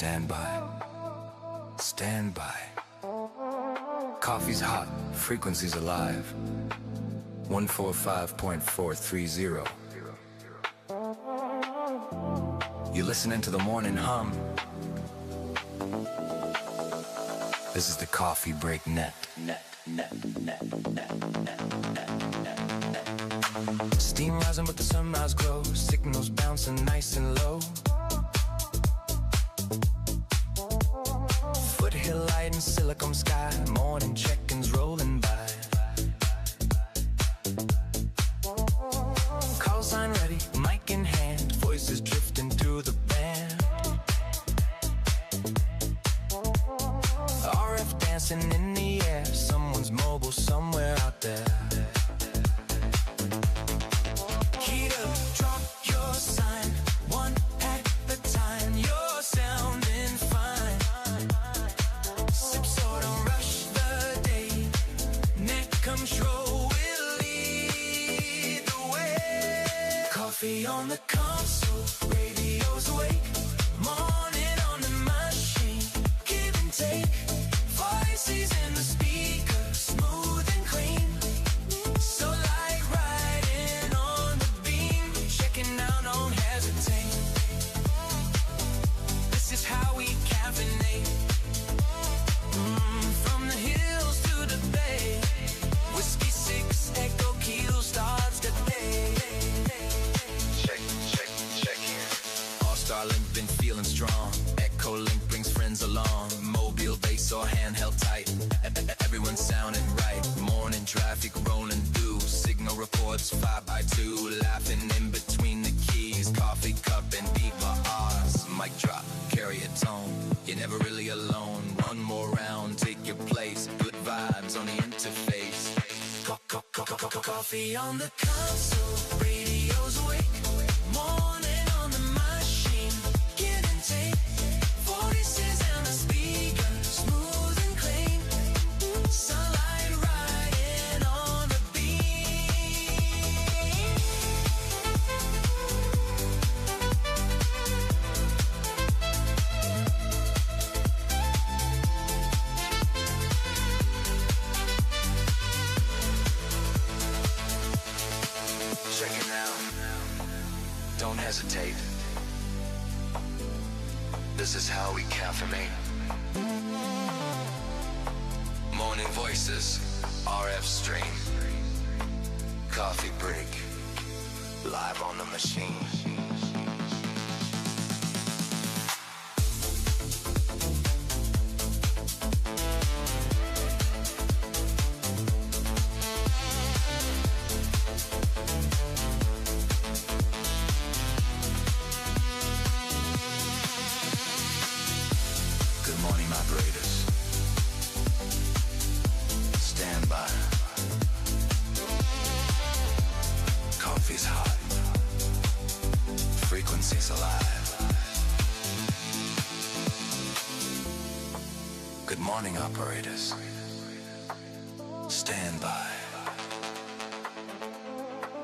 Stand by. Stand by. Coffee's hot, frequency's alive. 145.430. You're listening to the morning hum. This is the Coffee Break Net. Steam rising but the sunrise glow. Signals bouncing nice and low. Foothill light and silicon sky. Morning check-ins rolling by. Call sign ready, mic in hand. Voices drifting through the band. RF dancing in the air. Someone's mobile somewhere out there. Heat up, drop your sign. One at a time. You're sounding fine. Sip so don't rush the day. Net control will lead the way. Coffee on the console. Radio's awake. Morning on the machine. Give and take. Voices in the speaker, smooth and clean. So like riding on the beam. Checking out, don't hesitate. This is how we caffeinate. From the hills to the bay. W6EK Echo Kilo starts the day. Check here. AllStarLink been feeling strong. Echolink brings friends along. Mobile bass or handheld tight. Everyone sounding right. Morning traffic rolling through. Signal reports 5x2. Laughing in between the keys. Coffee cup and beeper R's. Mic drop, carry a tone. You're never really alone. One more round, take your place. Good vibes on the interface. Coffee on the console. Radio's awake. Morning on the machine. Give and take. Voices in the speaker. Smooth and clean. Sunlight riding on the beam. Check it out. Don't hesitate. This is how we caffeinate. Morning voices, RF stream. Coffee break, live on the machine. Good morning, operators. Stand by. Coffee's hot. Frequency's alive. Good morning, operators. Stand by.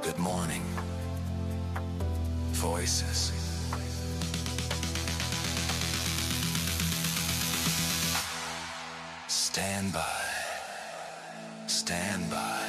Good morning. Voices. Stand by. Stand by.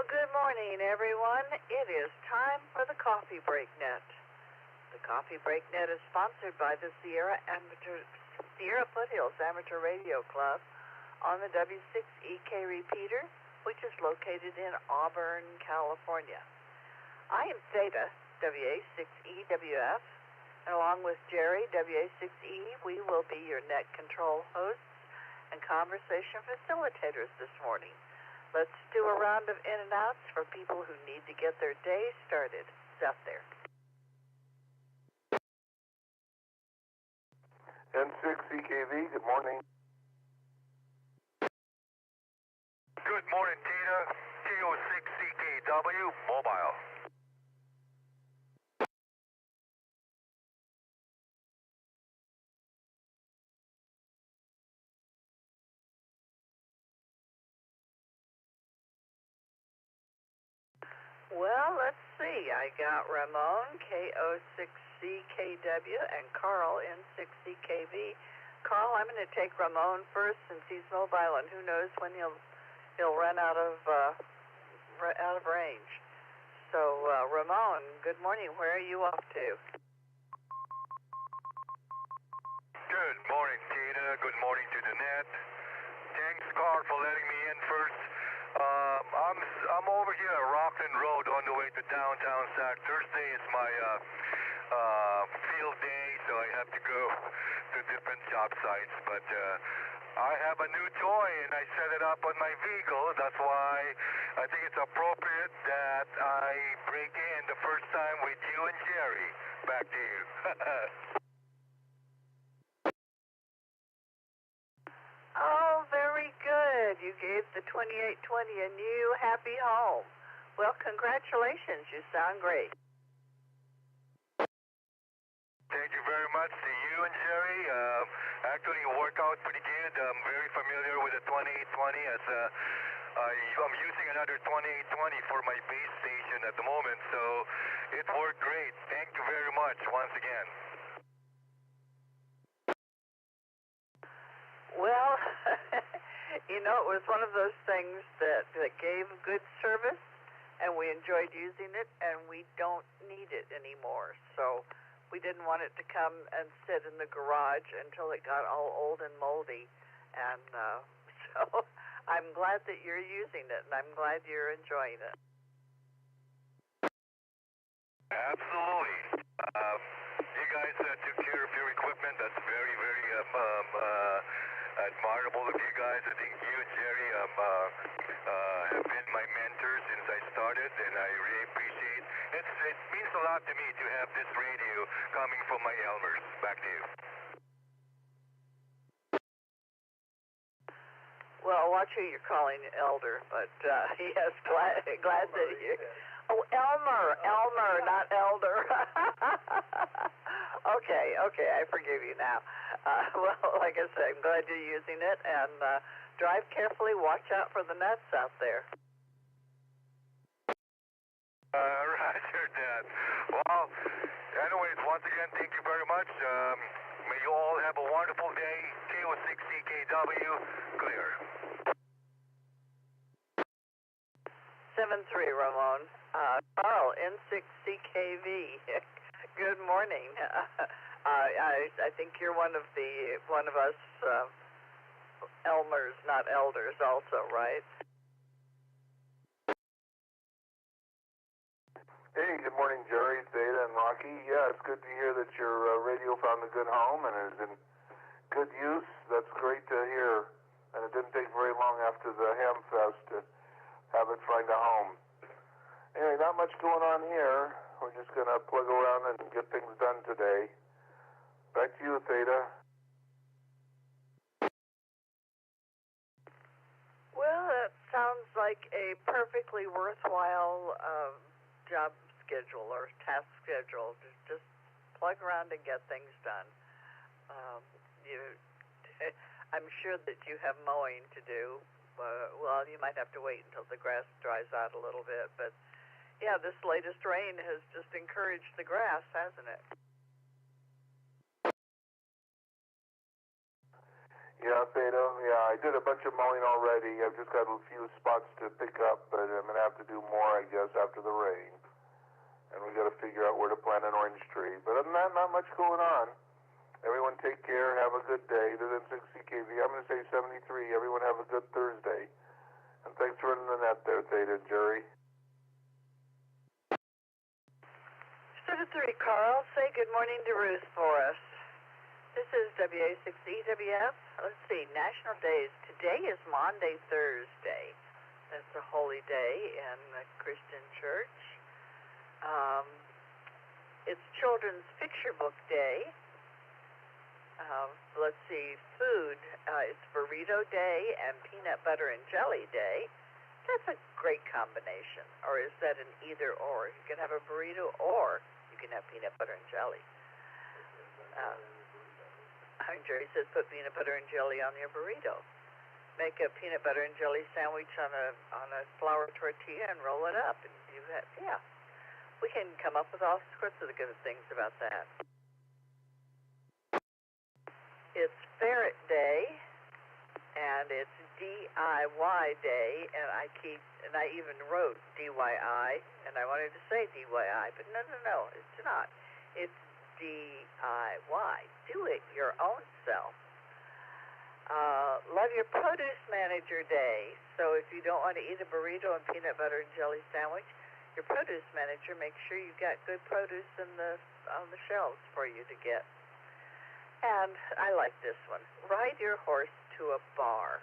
Well, good morning, everyone. It is time for the Coffee Break Net. The Coffee Break Net is sponsored by the Sierra Foothills Amateur Radio Club on the W6EK Repeater, which is located in Auburn, California. I am Theta, W6EWF, and along with Gerry, W6E, we will be your net control hosts and conversation facilitators this morning. Let's do a round of in and outs for people who need to get their day started. It's out there. N6EKV, good morning. Good morning, Theta. W6EKW, mobile. Well, let's see. I got Ramon, K06CKW, and Carl, N6CKV. Carl, I'm going to take Ramon first since he's mobile, and who knows when he'll run out of range. So, Ramon, good morning. Where are you off to? Good morning, Theta. Good morning to the net. Thanks, Carl, for letting me in first. I'm over here at Rockland Road on the way to downtown Sac. Thursday is my field day, so I have to go to different job sites. But I have a new toy, and I set it up on my vehicle. That's why I think it's appropriate that I break in the first time with you and Gerry. Back to you. Oh, very good. You gave the 2820 a new happy home. Well, congratulations. You sound great. Thank you very much to you and Gerry. Actually, it worked out pretty good. I'm very familiar with the 2820 as I'm using another 2820 for my base station at the moment, so it worked great. Thank you very much once again. Well, you know, it was one of those things that gave good service, and we enjoyed using it, and we don't need it anymore. So we didn't want it to come and sit in the garage until it got all old and moldy. And so I'm glad that you're using it, and I'm glad you're enjoying it. Absolutely. You guys took care of your equipment. That's very, very admirable of you guys. I think you and Gerry have been my mentors since I started, and I really appreciate it. It means a lot to me to have this radio coming from my Elmers. Back to you. Well, watch who you're calling Elder, but yes, glad that you... Oh, Elmer, not Elder. Okay, I forgive you now. Well, like I said, I'm glad you're using it, and drive carefully. Watch out for the nuts out there. Roger that. Well, anyways, once again, thank you very much. May you all have a wonderful day. K06EKW, clear. 7-3, Ramon. Carl, N6CKV. Good morning. I think you're one of us Elmers, not Elders, also, right? Hey, good morning, Gerry, Theta, and Rocky. Yeah, it's good to hear that your radio found a good home and is in good use. That's great to hear. And it didn't take very long after the Ham Fest to have it find a home. Anyway, not much going on here. We're just going to plug around and get things done today. Back to you, Theta. Well, that sounds like a perfectly worthwhile job schedule or task schedule. Just plug around and get things done. I'm sure that you have mowing to do. Well, you might have to wait until the grass dries out a little bit, but yeah, this latest rain has just encouraged the grass, hasn't it? Yeah, Theta. Yeah, I did a bunch of mowing already. I've just got a few spots to pick up, but I'm going to have to do more, I guess, after the rain. And we got to figure out where to plant an orange tree. But other than that, not much going on. Everyone take care. Have a good day. This is W6EK. I'm going to say 73. Everyone have a good Thursday. And thanks for running the net there, Theta and Gerry. 73, Carl. Say good morning to Ruth for us. This is W6EWF. Let's see, National Days. Today is Maundy Thursday. That's a holy day in the Christian church. It's Children's Picture Book Day. Let's see, food. It's Burrito Day and Peanut Butter and Jelly Day. That's a great combination. Or is that an either or? You can have a burrito or you can have peanut butter and jelly. Gerry says put peanut butter and jelly on your burrito. Make a peanut butter and jelly sandwich on a flour tortilla and roll it up. And you have, yeah. We can come up with all sorts of good things about that. It's Ferret Day, and it's DIY Day, and I even wrote DYI, and I wanted to say DYI, but no, it's not. It's DIY. Do it your own self. Love Your Produce Manager Day. So if you don't want to eat a burrito and peanut butter and jelly sandwich, your produce manager makes sure you've got good produce on the shelves for you to get. And I like this one. Ride your horse to a bar.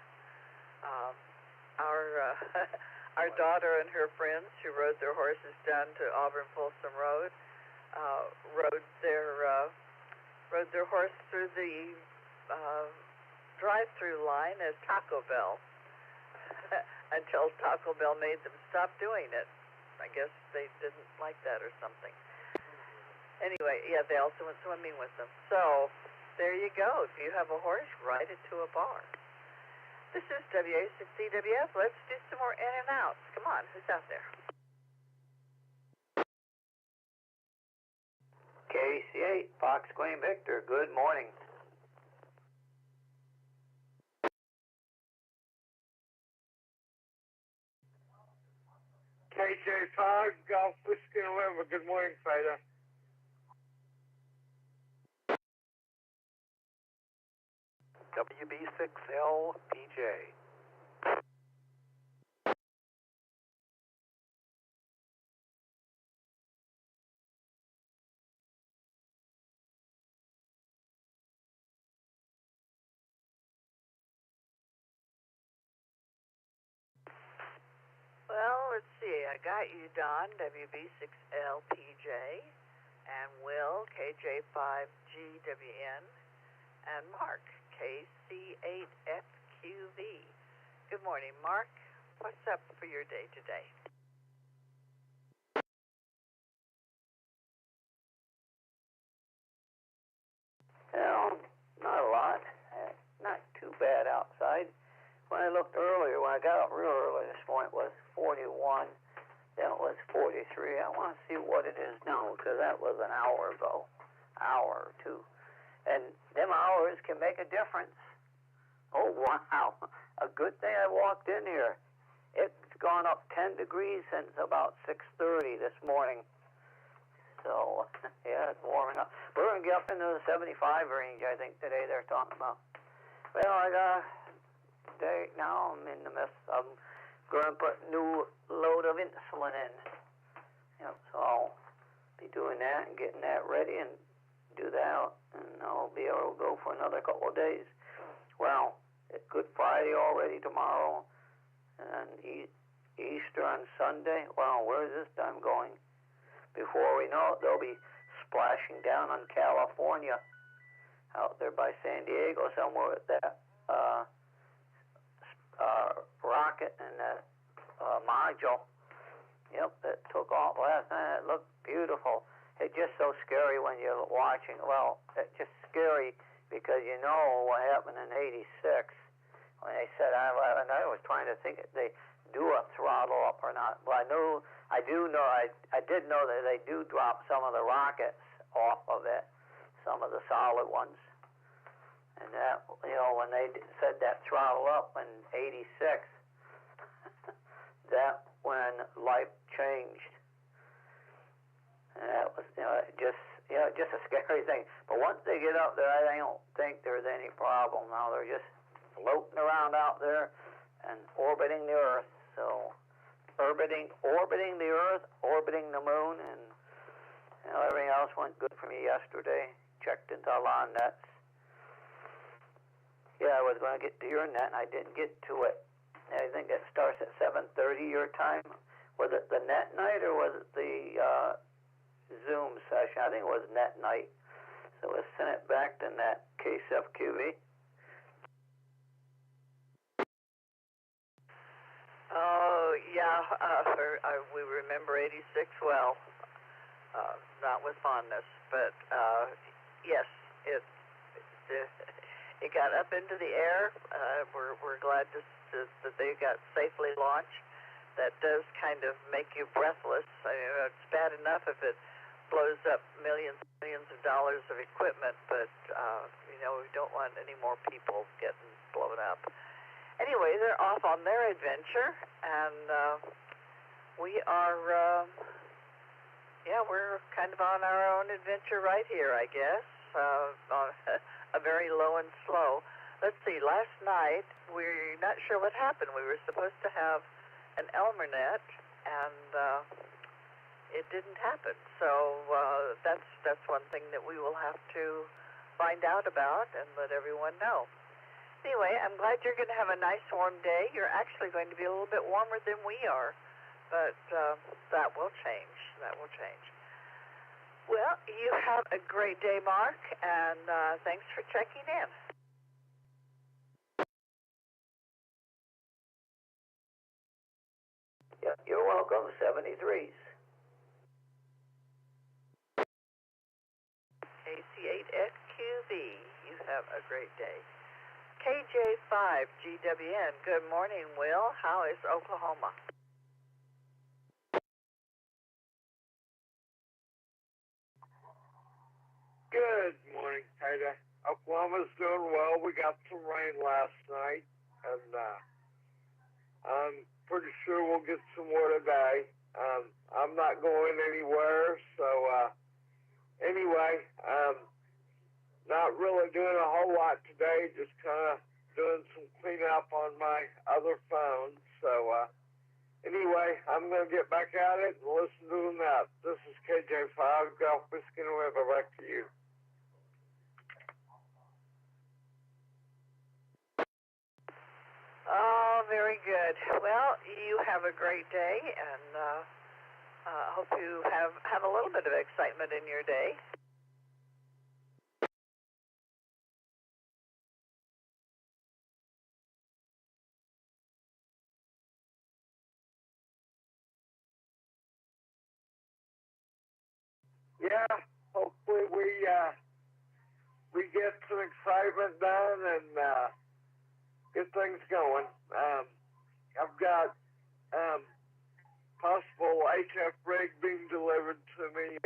Our daughter and her friends who rode their horses down to Auburn Folsom Road rode their horse through the drive-through line at Taco Bell until Taco Bell made them stop doing it. I guess they didn't like that or something. Anyway, yeah, they also went swimming with them. So there you go. If you have a horse, ride it to a bar. This is W6EWF. Let's do some more in and outs. Come on, who's out there? KC8, Fox Queen Victor, good morning. KJ5, Golf Whiskey November, good morning, Theta. WB6LPJ. Well, let's see. I got you, Don, WB6LPJ, and Will, KJ5GWN, and Mark, KC8FQV. Good morning, Mark. What's up for your day today? Well, not a lot. Not too bad outside. When I looked earlier, when I got up real early this morning, it was 41. Then it was 43. I want to see what it is now, because that was an hour ago. Hour or two. And them hours can make a difference. Oh, wow. A good thing I walked in here. It's gone up 10 degrees since about 6:30 this morning. So, yeah, it's warming up. We're going to get up into the 75 range, I think, today they're talking about. Well, I got day now. I'm in the midst. I'm going to put a new load of insulin in. Yep, so I'll be doing that and getting that ready and do that, and I'll be able to go for another couple of days. Well, it's Good Friday already tomorrow, and Easter on Sunday. Well, where's this time going? Before we know it, they'll be splashing down on California, out there by San Diego somewhere with that rocket and that module. Yep, that took off last night. It looked beautiful. It's just so scary when you're watching. Well, it's just scary because you know what happened in '86 when they said, I was trying to think if they do a throttle up or not. Well, I did know that they do drop some of the rockets off of it, some of the solid ones. And that, when they said that throttle up in '86, that when life changed. And that was, just a scary thing. But once they get up there, I don't think there's any problem. Now they're just floating around out there and orbiting the Earth. So orbiting the Earth, orbiting the moon, and everything else went good for me yesterday. Checked into a lot of nets. Yeah, I was going to get to your net, and I didn't get to it. I think it starts at 7:30 your time. Was it the net night or was it the Zoom session? I think it was net night. So we sent it back to net KSFQV. Oh, yeah, we remember '86 well, not with fondness, but yes, it got up into the air. We're glad that they got safely launched. That does kind of make you breathless. It's bad enough if it blows up millions of dollars of equipment, but we don't want any more people getting blown up. Anyway, they're off on their adventure, and we are, we're kind of on our own adventure right here, I guess, on a very low and slow. Let's see, last night, we're not sure what happened. We were supposed to have an Elmer net, and it didn't happen. So that's one thing that we will have to find out about and let everyone know. Anyway, I'm glad you're going to have a nice warm day. You're actually going to be a little bit warmer than we are, but that will change. That will change. Well, you have a great day, Mark, and thanks for checking in. Yeah, you're welcome, 73s. AC8SQV, you have a great day. KJ5GWN, good morning, Will. How is Oklahoma? Good morning, Theta. Oklahoma's doing well. We got some rain last night, and I'm pretty sure we'll get some more today. I'm not going anywhere, so anyway, not really doing a whole lot today, just kind of doing some cleanup on my other phone. So anyway, I'm going to get back at it and listen to the net. This is KJ5, Golf Whiskey November, back to you. Oh, very good. Well, you have a great day, and hope you have a little bit of excitement in your day. Yeah, hopefully we get some excitement done and get things going. I've got possible HF rig being delivered to me.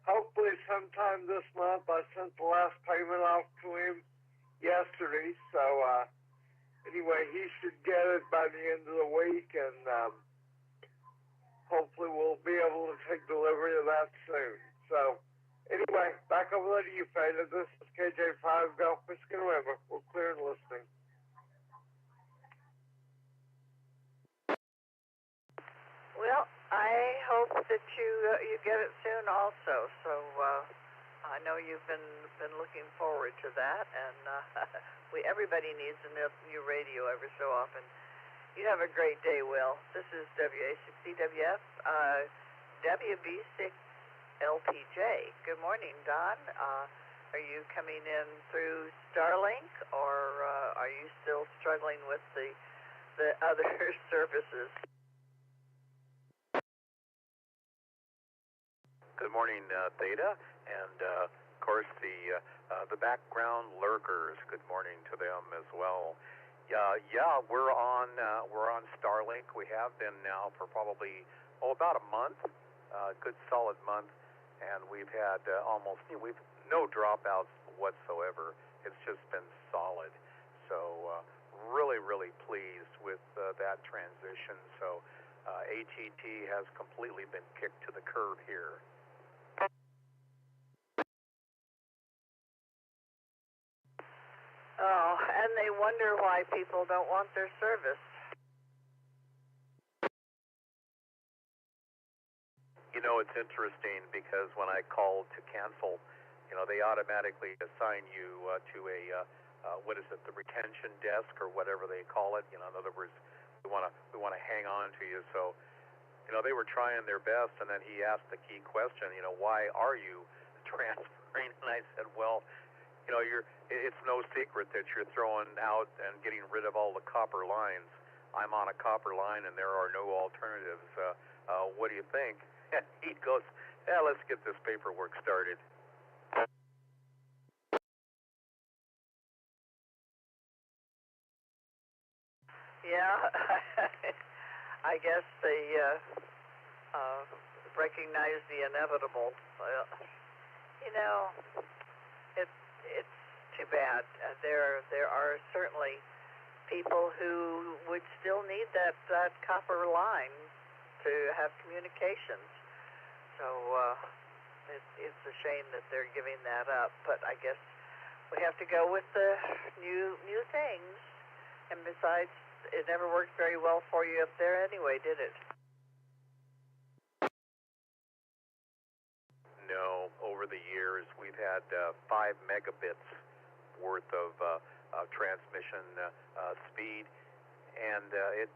Hopefully sometime this month. I sent the last payment off to him yesterday, so anyway, he should get it by the end of the week, and hopefully we'll be able to take delivery of that soon. So anyway, back over to you, Theta. This is KJ5 Golf Whiskey November. We're clear and listening. Well, I hope that you get it soon also. So I know you've been looking forward to that, and everybody needs a new radio every so often. You have a great day, Will. This is W6EWF, W6LPJ. Good morning, Don. Are you coming in through StarLink, or are you still struggling with the other services? Good morning, Theta, and of course the background lurkers. Good morning to them as well. Yeah, we're on StarLink. We have been now for probably about a month, good solid month, and we've had we've no dropouts whatsoever. It's just that transition. So ATT has completely been kicked to the curb here. Oh, and they wonder why people don't want their service. You know, it's interesting because when I called to cancel, you know, they automatically assign you to a, what is it, the retention desk or whatever they call it. You know, in other words, we want to hang on to you. So, you know, they were trying their best, and then he asked the key question, you know, why are you transferring? And I said, well, you know, it's no secret that you're throwing out and getting rid of all the copper lines. I'm on a copper line, and there are no alternatives. What do you think? And he goes, yeah, let's get this paperwork started. Yeah, I guess they recognize the inevitable. You know, it's too bad. There are certainly people who would still need that copper line to have communications. So it's a shame that they're giving that up. But I guess we have to go with the new things. And besides, it never worked very well for you up there anyway, did it? No. Over the years, we've had 5 megabits worth of transmission speed. And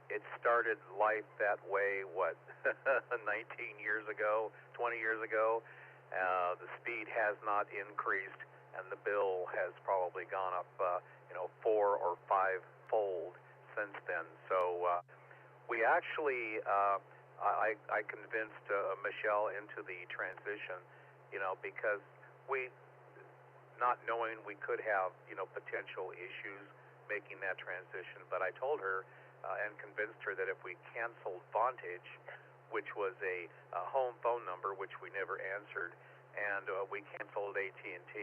it started life that way, 19 years ago, 20 years ago. The speed has not increased, and the bill has probably gone up, 4 or 5-fold since then. So we actually, I convinced Michelle into the transition, because not knowing we could have, potential issues making that transition, but I told her and convinced her that if we canceled Vantage, which was a home phone number which we never answered, and we canceled AT&T,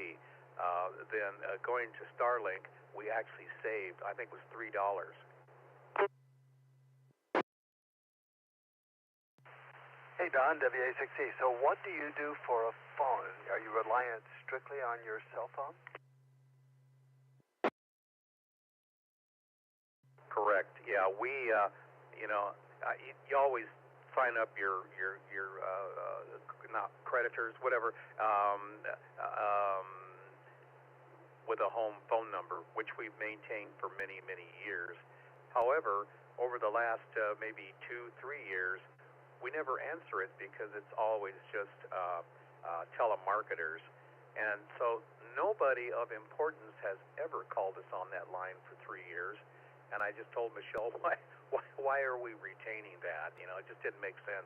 then going to StarLink, we actually saved, I think it was $3. Hey Don, W6EK. So what do you do for a phone? Are you reliant strictly on your cell phone? Correct. Yeah, we, you always sign up your not creditors, whatever, with a home phone number, which we've maintained for many, many years. However, over the last maybe 2-3 years, we never answer it because it's always just telemarketers, and so nobody of importance has ever called us on that line for 3 years. And I just told Michelle, why are we retaining that? It just didn't make sense.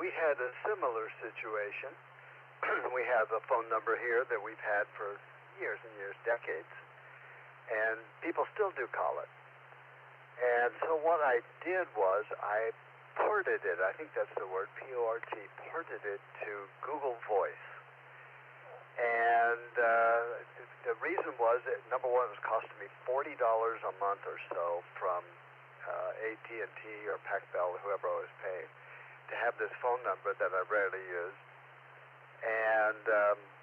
We had a similar situation. We have a phone number here that we've had for years and years, decades, and people still do call it. And so what I did was I ported it, I think that's the word, P-O-R-T, ported it to Google Voice. And the reason was that, number one, it was costing me $40 a month or so from AT&T or PacBell, whoever I was paying, to have this phone number that I rarely use. And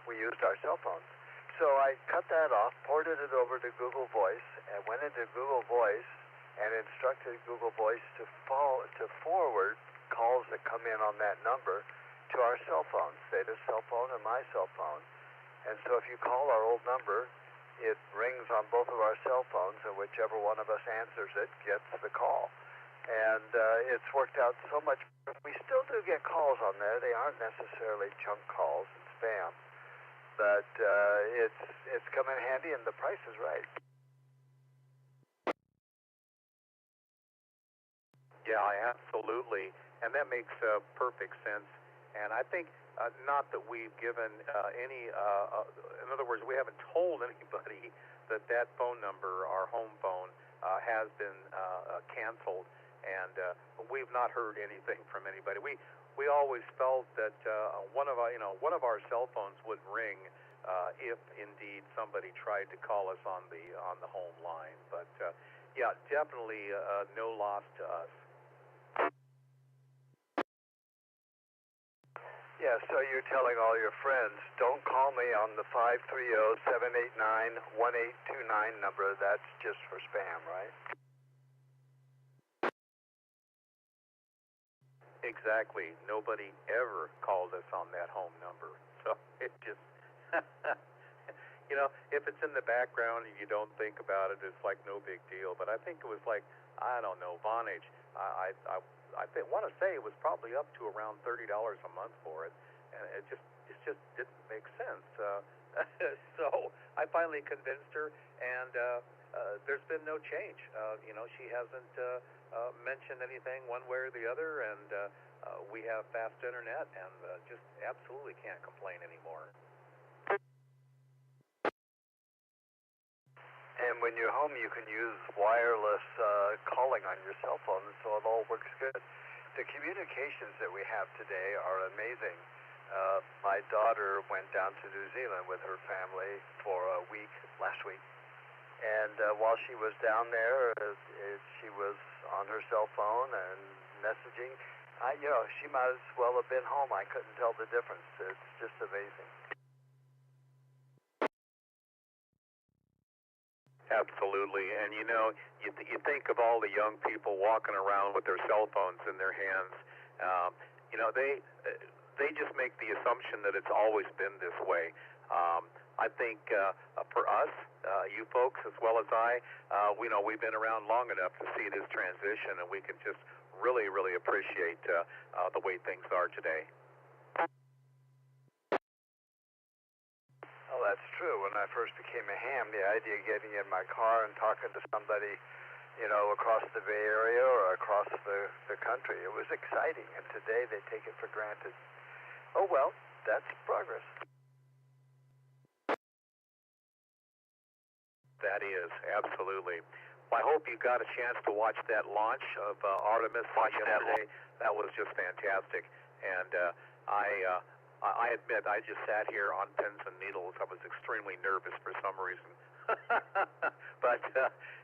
we used our cell phones. So I cut that off, ported it over to Google Voice, and went into Google Voice and instructed Google Voice to forward calls that come in on that number to our cell phones, Theta's cell phone and my cell phone. And so if you call our old number, it rings on both of our cell phones, and whichever one of us answers it gets the call. And it's worked out so much. We still do get calls on there. They aren't necessarily junk calls and spam, but it's come in handy, and the price is right. Yeah, absolutely, and that makes perfect sense. And I think not that we've given any, in other words, we haven't told anybody that phone number, our home phone, has been canceled, and we've not heard anything from anybody. We always felt that one of our cell phones would ring if indeed somebody tried to call us on the home line. But yeah, definitely no loss to us. Yeah, so you're telling all your friends, don't call me on the 530-789-1829 number. That's just for spam, right? Exactly. Nobody ever called us on that home number. So it just, you know, if it's in the background and you don't think about it, it's like no big deal. But I think it was like, I don't know, Vonage. I want to say it was probably up to around $30 a month for it, and it just didn't make sense. So I finally convinced her, and there's been no change. You know, she hasn't mentioned anything one way or the other, and we have fast internet, and just absolutely can't complain anymore. And when you're home, you can use wireless calling on your cell phone, so it all works good. The communications that we have today are amazing. My daughter went down to New Zealand with her family for a week last week. And while she was down there, she was on her cell phone and messaging. You know, she might as well have been home. I couldn't tell the difference. It's just amazing. Absolutely, and you know, you think of all the young people walking around with their cell phones in their hands. You know, they just make the assumption that it's always been this way. I think for us, you folks as well as I, we know we've been around long enough to see this transition, and we can just really, really appreciate the way things are today. Oh, that's true. When I first became a ham, the idea of getting in my car and talking to somebody, you know, across the Bay Area or across the country, it was exciting. And today they take it for granted. Oh, well, that's progress. That is, absolutely. Well, I hope you got a chance to watch that launch of Artemis yesterday. That was just fantastic. And I admit, I just sat here on pins and needles. I was extremely nervous for some reason. But,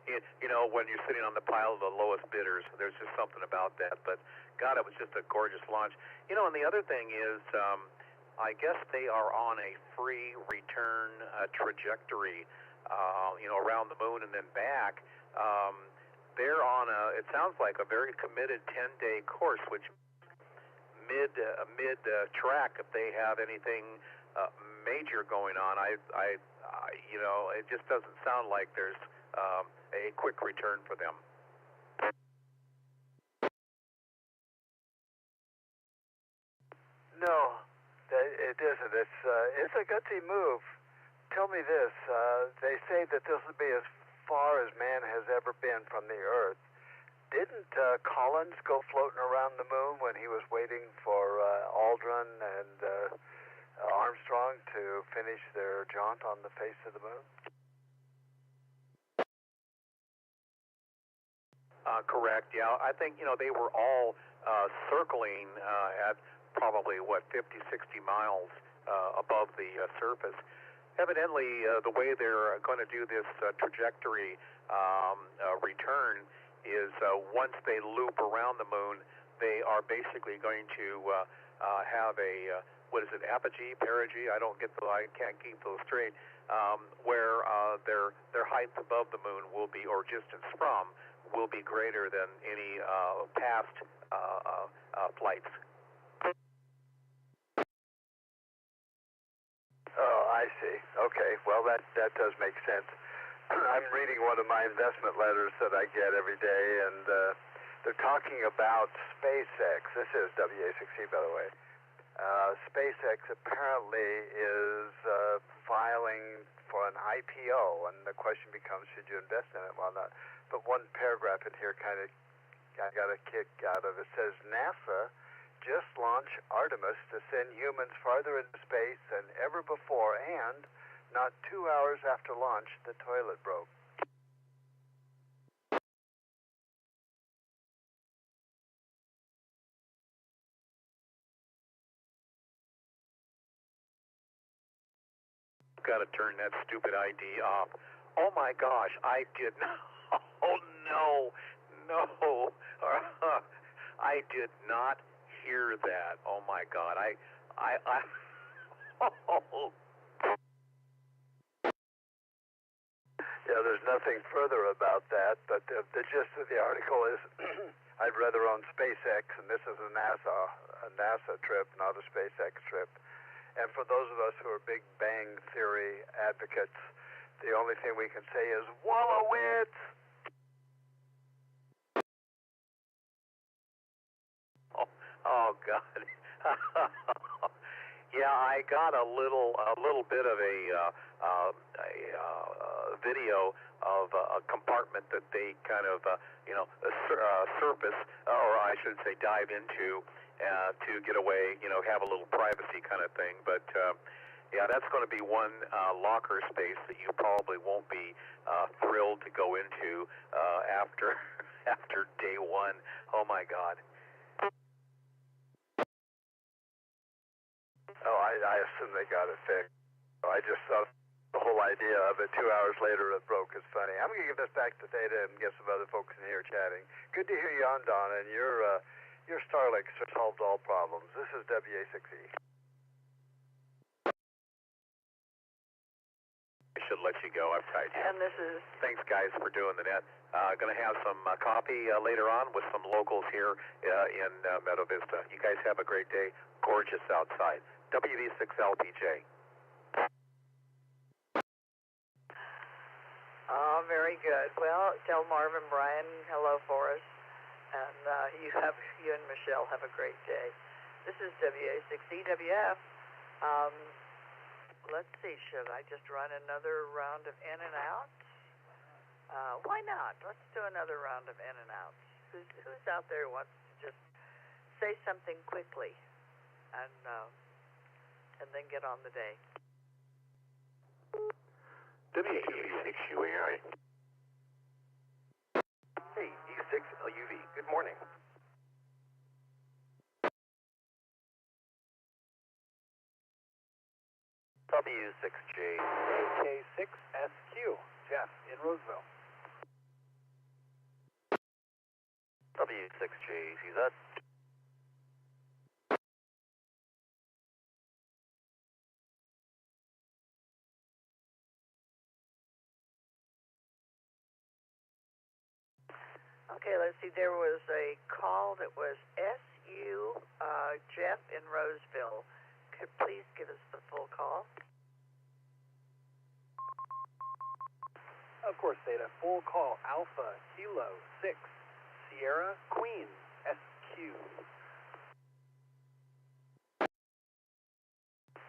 you know, when you're sitting on the pile of the lowest bidders, there's just something about that. But, God, it was just a gorgeous launch. You know, and the other thing is, I guess they are on a free return trajectory, you know, around the moon and then back. They're on it sounds like a very committed 10-day course, which mid track, if they have anything major going on, I you know, it just doesn't sound like there's a quick return for them. No, it isn't. It's a gutsy move. Tell me this. They say that this will be as far as man has ever been from the Earth. Didn't Collins go floating around the moon when he was waiting for Aldrin and Armstrong to finish their jaunt on the face of the moon? Correct, yeah. I think, you know, they were all circling at probably, 50, 60 miles above the surface. Evidently, the way they're going to do this trajectory return is once they loop around the moon, they are basically going to have a what is it, apogee, perigee? I can't keep those straight. Where their height above the moon will be, or distance from, will be greater than any past flights. Oh, I see. Okay, well, that does make sense. I'm reading one of my investment letters that I get every day, and they're talking about SpaceX. This is W6EK, by the way. SpaceX apparently is filing for an IPO, and the question becomes, should you invest in it? Well, not. But one paragraph in here kind of I got a kick out of. It says NASA just launched Artemis to send humans farther into space than ever before, and not 2 hours after launch, the toilet broke. got to turn that stupid ID off. Oh my gosh, I did not. Oh no, no. I did not hear that. Oh my God, oh. Yeah, there's nothing further about that, but the gist of the article is I'd rather on SpaceX, and this is a NASA trip, not a SpaceX trip. And for those of us who are Big Bang Theory advocates, the only thing we can say is Wallowitz! Oh God. Yeah, I got a little bit of a video of a compartment that they kind of surface, or I should say dive into to get away, have a little privacy kind of thing. But yeah, that's going to be one locker space that you probably won't be thrilled to go into after day one. Oh my God. Oh, I assume they got it fixed. I just thought the whole idea of it 2 hours later it broke is funny. I'm going to give this back to Theta and get some other folks in here chatting. Good to hear you on, Donna, and your Starlink solved all problems. This is W6E. I should let you go. I've tried you. And this is... Thanks, guys, for doing the net. Going to have some coffee later on with some locals here in Meadow Vista. You guys have a great day. Gorgeous outside. W6LPJ. Oh, very good. Well, tell Marvin Bryan hello for us, and you and Michelle have a great day. This is W6EWF. Let's see, should I just run another round of in and outs? Why not? Let's do another round of in and outs. Who's out there who wants to just say something quickly and then get on the day? W6UAI. Hey, U6LUV, good morning. W6JK6SQ, Jeff in Roseville. W6JCZ. Okay, let's see. There was a call that was SU, Jeff in Roseville. Could please give us the full call? Of course, Theta. Full call, Alpha, Kilo, 6, Sierra, Queen, SQ.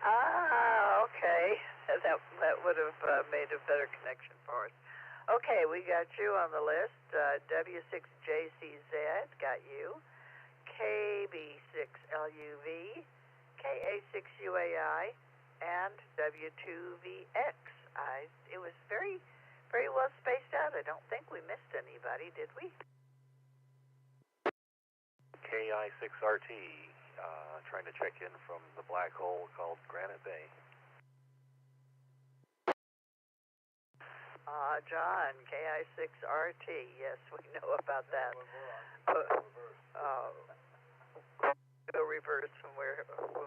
Ah, okay. That would have made a better connection for us. Okay, we got you on the list. W6JCZ got you. KB6LUV, KA6UAI, and W2VX. It was very, very well spaced out. I don't think we missed anybody, did we? KI6RT, trying to check in from the black hole called Granite Bay. John, KI6RT. Yes, we know about that. Go reverse when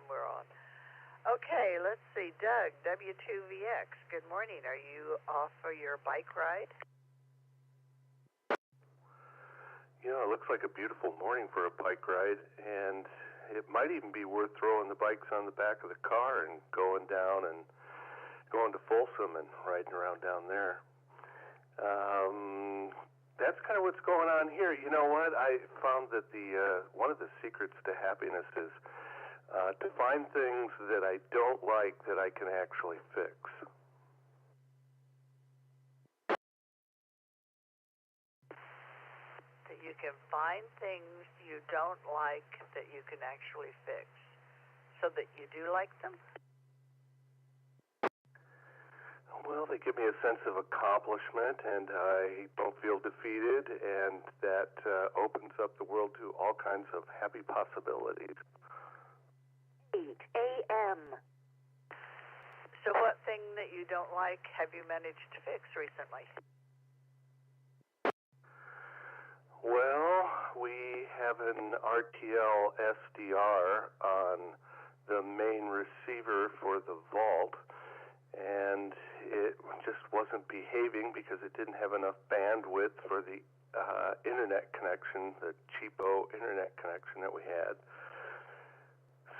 we're on. Okay, let's see. Doug, W2VX. Good morning. Are you off for your bike ride? Yeah, it looks like a beautiful morning for a bike ride, and it might even be worth throwing the bikes on the back of the car and going down and going to Folsom and riding around down there. That's kind of what's going on here. You know what? I found that one of the secrets to happiness is to find things that I don't like that I can actually fix. That you can find things you don't like that you can actually fix, so that you do like them? Well, they give me a sense of accomplishment, and I don't feel defeated, and that opens up the world to all kinds of happy possibilities. 8 a.m. So what thing that you don't like have you managed to fix recently? Well, we have an RTL SDR on the main receiver for the vault, and it just wasn't behaving because it didn't have enough bandwidth for the internet connection, the cheapo internet connection that we had.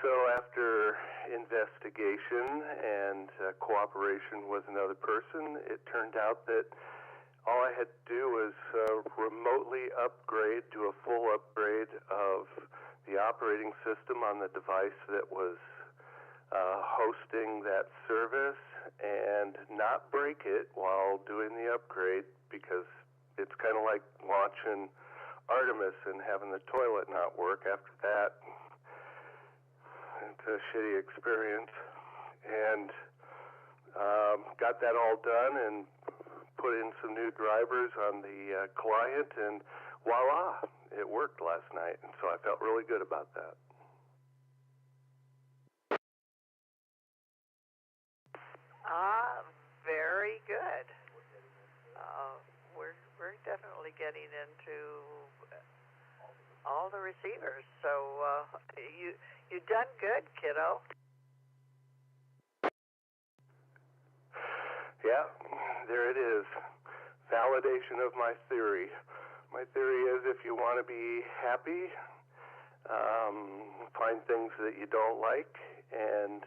So after investigation and cooperation with another person, it turned out that all I had to do was remotely upgrade, do a full upgrade of the operating system on the device that was hosting that service and not break it while doing the upgrade, because it's kind of like launching Artemis and having the toilet not work. After that, it's a shitty experience. And got that all done and put in some new drivers on the client, and voila, it worked last night, and so I felt really good about that. Very good. We're definitely getting into all the receivers, so you done good, kiddo. Yeah, there it is. Validation of my theory. My theory is if you want to be happy, find things that you don't like, and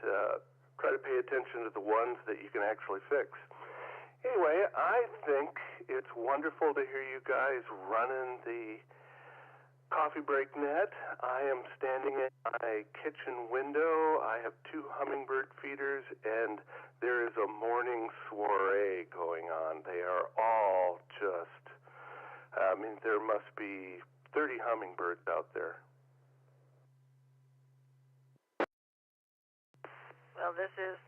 try to pay attention to the ones that you can actually fix. Anyway, I think it's wonderful to hear you guys running the Coffee Break Net. I am standing at my kitchen window. I have 2 hummingbird feeders, and there is a morning soiree going on. They are all just, there must be 30 hummingbirds out there. Well, this is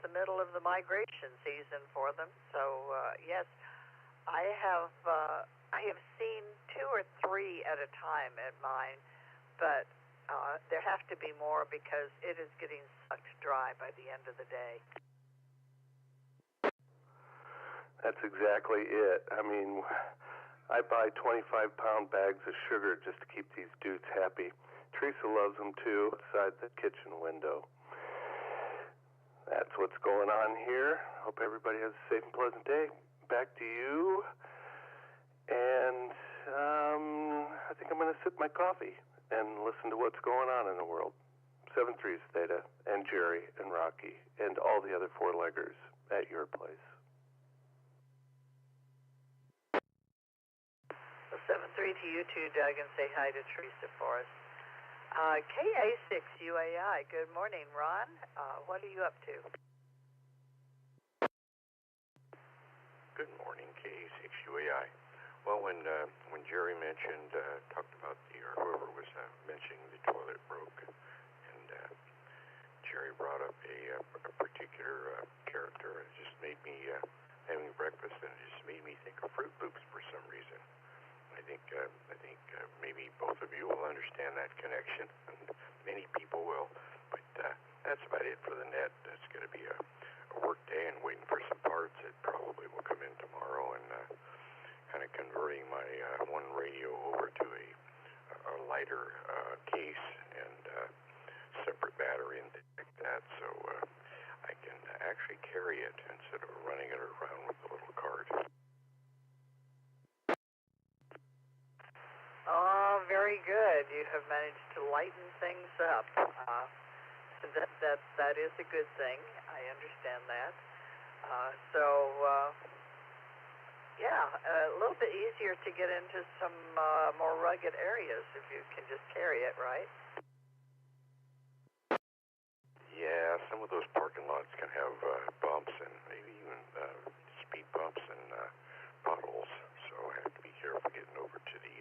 the middle of the migration season for them. So yes, I have seen 2 or 3 at a time at mine, but there have to be more because it is getting sucked dry by the end of the day. That's exactly it. I mean, I buy 25-pound bags of sugar just to keep these dudes happy. Teresa loves them too, outside the kitchen window. That's what's going on here. Hope everybody has a safe and pleasant day. Back to you. And I think I'm going to sip my coffee and listen to what's going on in the world. 7-3's Theta and Gerry and Rocky and all the other 4-leggers at your place. 7-3 to you too, Doug, and say hi to Teresa for us. KA6UAI, good morning, Ron. What are you up to? Good morning, KA6UAI. Well, when Gerry mentioned, talked about or whoever was mentioning the toilet broke, and Gerry brought up a particular character, it just made me, having breakfast, and it just made me think of Fruit Loops for some reason. I think maybe both of you will understand that connection, and many people will. But that's about it for the net. It's going to be a work day and waiting for some parts that probably will come in tomorrow, and kind of converting my one radio over to a lighter case and separate battery and things like that, so I can actually carry it instead of running it around with a little cart. Oh, very good. You have managed to lighten things up. So that is a good thing. I understand that. Yeah, a little bit easier to get into some more rugged areas if you can just carry it, right? Yeah, some of those parking lots can have bumps and maybe even speed bumps and potholes, so I have to be careful getting over to the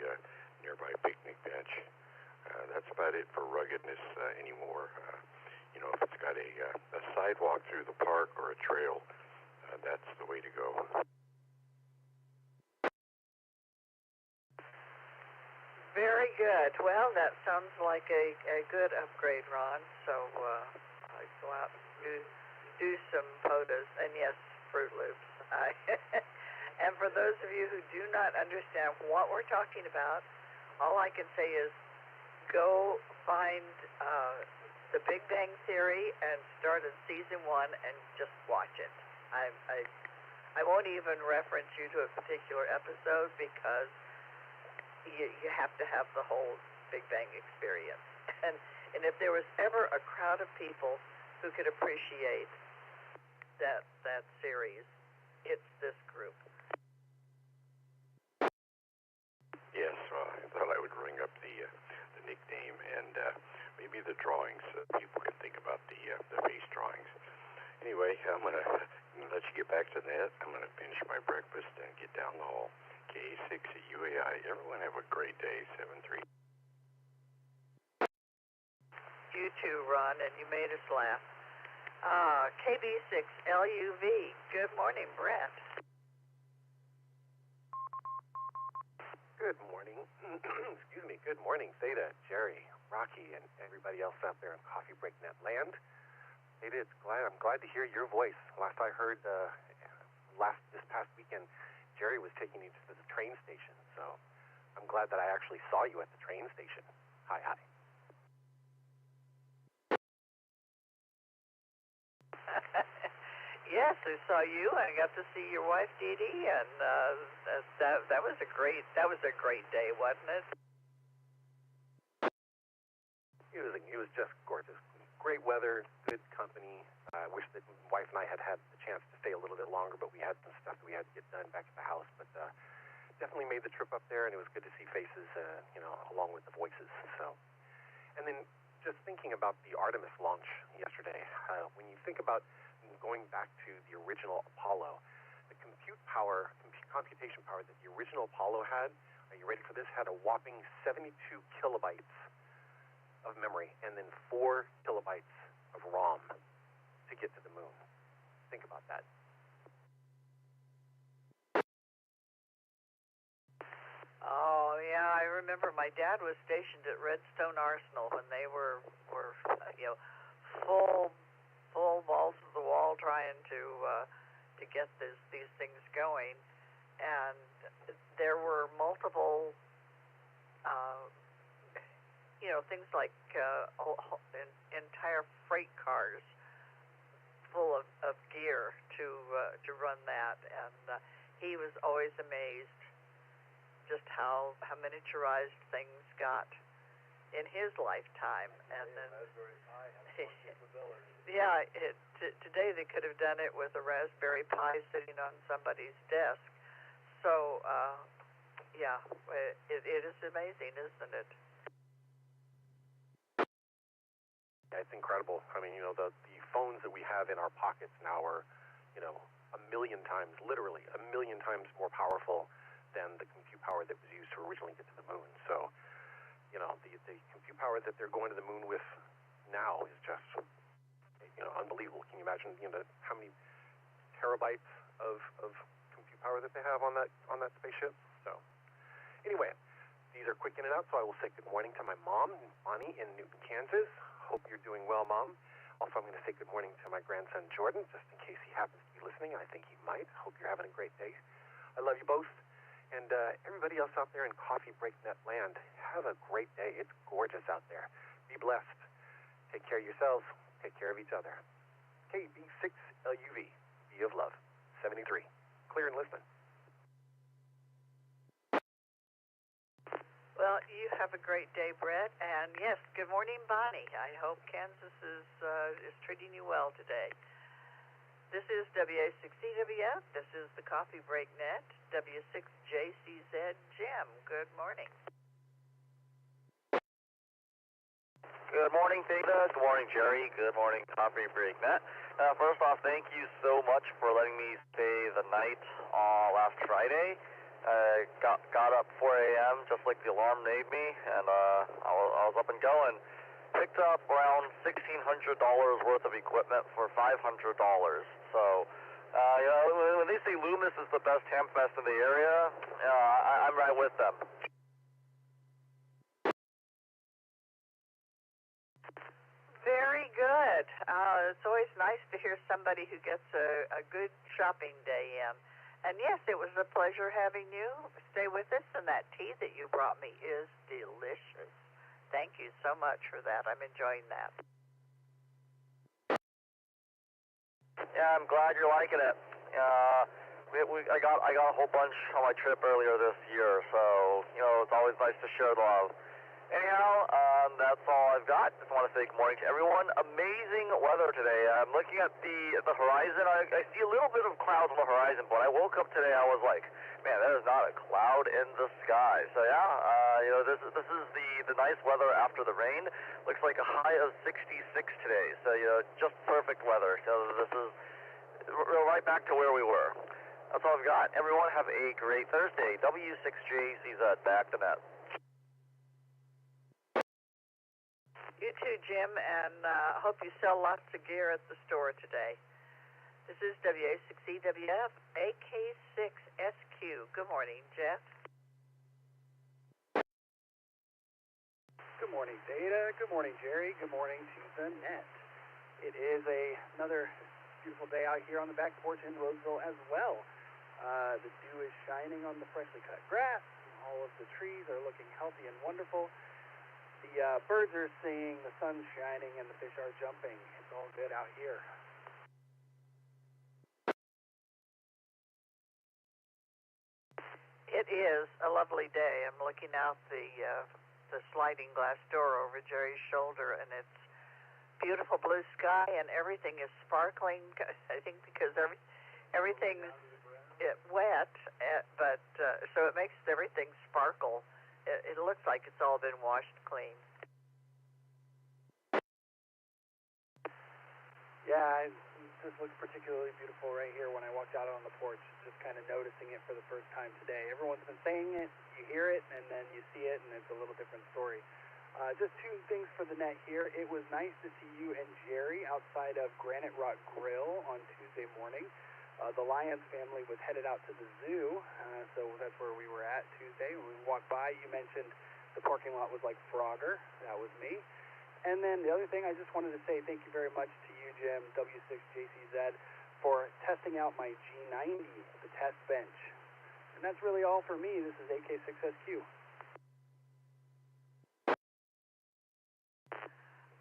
nearby picnic bench. That's about it for ruggedness anymore. If it's got a sidewalk through the park or a trail, that's the way to go. Very good. Well, that sounds like a good upgrade, Ron. So I go out and do some photos, and yes, Fruit Loops. And for those of you who do not understand what we're talking about, all I can say is go find The Big Bang Theory and start at season 1 and just watch it. I won't even reference you to a particular episode because you have to have the whole Big Bang experience. And if there was ever a crowd of people who could appreciate that series, it's this group. Yes, I thought I would ring up the nickname and maybe the drawings so people can think about the face drawings. Anyway, I'm going to let you get back to that. I'm going to finish my breakfast and get down the hall. K6UAI. Everyone have a great day. 7-3. You too, Ron, and you made us laugh. KB6LUV. Good morning, Brett. Good morning. Excuse me. Good morning, Theta, Gerry, Rocky, and everybody else out there in Coffee Break Net land. Theta, I'm glad to hear your voice. Last I heard, this past weekend, Gerry was taking you to the train station, so I'm glad that I actually saw you at the train station. Hi. Yes, I saw you, and I got to see your wife, Dee Dee, and that was a great day, wasn't it? It was just gorgeous. Great weather, good company. I wish that my wife and I had the chance to stay a little bit longer, but we had some stuff that we had to get done back at the house. But definitely made the trip up there, and it was good to see faces, along with the voices. So, and then just thinking about the Artemis launch yesterday, when you think about going back to the original Apollo, the computation power that the original Apollo had, are you ready for this, had a whopping 72 kilobytes of memory and then 4 kilobytes of ROM to get to the moon. Think about that. Oh, yeah, I remember my dad was stationed at Redstone Arsenal when they were full balls to the wall trying to get these things going, and there were multiple things like entire freight cars full of gear to run that, and he was always amazed just how miniaturized things got in his lifetime. And then today they could have done it with a Raspberry Pi sitting on somebody's desk. So it is amazing, isn't it? Yeah, it's incredible. I mean, the phones that we have in our pockets now are, a million times, literally a million times more powerful than the compute power that was used to originally get to the moon. So, the compute power that they're going to the moon with now is just, unbelievable. Can you imagine, how many terabytes of compute power that they have on that spaceship? So, anyway, these are quick in and out, so I will say good morning to my mom, Bonnie, in Newton, Kansas. Hope you're doing well, Mom. Also, I'm going to say good morning to my grandson, Jordan, just in case he happens to be listening, and I think he might. Hope you're having a great day. I love you both. And everybody else out there in Coffee Break Net land, have a great day. It's gorgeous out there. Be blessed. Take care of yourselves. Take care of each other. KB6LUV, Be of Love, 73. Clear and listening. Well, you have a great day, Brett. And yes, good morning, Bonnie. I hope Kansas is treating you well today. This is W6EK. This is the Coffee Break Net. W6JCZ Jim. Good morning. Good morning, Theta. Good morning, Gerry. Good morning, Coffee Break Net. First off, thank you so much for letting me stay the night last Friday. Got up 4 a.m. just like the alarm made me, and I was up and going. Picked up around $1,600 worth of equipment for $500. So, when they say Loomis is the best Hamfest in the area, I'm right with them. Very good. It's always nice to hear somebody who gets a good shopping day in. And yes, it was a pleasure having you stay with us, and that tea that you brought me is delicious. Thank you so much for that. I'm enjoying that. Yeah, I'm glad you're liking it. I got a whole bunch on my trip earlier this year, so it's always nice to share the love. Anyhow, that's all I've got. Just want to say good morning to everyone. Amazing weather today. I'm looking at the horizon. I see a little bit of clouds on the horizon, but I woke up today. I was like, man, there is not a cloud in the sky. So yeah, this is the nice weather after the rain. Looks like a high of 66 today. So just perfect weather. So this is right back to where we were. That's all I've got. Everyone have a great Thursday. W6JCZ back to net. You too, Jim, and hope you sell lots of gear at the store today. This is W6EK AK6SQ. Good morning, Jeff. Good morning, Theta. Good morning, Gerry. Good morning to the net. It is another beautiful day out here on the back porch in Roseville as well. The dew is shining on the freshly cut grass. All of the trees are looking healthy and wonderful. The birds are singing, the sun's shining, and the fish are jumping. It's all good out here. It is a lovely day. I'm looking out the sliding glass door over Gerry's shoulder, and it's beautiful blue sky, and everything is sparkling. I think because everything's wet, but so it makes everything sparkle. It looks like it's all been washed clean. Yeah, this looks particularly beautiful right here when I walked out on the porch, just kind of noticing it for the first time today. Everyone's been saying it, you hear it, and then you see it, and it's a little different story. Just two things for the net here. It was nice to see you and Gerry outside of Granite Rock Grill on Tuesday morning. The Lyons family was headed out to the zoo, so that's where we were at Tuesday. When we walked by, you mentioned the parking lot was like Frogger. That was me. And then the other thing, I just wanted to say thank you very much to you, Jim, W6JCZ, for testing out my G90, the test bench. And that's really all for me. This is AK6SQ.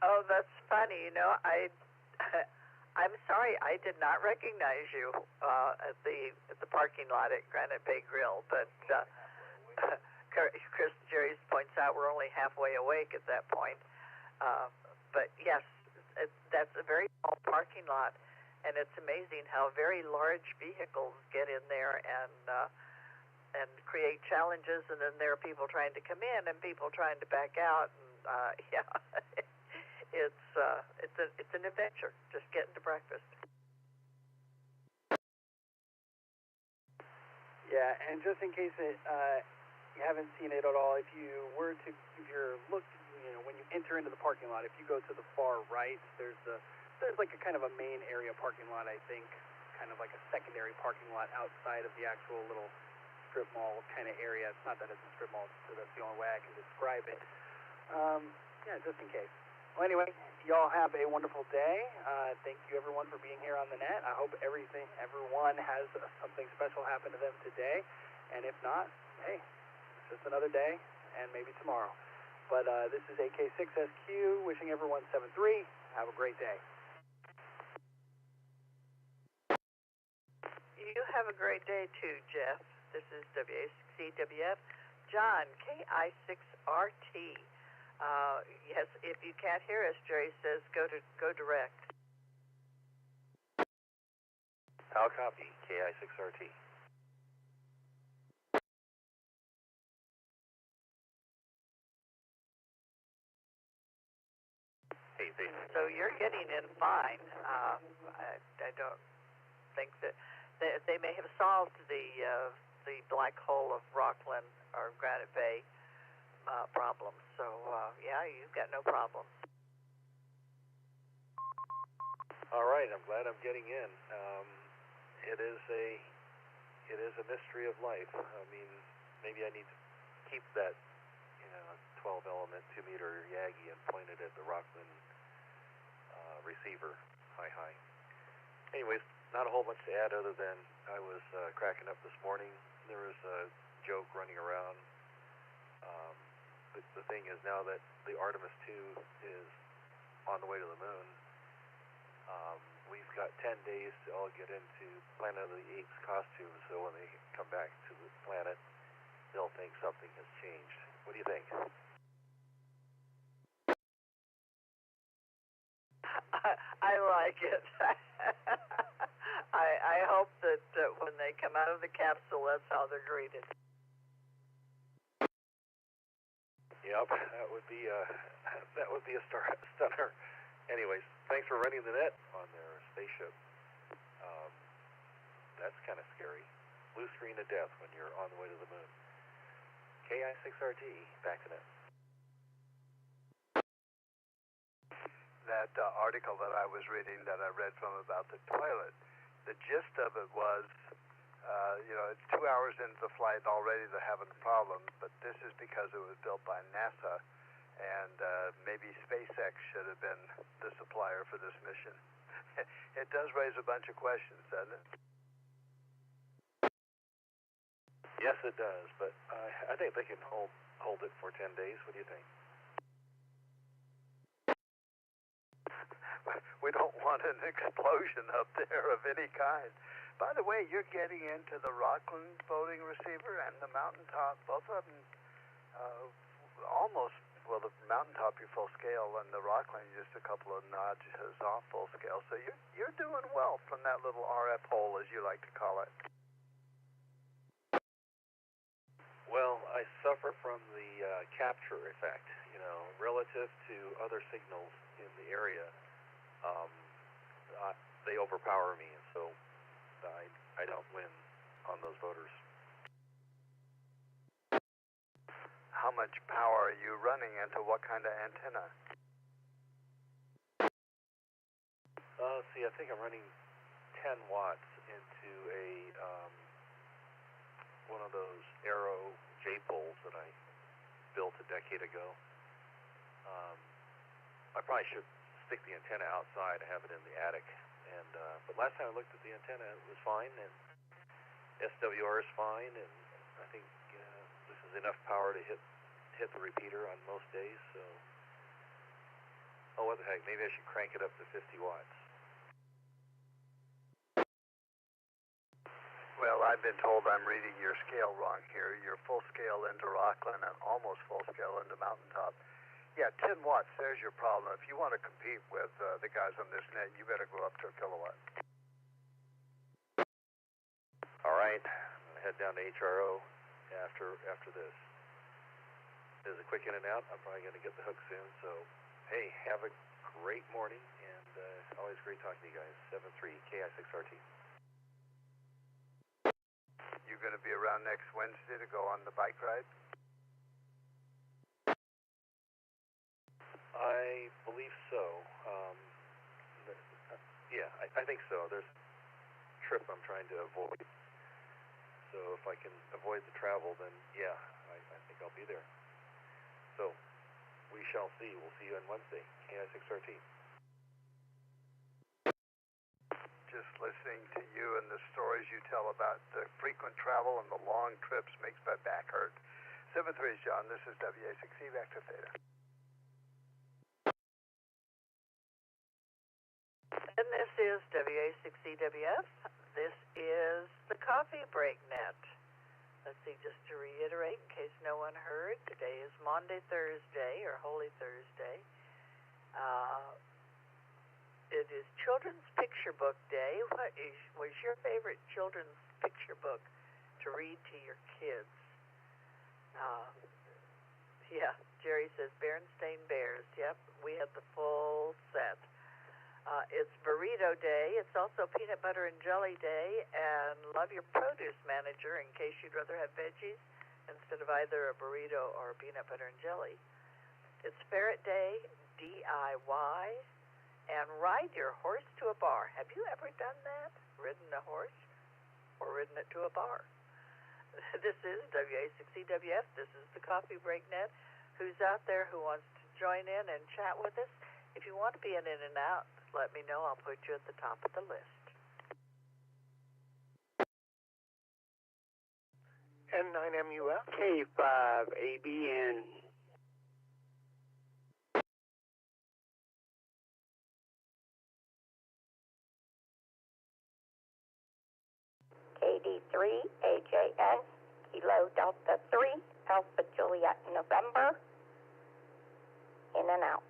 Oh, that's funny. I'm sorry, I did not recognize you at the parking lot at Granite Bay Grill, but Chris Gerry points out we're only halfway awake at that point. But yes, that's a very small parking lot, and it's amazing how very large vehicles get in there and create challenges, and then there are people trying to come in and people trying to back out, and yeah. It's an adventure, just getting to breakfast. Yeah, and just in case you haven't seen it at all, if you're when you enter into the parking lot, if you go to the far right, there's like a kind of a main area parking lot, I think, kind of like a secondary parking lot outside of the actual little strip mall kind of area. It's not that it's a strip mall, so that's the only way I can describe it. Yeah, just in case. Well, anyway, y'all have a wonderful day. Thank you, everyone, for being here on the net. I hope everyone has something special happen to them today. And if not, hey, it's just another day, and maybe tomorrow. But this is AK6SQ, wishing everyone 7-3. Have a great day. You have a great day, too, Jeff. This is W6EWF, John, KI6RT. Yes, if you can't hear us, Gerry says go direct. I'll copy, KI6RT. Hey, So you're getting in fine. I don't think that they may have solved the black hole of Rockland or Granite Bay problems. So yeah, you've got no problem. All right, I'm glad I'm getting in. It is a mystery of life. I mean, maybe I need to keep that 12-element 2-meter Yagi and point it at the Rockland receiver. Hi. Anyways, not a whole much to add other than I was cracking up this morning. There was a joke running around. The thing is now that the Artemis 2 is on the way to the moon, we've got 10 days to all get into Planet of the Apes costumes, so when they come back to the planet, they'll think something has changed. What do you think? I like it. I hope that when they come out of the capsule, that's how they're greeted. Yep, that would be a stunner. Anyways, thanks for running the net on their spaceship. That's kind of scary. Blue screen of death when you're on the way to the moon. KI6RT, back to net. That article that I was reading, that I read from about the toilet, the gist of it was, it's 2 hours into the flight already they're having problems, but this is because it was built by NASA, and maybe SpaceX should have been the supplier for this mission. It does raise a bunch of questions, doesn't it? Yes, it does, but I think they can hold it for 10 days. What do you think? We don't want an explosion up there of any kind. By the way, you're getting into the Rockland voting receiver and the Mountaintop, both of them almost, well, the Mountaintop you're full scale, and the Rockland just a couple of notches off full scale. So you're doing well from that little RF hole, as you like to call it. Well, I suffer from the capture effect, relative to other signals in the area. They overpower me, and so I don't win on those voters. How much power are you running into what kind of antenna? I think I'm running 10 watts into one of those Arrow J-poles that I built a decade ago. I probably should stick the antenna outside. I have it in the attic. But last time I looked at the antenna, it was fine, and SWR is fine, and I think this is enough power to hit the repeater on most days. So, what the heck? Maybe I should crank it up to 50 watts. Well, I've been told I'm reading your scale wrong here. You're full scale into Rockland and almost full scale into Mountaintop. Yeah, 10 watts, there's your problem. If you want to compete with the guys on this net, you better go up to a kilowatt. All right, I'm going to head down to HRO after this. There's a quick in and out. I'm probably going to get the hook soon. So, hey, have a great morning, and always great talking to you guys. 73 KI6RT. You going to be around next Wednesday to go on the bike ride? I believe so. Yeah, I think so. There's a trip I'm trying to avoid. So if I can avoid the travel, then yeah, I think I'll be there. So we shall see. We'll see you on Wednesday. KI6RT. Just listening to you and the stories you tell about the frequent travel and the long trips makes my back hurt. 7-3, John. This is W6EK back to Theta. And this is W6EWF. This is the Coffee Break Net. Let's see, just to reiterate, in case no one heard, today is Maundy Thursday, or Holy Thursday. It is Children's Picture Book Day. What was your favorite children's picture book to read to your kids? Yeah, Gerry says Berenstain Bears. Yep, we had the full set. It's Burrito Day. It's also Peanut Butter and Jelly Day, and Love Your Produce Manager in case you'd rather have veggies instead of either a burrito or a peanut butter and jelly. It's Ferret Day, DIY, and Ride Your Horse to a Bar. Have you ever done that? Ridden a horse or ridden it to a bar? This is W6EWF. This is the Coffee Break Net. Who's out there who wants to join in and chat with us? If you want to be an in and out let me know. I'll put you at the top of the list. N9MUF. K5ABN. KD3AJN, Kilo Delta 3, Alpha Juliet November, in and out.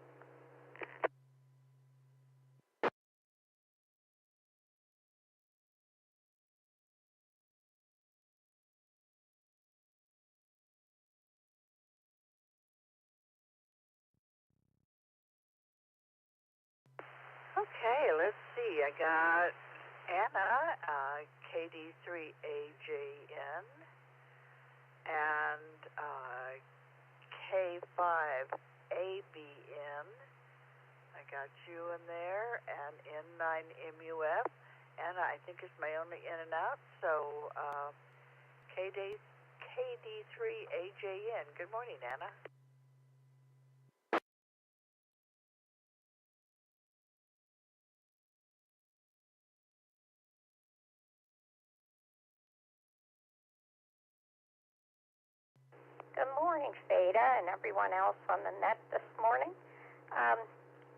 Okay, let's see. I got Anna, KD3AJN, and K5ABN. I got you in there, and N9MUF. Anna, I think, is my only in and out, so KD3AJN. Good morning, Anna. Good morning, Theta, and everyone else on the net this morning.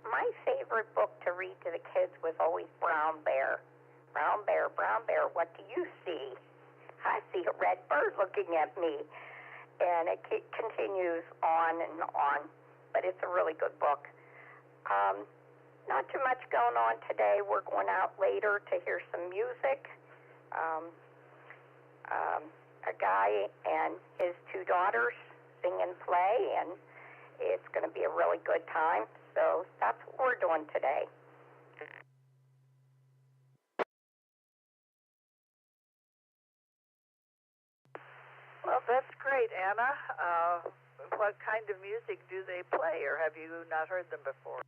My favorite book to read to the kids was always Brown Bear. Brown Bear, Brown Bear, what do you see? I see a red bird looking at me. And it continues on and on, but it's a really good book. Not too much going on today. We're going out later to hear some music. A guy and his two daughters sing and play, and it's going to be a really good time. So that's what we're doing today. Well, that's great, Anna. What kind of music do they play, or have you not heard them before?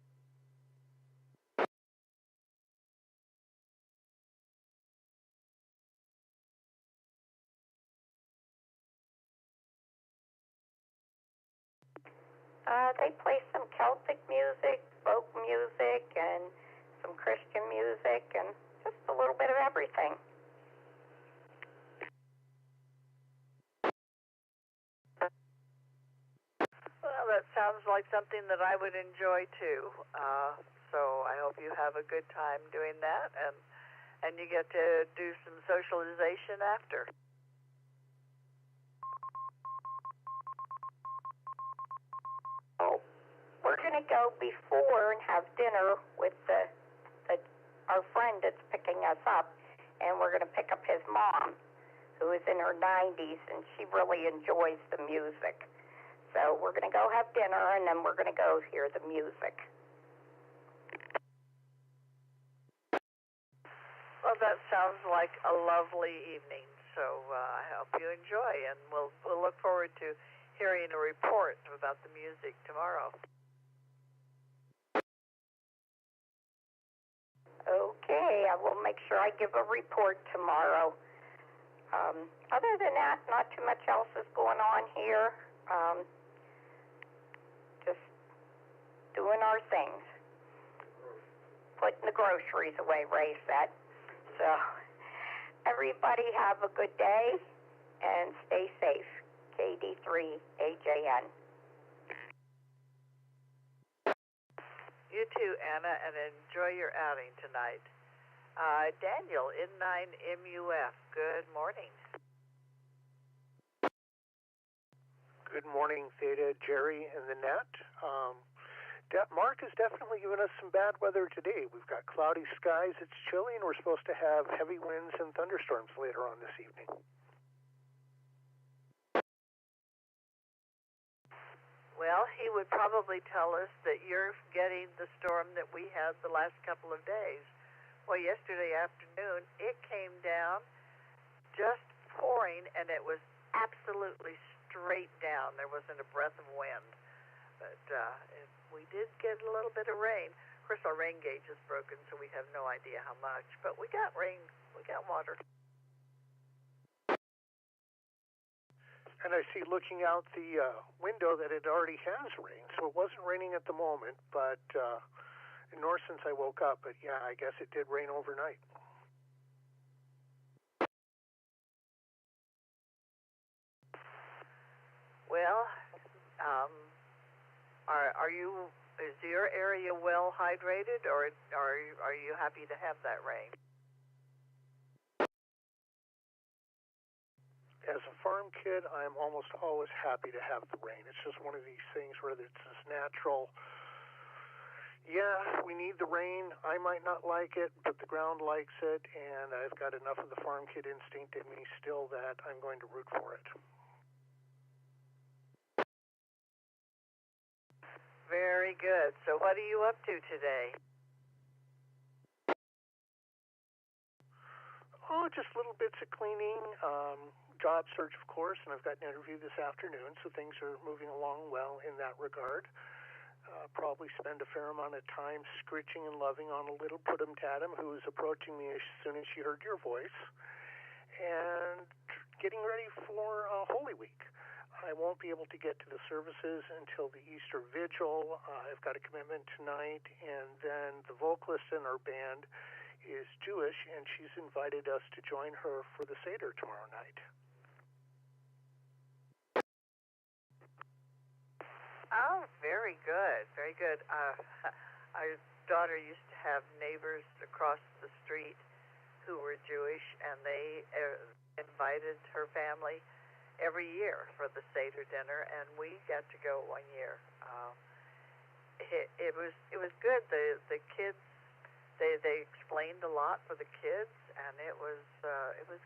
They play some Celtic music, folk music, and some Christian music, and just a little bit of everything. Well, that sounds like something that I would enjoy too. So I hope you have a good time doing that, and you get to do some socialization after. Oh, we're going to go before and have dinner with our friend that's picking us up, and we're going to pick up his mom, who is in her 90s, and she really enjoys the music. So we're going to go have dinner, and then we're going to go hear the music. Well, that sounds like a lovely evening, so I hope you enjoy, and we'll look forward to hearing a report about the music tomorrow. Okay, I will make sure I give a report tomorrow. Other than that, not too much else is going on here. Just doing our things. Putting the groceries away, Ray said. So, everybody have a good day and stay safe. KD3AJN. You too, Anna, and enjoy your outing tonight. Daniel, N9MUF, good morning. Good morning, Theta, Gerry, and the net. Mark has definitely given us some bad weather today. We've got cloudy skies, it's chilly, and we're supposed to have heavy winds and thunderstorms later on this evening. Well, he would probably tell us that you're getting the storm that we had the last couple of days. Well, yesterday afternoon, it came down just pouring, and it was absolutely straight down. There wasn't a breath of wind. But we did get a little bit of rain. Of course, our rain gauge is broken, so we have no idea how much. But we got rain. We got water. And I see looking out the window that it already has rained. So it wasn't raining at the moment, but nor since I woke up, but yeah, I guess it did rain overnight. Well, is your area well hydrated, or are you happy to have that rain? As a farm kid, I'm almost always happy to have the rain. It's just one of these things where it's this natural, yeah, we need the rain. I might not like it, but the ground likes it, and I've got enough of the farm kid instinct in me still that I'm going to root for it. Very good. So what are you up to today? Oh, just little bits of cleaning, job search, of course, and I've got an interview this afternoon, so things are moving along well in that regard. Probably spend a fair amount of time scritching and loving on a little Putum Tatum who is approaching me as soon as she heard your voice, and getting ready for Holy Week. I won't be able to get to the services until the Easter Vigil. I've got a commitment tonight, and then the vocalist in our band is Jewish, and she's invited us to join her for the Seder tomorrow night. Oh, very good, very good. Our daughter used to have neighbors across the street who were Jewish, and they invited her family every year for the Seder dinner, and we got to go one year. It was good. The kids they explained a lot for the kids, and it was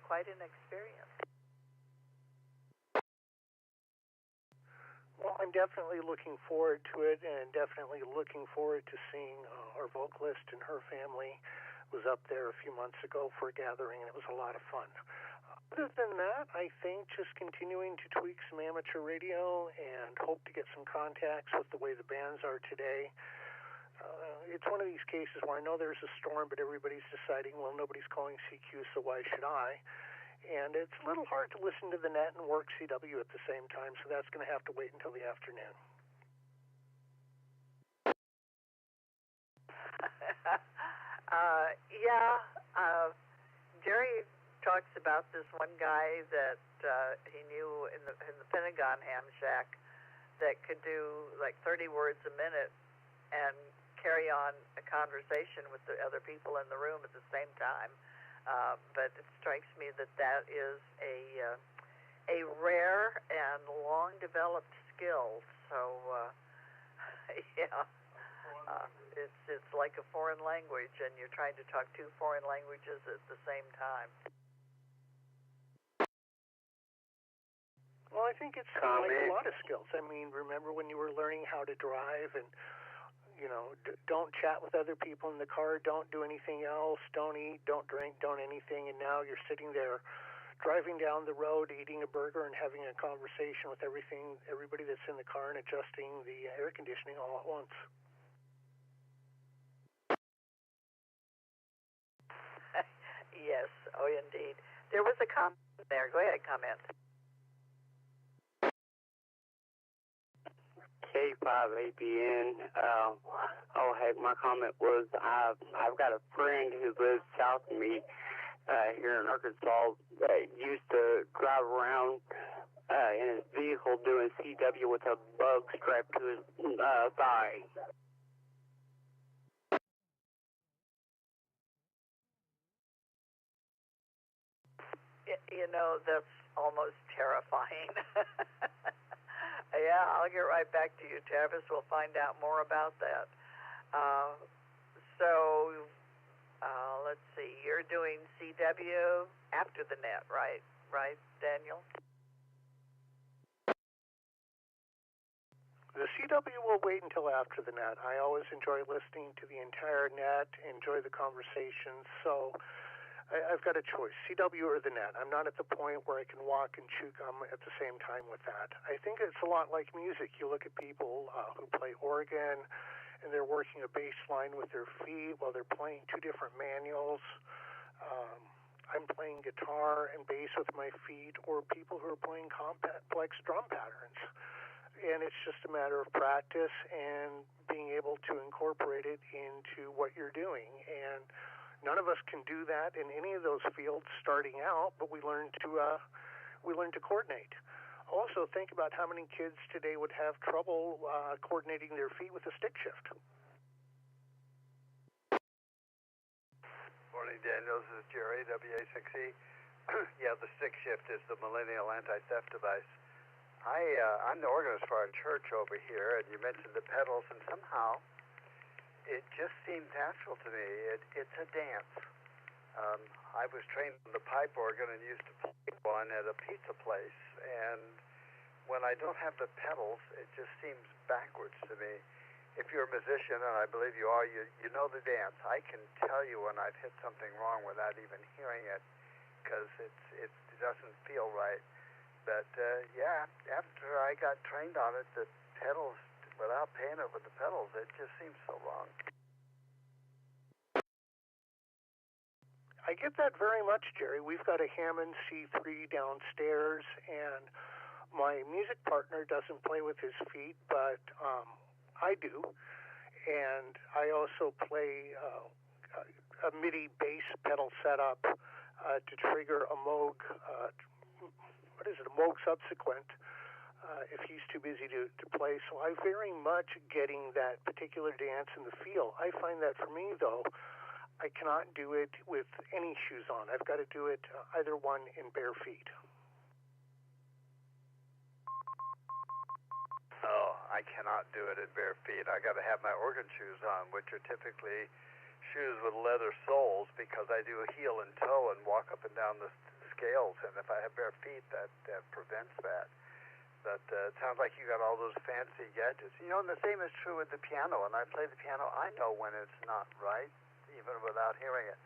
quite an experience. Well, I'm definitely looking forward to it, and definitely looking forward to seeing our vocalist and her family. Was up there a few months ago for a gathering, and it was a lot of fun. Other than that, I think just continuing to tweak some amateur radio and hope to get some contacts with the way the bands are today. It's one of these cases where I know there's a storm, but everybody's deciding, well, nobody's calling CQ, so why should I? And it's a little hard to listen to the net and work CW at the same time, so that's going to have to wait until the afternoon. Gerry talks about this one guy that he knew in the Pentagon ham shack that could do like 30 words a minute and carry on a conversation with the other people in the room at the same time. But it strikes me that is a rare and long-developed skill. So, it's like a foreign language, and you're trying to talk two foreign languages at the same time. Well, I think it's like a lot of skills. I mean, remember when you were learning how to drive and, don't chat with other people in the car, don't do anything else, don't eat, don't drink, don't anything, and now you're sitting there driving down the road, eating a burger and having a conversation with everybody that's in the car and adjusting the air conditioning all at once. Yes, oh indeed. There was a comment there. Go ahead, comment. K5ABN. Hey, my comment was I've got a friend who lives south of me here in Arkansas that used to drive around in his vehicle doing CW with a bug strapped to his thigh. That's almost terrifying. Yeah, I'll get right back to you, Travis. We'll find out more about that. Let's see. You're doing CW after the net, right? Right, Daniel? The CW will wait until after the net. I always enjoy listening to the entire net, enjoy the conversations, so I've got a choice, CW or the net. I'm not at the point where I can walk and chew gum at the same time with that. I think it's a lot like music. You look at people who play organ, and they're working a bass line with their feet while they're playing two different manuals. I'm playing guitar and bass with my feet, or people who are playing complex drum patterns. and it's just a matter of practice and being able to incorporate it into what you're doing. And none of us can do that in any of those fields starting out, but we learn to coordinate. Also, think about how many kids today would have trouble coordinating their feet with a stick shift. Morning, Daniel. This is Gerry, W6EK. Yeah, the stick shift is the millennial anti-theft device. I'm the organist for our church over here, and you mentioned the pedals, and somehow it just seemed natural to me. It's a dance. I was trained on the pipe organ and used to play one at a pizza place, and when I don't have the pedals, it just seems backwards to me. If you're a musician, and I believe you are, you know the dance. I can tell you when I've hit something wrong without even hearing it, because it doesn't feel right. But yeah, after I got trained on it, the pedals, without paying it with the pedals, it just seems so wrong. I get that very much, Gerry. We've got a Hammond C3 downstairs, and my music partner doesn't play with his feet, but I do. And I also play a MIDI bass pedal setup to trigger a Moog, a Moog subsequent if he's too busy to play. So I very much getting that particular dance in the feel. I find that for me, though, I cannot do it with any shoes on. I've got to do it either one in bare feet. Oh, I cannot do it in bare feet. I got to have my organ shoes on, which are typically shoes with leather soles, because I do a heel and toe and walk up and down the scales, and if I have bare feet, that prevents that. But it sounds like you got all those fancy gadgets. You know, and the same is true with the piano. When I play the piano, I know when it's not right, even without hearing it.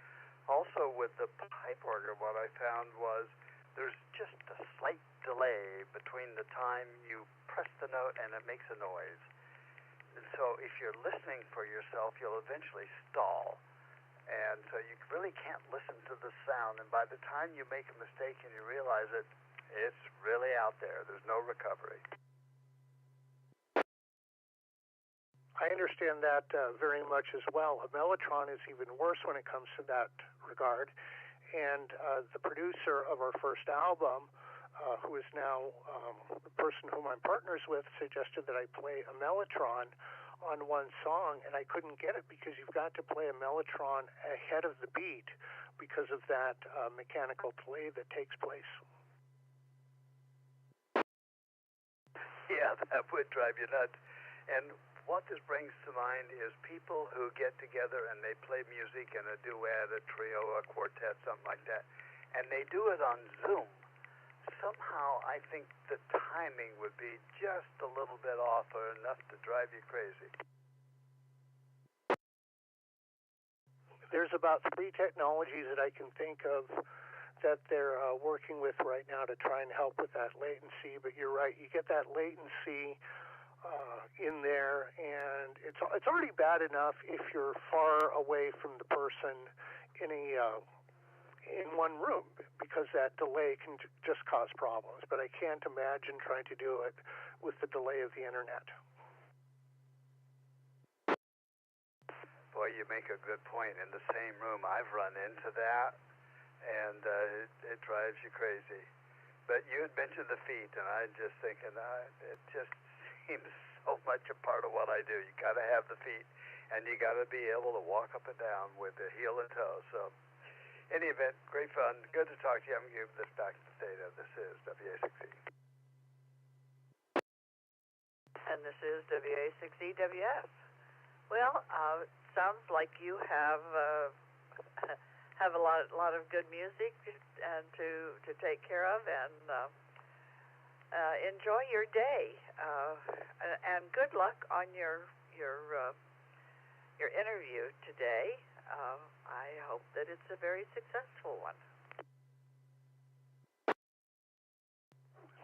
Also, with the pipe organ, what I found was there's just a slight delay between the time you press the note and it makes a noise. And so if you're listening for yourself, you'll eventually stall. And so you really can't listen to the sound. And by the time you make a mistake and you realize it, it's really out there. There's no recovery. I understand that very much as well. A mellotron is even worse when it comes to that regard. And the producer of our first album, who is now the person whom I'm partners with, suggested that I play a mellotron on one song, and I couldn't get it because you've got to play a mellotron ahead of the beat because of that mechanical delay that takes place. Yeah, that would drive you nuts. And what this brings to mind is people who get together and they play music in a duet, a trio, a quartet, something like that, and they do it on Zoom. Somehow I think the timing would be just a little bit off or enough to drive you crazy. There's about 3 technologies that I can think of that they're working with right now to try and help with that latency, but you're right, you get that latency in there, and it's already bad enough if you're far away from the person in one room, because that delay can just cause problems. But I can't imagine trying to do it with the delay of the internet. Boy, you make a good point. In the same room, I've run into that, and it drives you crazy. But you had mentioned the feet, and I'm just thinking, it just seems so much a part of what I do. You got to have the feet, and you got to be able to walk up and down with the heel and toe. So, any event, great fun. Good to talk to you. I'm going to give this back to Theta. This is W6EK. And this is W6EWF. Well, sounds like you have a lot of good music and to take care of, and enjoy your day. And good luck on your interview today. I hope that it's a very successful one.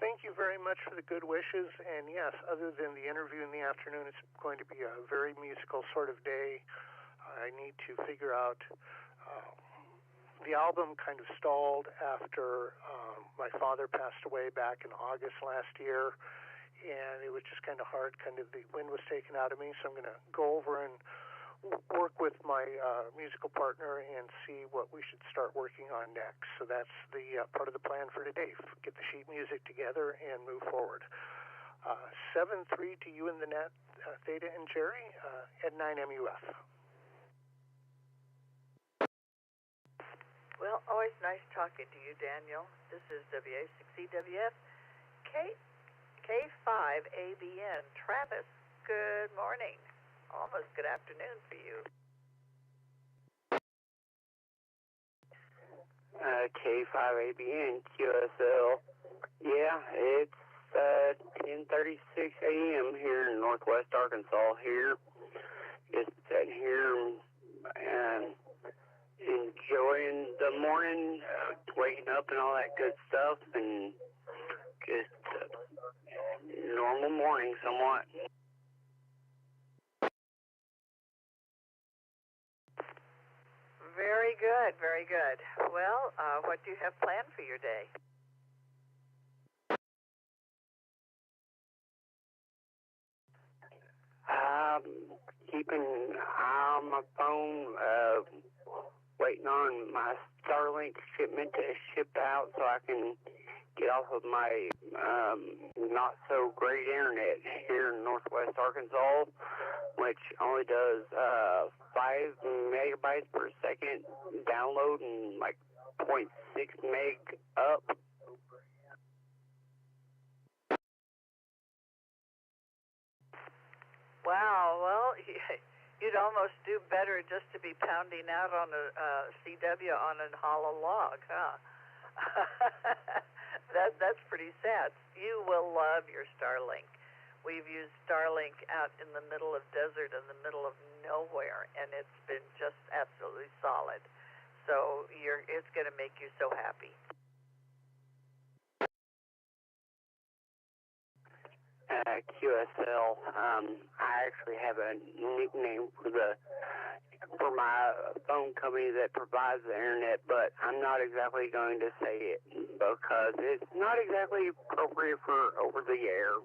Thank you very much for the good wishes. And yes, other than the interview in the afternoon, it's going to be a very musical sort of day. I need to figure out the album kind of stalled after my father passed away back in August last year, and it was just kind of hard. Kind of the wind was taken out of me, so I'm going to go over and work with my musical partner and see what we should start working on next. So that's the part of the plan for today. Get the sheet music together and move forward. 7-3 to you in the net, Theta and Gerry, at 9 MUF. Well, always nice talking to you, Daniel. This is W6EWF K5ABN. Travis, good morning. Almost good afternoon for you. K5ABN QSL. Yeah, it's 10:36 a.m. here in Northwest Arkansas. Here, just sitting here and enjoying the morning, waking up and all that good stuff, and just normal morning somewhat. Very good, very good. Well, what do you have planned for your day? Keeping an eye on my phone, waiting on my StarLink shipment to ship out so I can get off of my not so great internet here in Northwest Arkansas, which only does 5 megabytes per second download and like 0.6 meg up. Wow, well, you'd almost do better just to be pounding out on a CW on a hollow log, huh? That's pretty sad. You will love your StarLink. We've used StarLink out in the middle of desert, in the middle of nowhere, and it's been just absolutely solid. So it's going to make you so happy. QSL. I actually have a nickname for my phone company that provides the internet, but I'm not exactly going to say it because it's not exactly appropriate for over the air.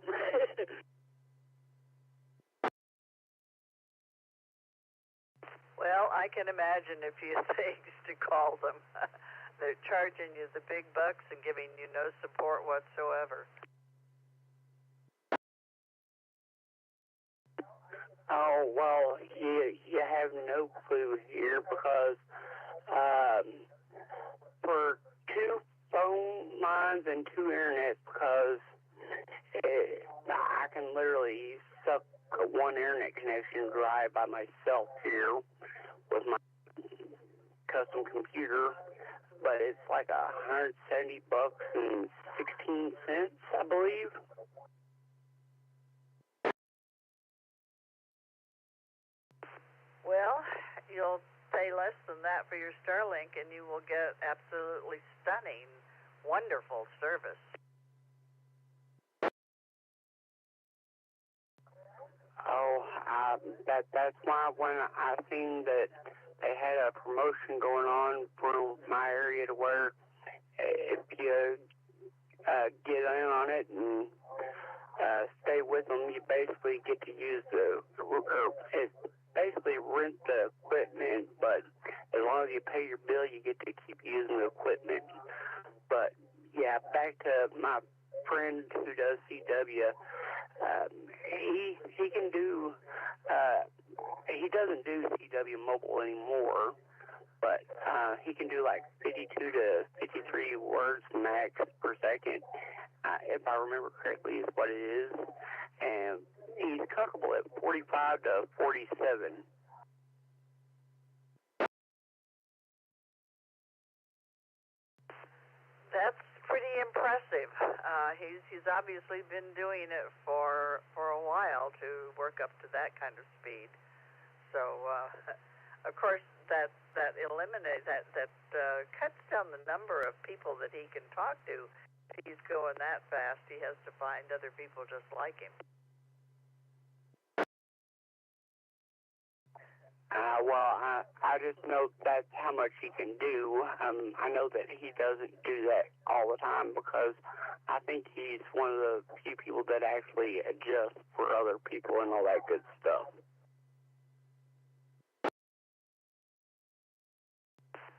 Well, I can imagine if you think to call them. They're charging you the big bucks and giving you no support whatsoever. Oh, well, you have no clue here because for 2 phone lines and 2 internets, because I can literally suck 1 internet connection dry by myself here with my custom computer, but it's like $170 and 16 cents, I believe. Well, you'll pay less than that for your StarLink, and you will get absolutely stunning, wonderful service. Oh, that's why when I seen that they had a promotion going on for my area to where if you get in on it and stay with them, you basically get to use basically rent the equipment, but as long as you pay your bill, you get to keep using the equipment. But yeah, back to my friend who does CW. He can do. He doesn't do CW mobile anymore, but he can do like 52 to 53 words max per second, if I remember correctly, is what it is. And he's comfortable at 45 to 47. That's pretty impressive. He's obviously been doing it for a while to work up to that kind of speed. So, of course, that eliminates that cuts down the number of people that he can talk to. If he's going that fast, he has to find other people just like him. I just know that's how much he can do. I know that he doesn't do that all the time because I think he's one of the few people that actually adjusts for other people and all that good stuff.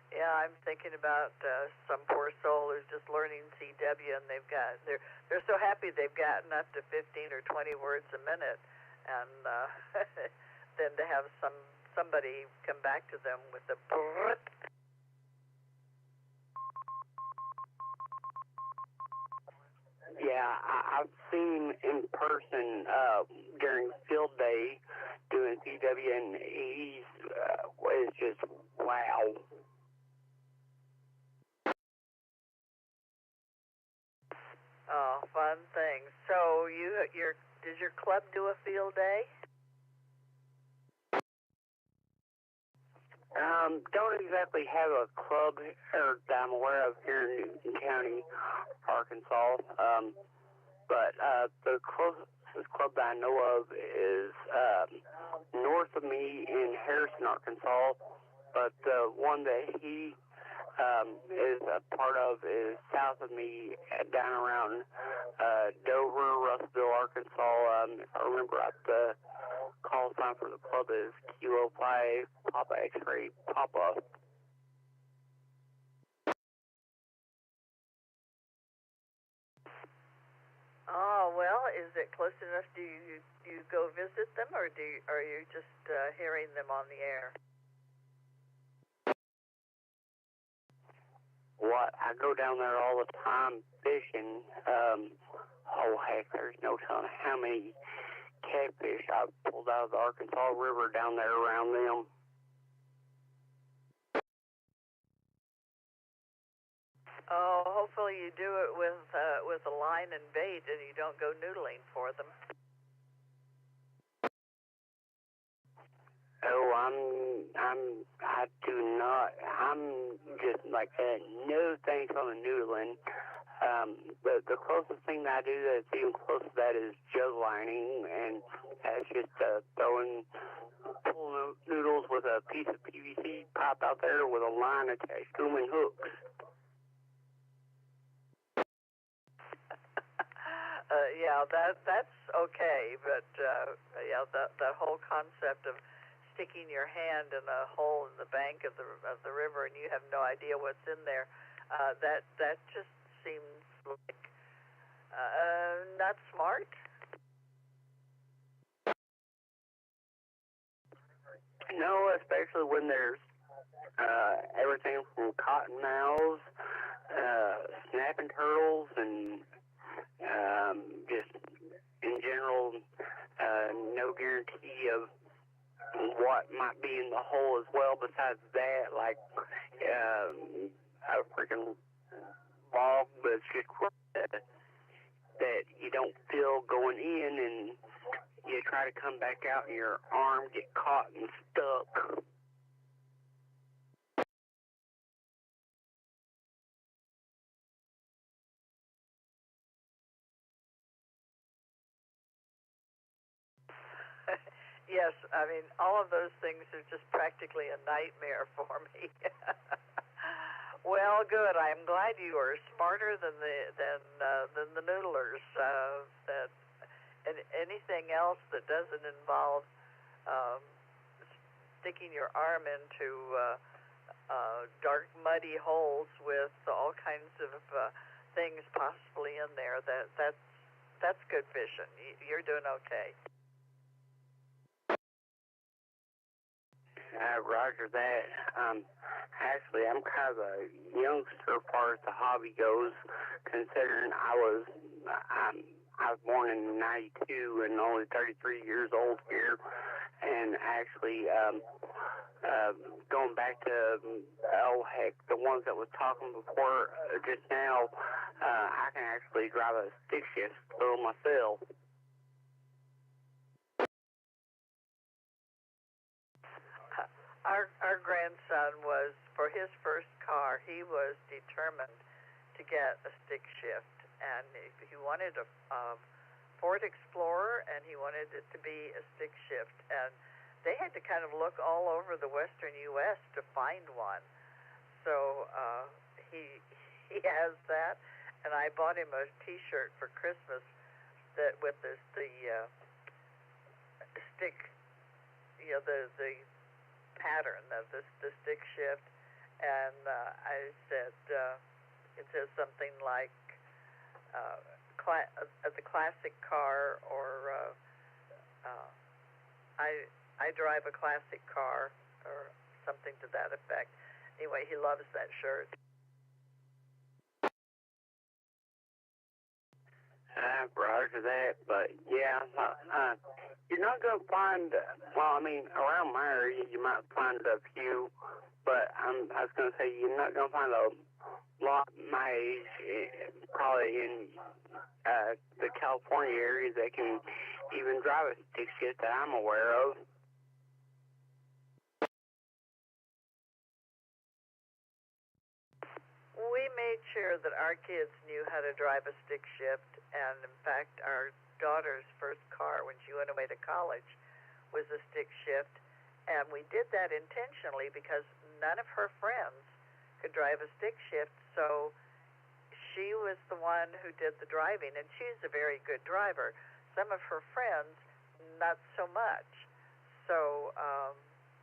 Yeah, I'm thinking about some poor soul who's just learning CW, and they're so happy they've gotten up to 15 or 20 words a minute, and then to have somebody come back to them with a brrrt. Yeah, I've seen in person during field day doing CW, and he's was just wow. Oh, fun thing. So does your club do a field day? Don't exactly have a club that I'm aware of here in Newton County, Arkansas. But the closest club that I know of is north of me in Harrison, Arkansas. But the one that he is a part of is south of me, down around Dover, Russellville, Arkansas. If I remember right, the call sign for the club is Kilo 5 Papa X-Ray Papa. Oh, well, is it close enough? Do you go visit them, or are you just hearing them on the air? What? I go down there all the time fishing. Oh, heck, there's no telling how many catfish I've pulled out of the Arkansas River down there around them. Oh, hopefully you do it with a line and bait, and you don't go noodling for them. Oh, I do not. I'm just like no thanks on the noodling. The closest thing that I do that's even close to that is jug lining, and that's just pulling noodles with a piece of PVC pipe out there with a line attached to them and hooks. Yeah, that's okay, but yeah, that whole concept of sticking your hand in a hole in the bank of the river and you have no idea what's in there, that just seems like not smart. No, especially when there's everything from cottonmouths, snapping turtles, and just in general, no guarantee of what might be in the hole as well. Besides that, like a freaking log that's just that you don't feel going in, and you try to come back out and your arm get caught and stuck. Yes, I mean, all of those things are just practically a nightmare for me. Well, good. I'm glad you are smarter than the noodlers. And anything else that doesn't involve sticking your arm into dark, muddy holes with all kinds of things possibly in there, that's good fishing. You're doing okay. Roger that. Actually, I'm kind of a youngster as far as the hobby goes, considering I was born in '92 and only 33 years old here. And actually, going back to the ones that was talking before just now, I can actually drive a stick shift still myself. Our grandson was, for his first car, he was determined to get a stick shift, and he wanted a Ford Explorer, and he wanted it to be a stick shift, and they had to kind of look all over the western U.S. to find one. So he has that, and I bought him a T-shirt for Christmas that with the stick, the pattern of the stick shift, and I said it says something like the classic car, or I drive a classic car, or something to that effect. Anyway, he loves that shirt. Roger that, but yeah, you're not going to find, around my area you might find a few, but I was going to say you're not going to find a lot my age, probably in the California area that can even drive a stick shift that I'm aware of. We made sure that our kids knew how to drive a stick shift, and in fact, our daughter's first car when she went away to college was a stick shift, and we did that intentionally because none of her friends could drive a stick shift, so she was the one who did the driving, and she's a very good driver. Some of her friends, not so much. So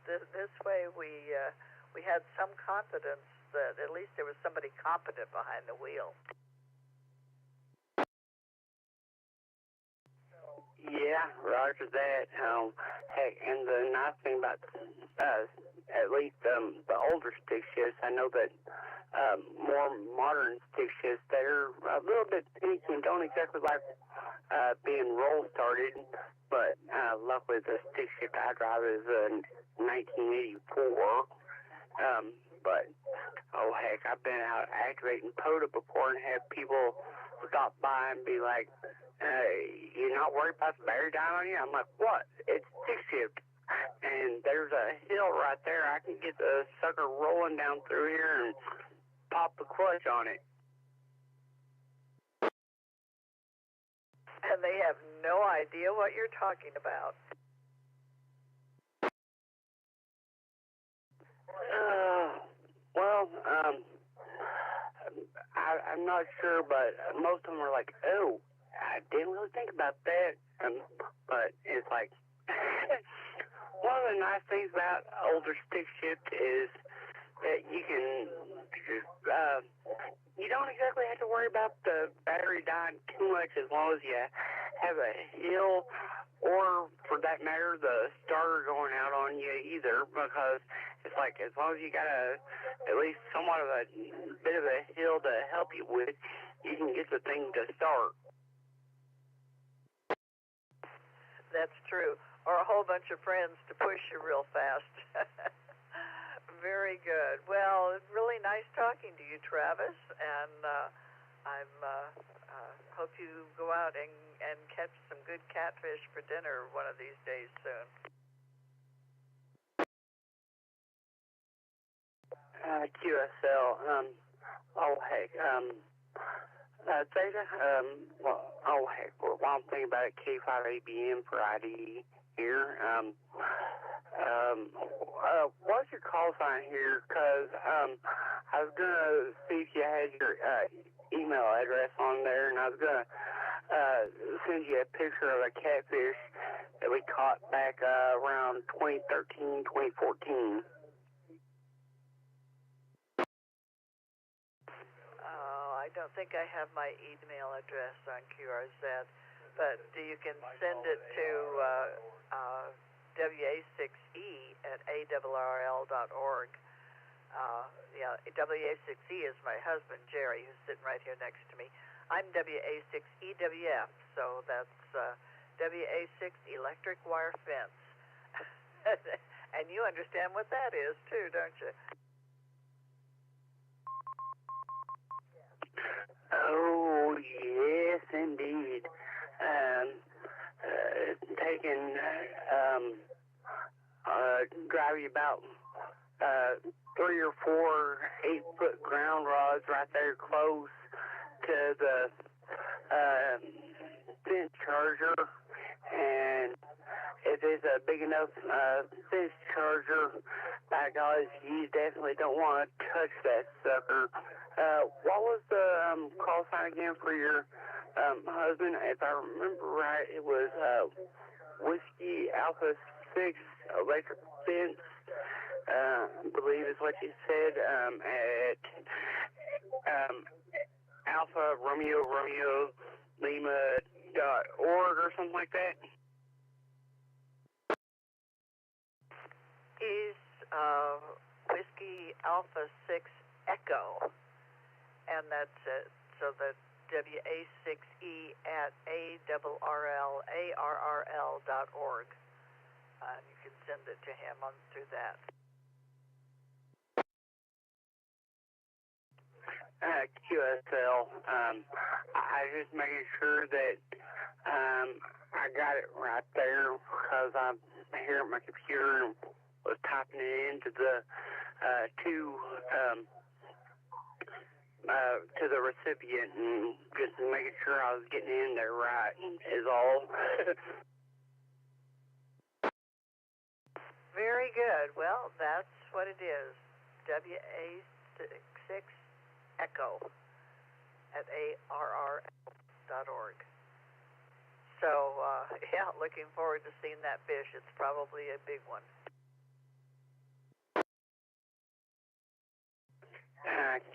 this way we had some confidence that at least there was somebody competent behind the wheel. Yeah, roger that. Heck, and the nice thing about at least the older stick shifts, I know that more modern stick shifts, they're a little bit finicky and don't exactly like being roll started, but luckily the stick shift I drive is a 1984. But oh heck, I've been out activating POTA before and had people stop by and be like, "You're not worried about the battery dying on you?" I'm like, "What? It's stick shift, and there's a hill right there. I can get the sucker rolling down through here and pop the clutch on it." And they have no idea what you're talking about. I'm not sure, but most of them are like, "Oh, I didn't really think about that." But it's like, one of the nice things about older stick shift is that you can, you don't exactly have to worry about the battery dying too much as long as you have a hill, or for that matter, the starter going out on you either, because it's like as long as you got at least somewhat of a bit of a hill to help you with, you can get the thing to start. That's true. Or a whole bunch of friends to push you real fast. Very good. Well, it's really nice talking to you, Travis, and I hope you go out and catch some good catfish for dinner one of these days soon. QSL, Theta, while I'm thinking about it, K5ABM for ID here, what's your call sign here? Because I was going to see if you had your email address on there, and I was going to send you a picture of a catfish that we caught back around 2013, 2014. I don't think I have my email address on QRZ, but you can send it to WA6E@ARRL.org. WA6E is my husband, Gerry, who's sitting right here next to me. I'm WA6EWF, so that's WA6 Electric Wire Fence. And you understand what that is, too, don't you? Oh, yes, indeed. Drive you about 3 or 4 8-foot ground rods right there close to the fence charger, And if it's a big enough fish charger, by golly, you definitely don't want to touch that sucker. What was the call sign again for your husband? If I remember right, it was Whiskey Alpha 6 Electric Fence, I believe is what you said, at Alpha Romeo Lima.org or something like that. He's Whiskey Alpha 6 Echo, and that's it. So the W6E at AllStarLink.org. You can send it to him through that. QSL. I just making sure that I got it right there because I'm here at my computer and was typing it into the to the recipient and just making sure I was getting in there right is all. Very good. Well, that's what it is. W6 Echo at AllStarLink.org. So, yeah, looking forward to seeing that fish. It's probably a big one.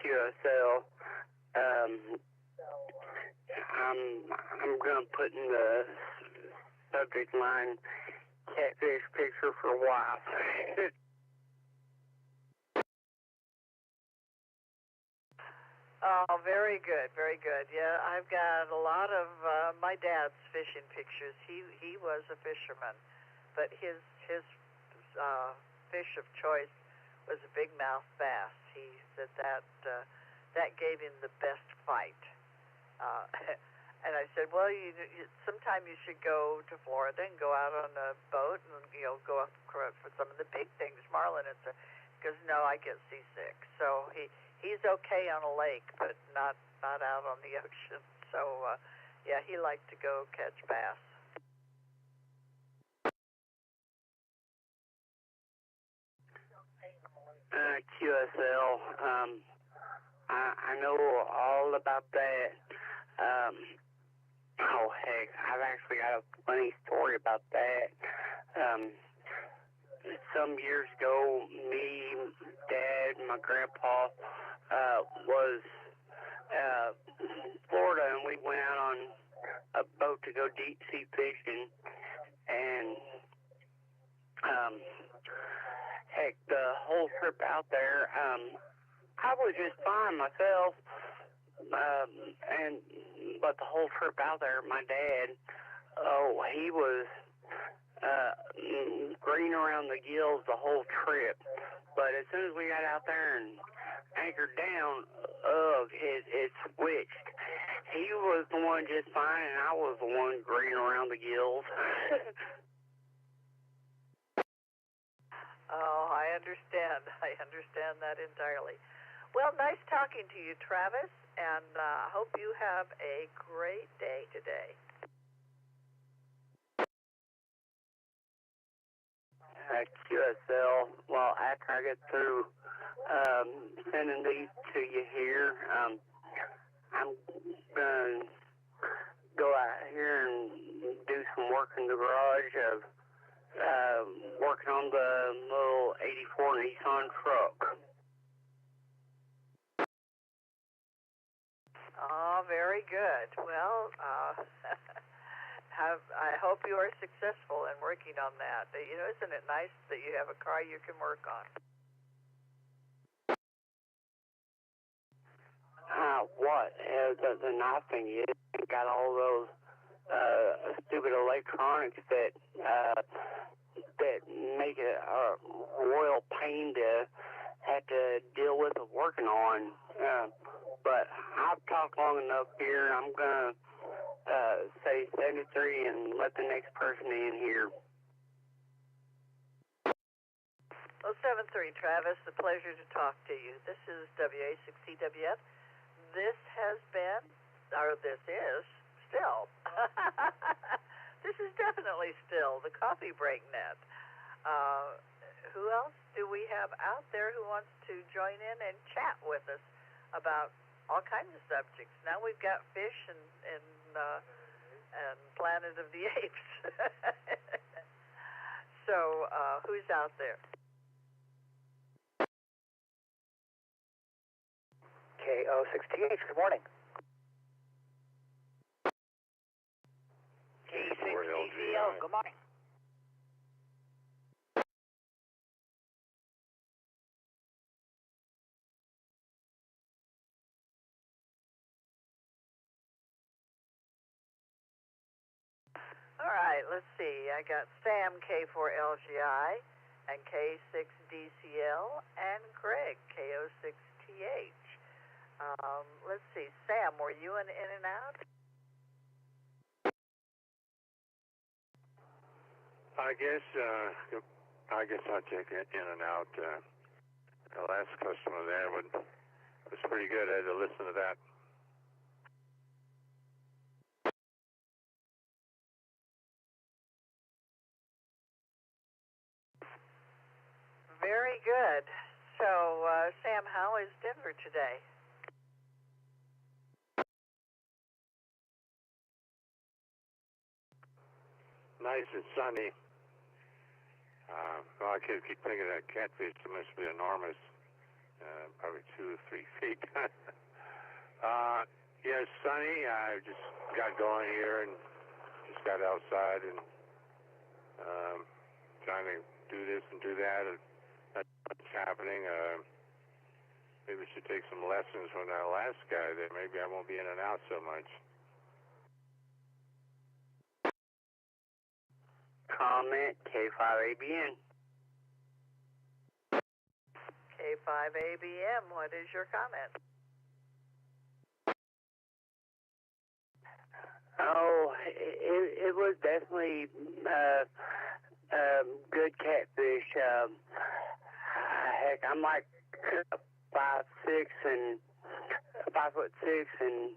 QSL. I'm gonna put in the subject line catfish picture for wife. Oh, very good, very good. Yeah, I've got a lot of my dad's fishing pictures. He was a fisherman, but his fish of choice was a big mouth bass. He said that gave him the best fight. And I said, well, sometime you should go to Florida and go out on a boat and go up for some of the big things, marlin and stuff. Because no, I get seasick. So he's okay on a lake, but not out on the ocean. So yeah, he liked to go catch bass. QSL. I know all about that. Oh heck, I've actually got a funny story about that. Some years ago, me, Dad, my grandpa was Florida, and we went out on a boat to go deep sea fishing, and heck, the whole trip out there, I was just fine myself, but the whole trip out there, my dad, he was green around the gills the whole trip. But as soon as we got out there and anchored down, it switched. He was the one just fine, and I was the one green around the gills. Oh, I understand. I understand that entirely. Well, nice talking to you, Travis, and I hope you have a great day today. QSL, well, after I get through sending these to you here, I'm going to go out here and do some work in the garage of working on the little 84 Nissan truck. Oh, very good. Well, I hope you are successful in working on that. Isn't it nice that you have a car you can work on? What? The nice thing is, you got all those stupid electronics that make it a royal pain to have to deal with working on. But I've talked long enough here. I'm going to say 73 and let the next person in here. Well, 73, Travis, a pleasure to talk to you. This is W6EK. This has been, or this is still, This is definitely still the Coffee Break Net. Who else do we have out there who wants to join in and chat with us about all kinds of subjects? Now we've got fish and Planet of the Apes. So who's out there? K06TH, good morning. K6DCL, good morning. All right, let's see. I got Sam, K4LGI, and K6DCL, and Greg, K06TH. Let's see. Sam, were you in and out? I guess I'll check in and out. The last customer there was pretty good. I had to listen to that. Very good. So, Sam, how is Denver today? Nice and sunny. Well, I keep thinking that catfish must be enormous, probably 2 or 3 feet. Yeah, it's sunny. I just got going here and just got outside and trying to do this and do that. And that's what's happening. Maybe I should take some lessons from that last guy there. Maybe I won't be in and out so much. Comment K5ABN. K5ABM, what is your comment? Oh, it was definitely good catfish. Heck, I'm like 5'6" and 5'6", and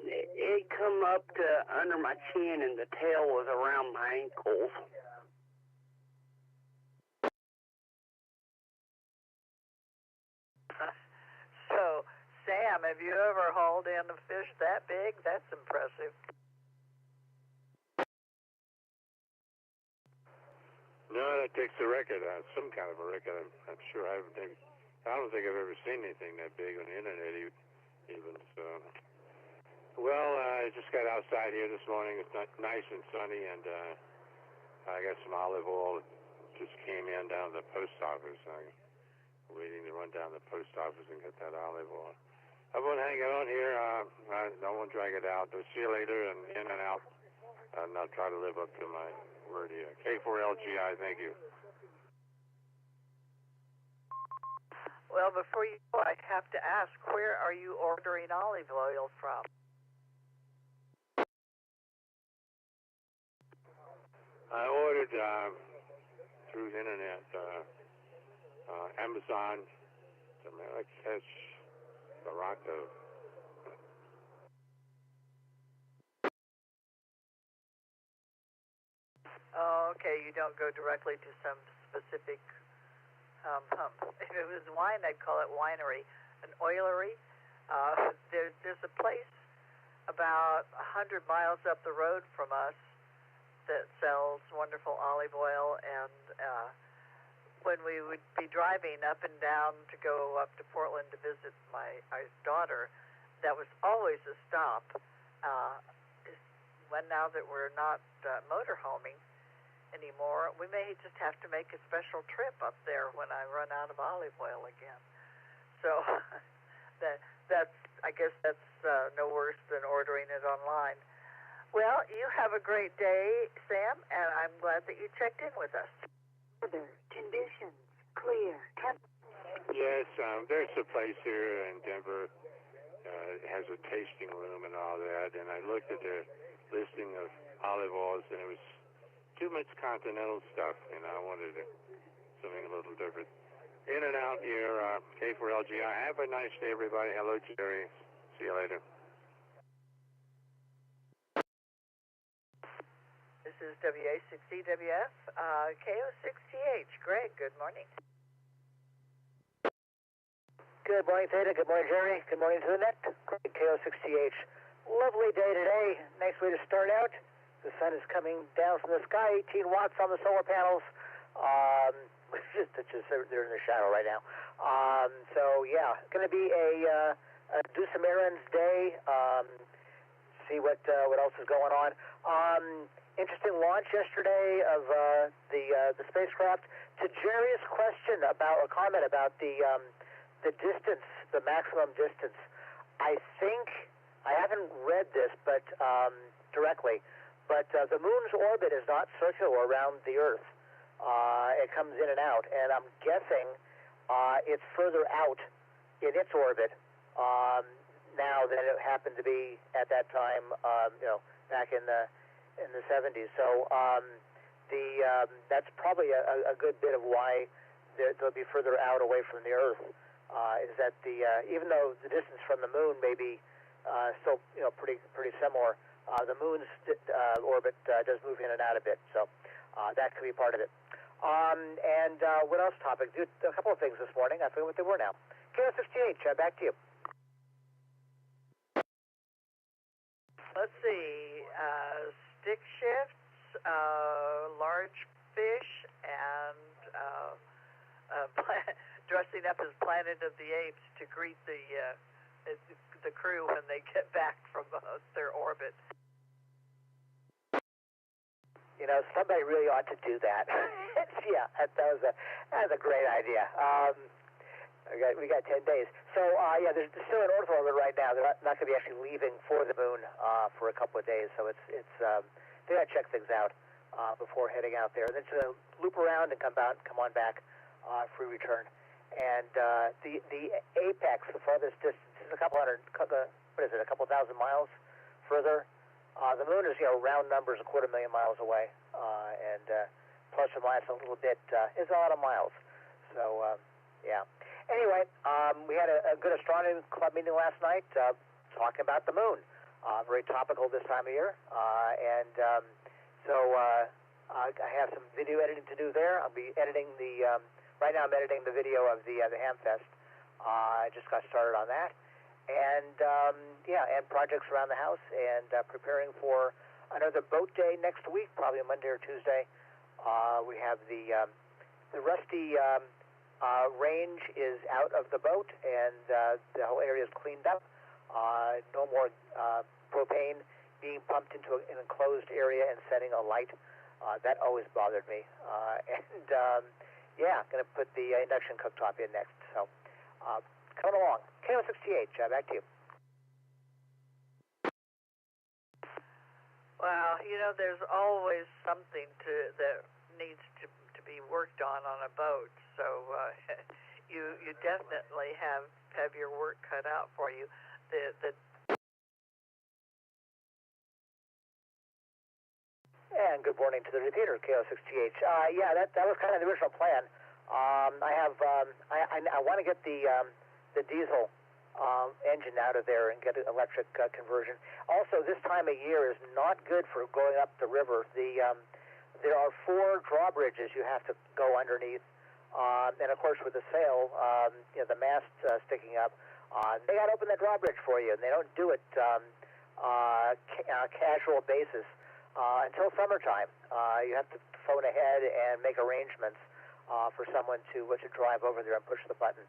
it come up to under my chin, and the tail was around my ankles. So, Sam, have you ever hauled in a fish that big? That's impressive. No, that takes a record. Some kind of a record. I'm sure I don't think I've ever seen anything that big on the internet even. So, well, I just got outside here this morning. It's nice and sunny, and I got some olive oil that just came in down to the post office. I'm waiting to run down to the post office and get that olive oil. I won't hang on here. I won't drag it out. I'll see you later and in and out. And I'll try to live up to my word here. K4LGI, thank you. Well, before you go, I have to ask, where are you ordering olive oil from? I ordered through the internet, Amazon, Marrakesh, Morocco. Oh, okay. You don't go directly to some specific If it was wine, I'd call it winery. An oilery. There's a place about 100 miles up the road from us that sells wonderful olive oil, and when we would be driving up and down to go up to Portland to visit our daughter, that was always a stop. When now that we're not motorhoming anymore, we may just have to make a special trip up there when I run out of olive oil again. So I guess that's no worse than ordering it online. Well, you have a great day, Sam, and I'm glad that you checked in with us. Weather conditions clear. Yes, there's a place here in Denver. It has a tasting room and all that, and I looked at their listing of olive oils, and it was too much continental stuff, and I wanted something a little different. In and out here, K4LGI. Have a nice day, everybody. Hello, Gerry. See you later. This is W6EWF, KO6TH. Greg, good morning. Good morning, Theta. Good morning, Gerry. Good morning to the net. Greg, KO6TH. Lovely day today. Nice way to start out. The sun is coming down from the sky. 18 watts on the solar panels. They're in the shadow right now. So yeah, going to be a do some errands day. See what else is going on. Interesting launch yesterday of the spacecraft. To Gerry's question about a comment about the distance, the maximum distance. I think I haven't read this, but directly. But the moon's orbit is not circular around the Earth. It comes in and out, and I'm guessing it's further out in its orbit now than it happened to be at that time. Back in the 70s. So that's probably a good bit of why they'll be further out away from the Earth. Is that even though the distance from the moon may be still pretty similar, the moon's orbit does move in and out a bit, so that could be part of it. And what else topic? A couple of things this morning. I forget what they were now. KO6TH, back to you. Let's see. Stick shifts, large fish, and dressing up as Planet of the Apes to greet the crew when they get back from their orbit. Somebody really ought to do that. Yeah, that was a great idea. We got 10 days. So, they're still in Earth orbit right now. They're not going to be actually leaving for the moon for a couple of days. So they got to check things out before heading out there. And then to loop around and come on back, free return. And the apex, the farthest distance, is a couple thousand miles further. The moon is, round numbers, 250,000 miles away, and plus or minus a little bit is a lot of miles. So, yeah. Anyway, we had a good astronomy club meeting last night talking about the moon. Very topical this time of year. So I have some video editing to do there. I'll be editing right now I'm editing the video of the Hamfest. I just got started on that. And, and projects around the house and preparing for another boat day next week, probably Monday or Tuesday. We have the Rusty range is out of the boat, and the whole area is cleaned up. No more propane being pumped into an enclosed area and setting a light. That always bothered me. Going to put the induction cooktop in next. So, coming along. KO6TH, back to you. Well, there's always something that needs to be worked on a boat. So you definitely have your work cut out for you. And good morning to the repeater, KO6TH. That was kind of the original plan. I want to get the diesel engine out of there and get an electric conversion. Also, this time of year is not good for going up the river. There are 4 drawbridges you have to go underneath. And of course, with the sail, the mast sticking up, they got to open that drawbridge for you, and they don't do it on a casual basis until summertime. You have to phone ahead and make arrangements for someone to drive over there and push the button.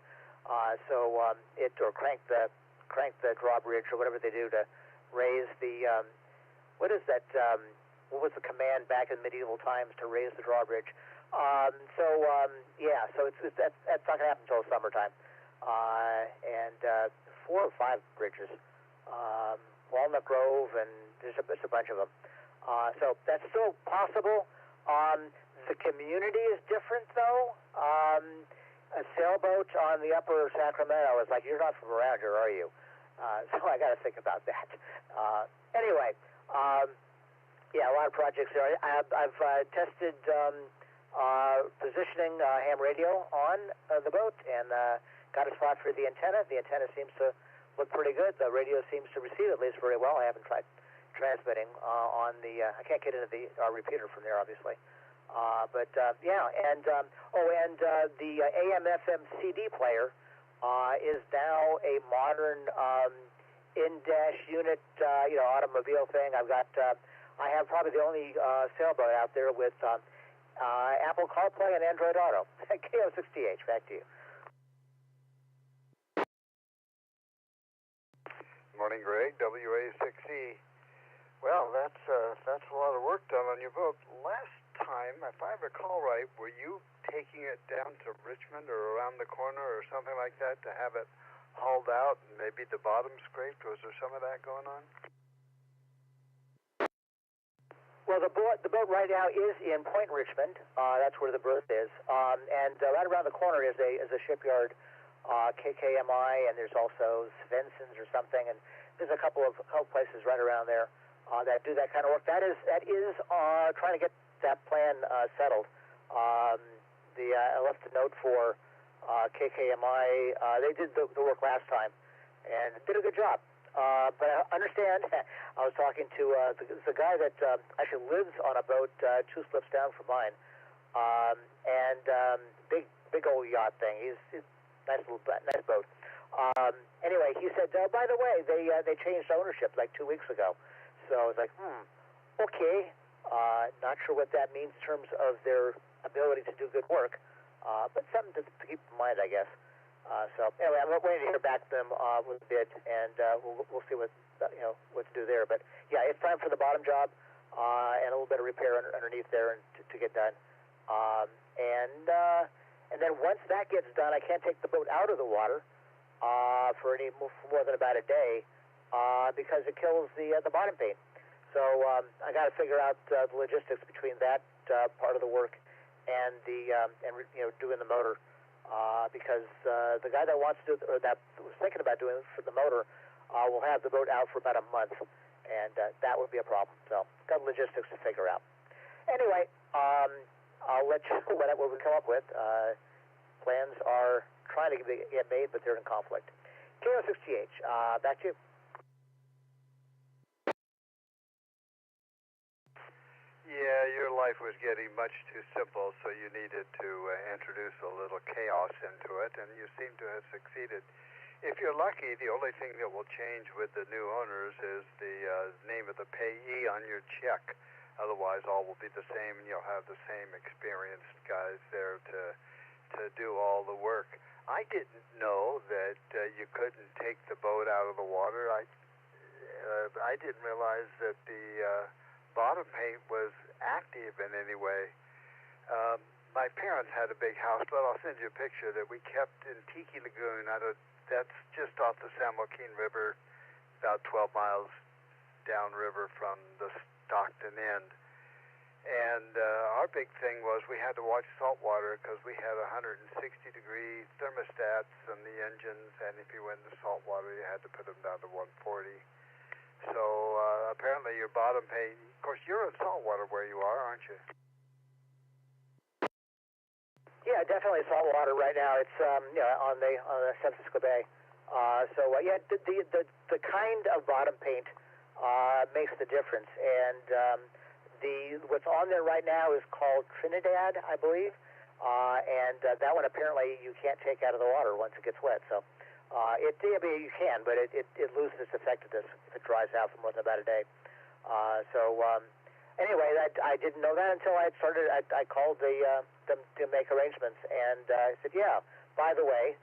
Or crank the drawbridge or whatever they do to raise the what is that? What was the command back in medieval times to raise the drawbridge? So that's not going to happen until summertime. 4 or 5 bridges, Walnut Grove, and there's a bunch of them. So that's still possible. The community is different, though. A sailboat on the upper Sacramento is like, you're not from around here, are you? So I got to think about that. Anyway, a lot of projects there. I've tested positioning ham radio on the boat and got a spot for the antenna. The antenna seems to look pretty good. The radio seems to receive at least very well. I haven't tried transmitting on the. I can't get into our repeater from there, obviously. But yeah, and the AM/FM CD player is now a modern in-dash unit, automobile thing. I have probably the only sailboat out there with Apple CarPlay and Android Auto. KO6DH, back to you. Morning, Greg. W6EK. Well, that's a lot of work done on your boat. Last time, if I recall right, were you taking it down to Richmond or around the corner or something like that to have it hauled out and maybe the bottom scraped? Was there some of that going on? Well, the boat right now is in Point Richmond. That's where the berth is, and right around the corner is a shipyard, KKMI, and there's also Svensson's or something, and there's a couple of places right around there that do that kind of work. That is trying to get that plan settled. I left a note for KKMI. They did the work last time and did a good job. But I understand, I was talking to the guy that actually lives on a boat 2 slips down from mine, and big old yacht thing. He's nice boat. Anyway, he said, by the way, they changed ownership like 2 weeks ago. So I was like, okay. Not sure what that means in terms of their ability to do good work, but something to keep in mind, I guess. So anyway, I'm waiting to hear back from them with a bid, and we'll see what to do there. But yeah, it's time for the bottom job and a little bit of repair underneath there to get done. And then once that gets done, I can't take the boat out of the water for more than about a day because it kills the bottom paint. So I got to figure out the logistics between that part of the work and doing the motor. Because the guy that wants to do, or that was thinking about doing it for the motor, will have the boat out for about a month, and that would be a problem. So, got logistics to figure out. Anyway, I'll let you know what we come up with. Plans are trying to get made, but they're in conflict. KO6GH, back to you. Yeah, your life was getting much too simple, so you needed to introduce a little chaos into it, and you seem to have succeeded. If you're lucky, the only thing that will change with the new owners is the name of the payee on your check. Otherwise, all will be the same, and you'll have the same experienced guys there to do all the work. I didn't know that you couldn't take the boat out of the water. I didn't realize that the bottom paint was active in any way. My parents had a big house, but I'll send you a picture that we kept in Tiki Lagoon. That's just off the San Joaquin River, about 12 miles downriver from the Stockton end. And our big thing was we had to watch salt water because we had 160-degree thermostats in the engines, and if you went in the salt water, you had to put them down to 140. So apparently your bottom paint, of course, you're in salt water where you are, aren't you? Yeah, definitely salt water right now. It's on the San Francisco Bay. The kind of bottom paint makes the difference, and what's on there right now is called Trinidad, I believe, and that one apparently you can't take out of the water once it gets wet. So you can, but it loses its effectiveness if it dries out for more than about a day. Anyway, I didn't know that until I started. I called them to make arrangements, and I said, yeah, by the way,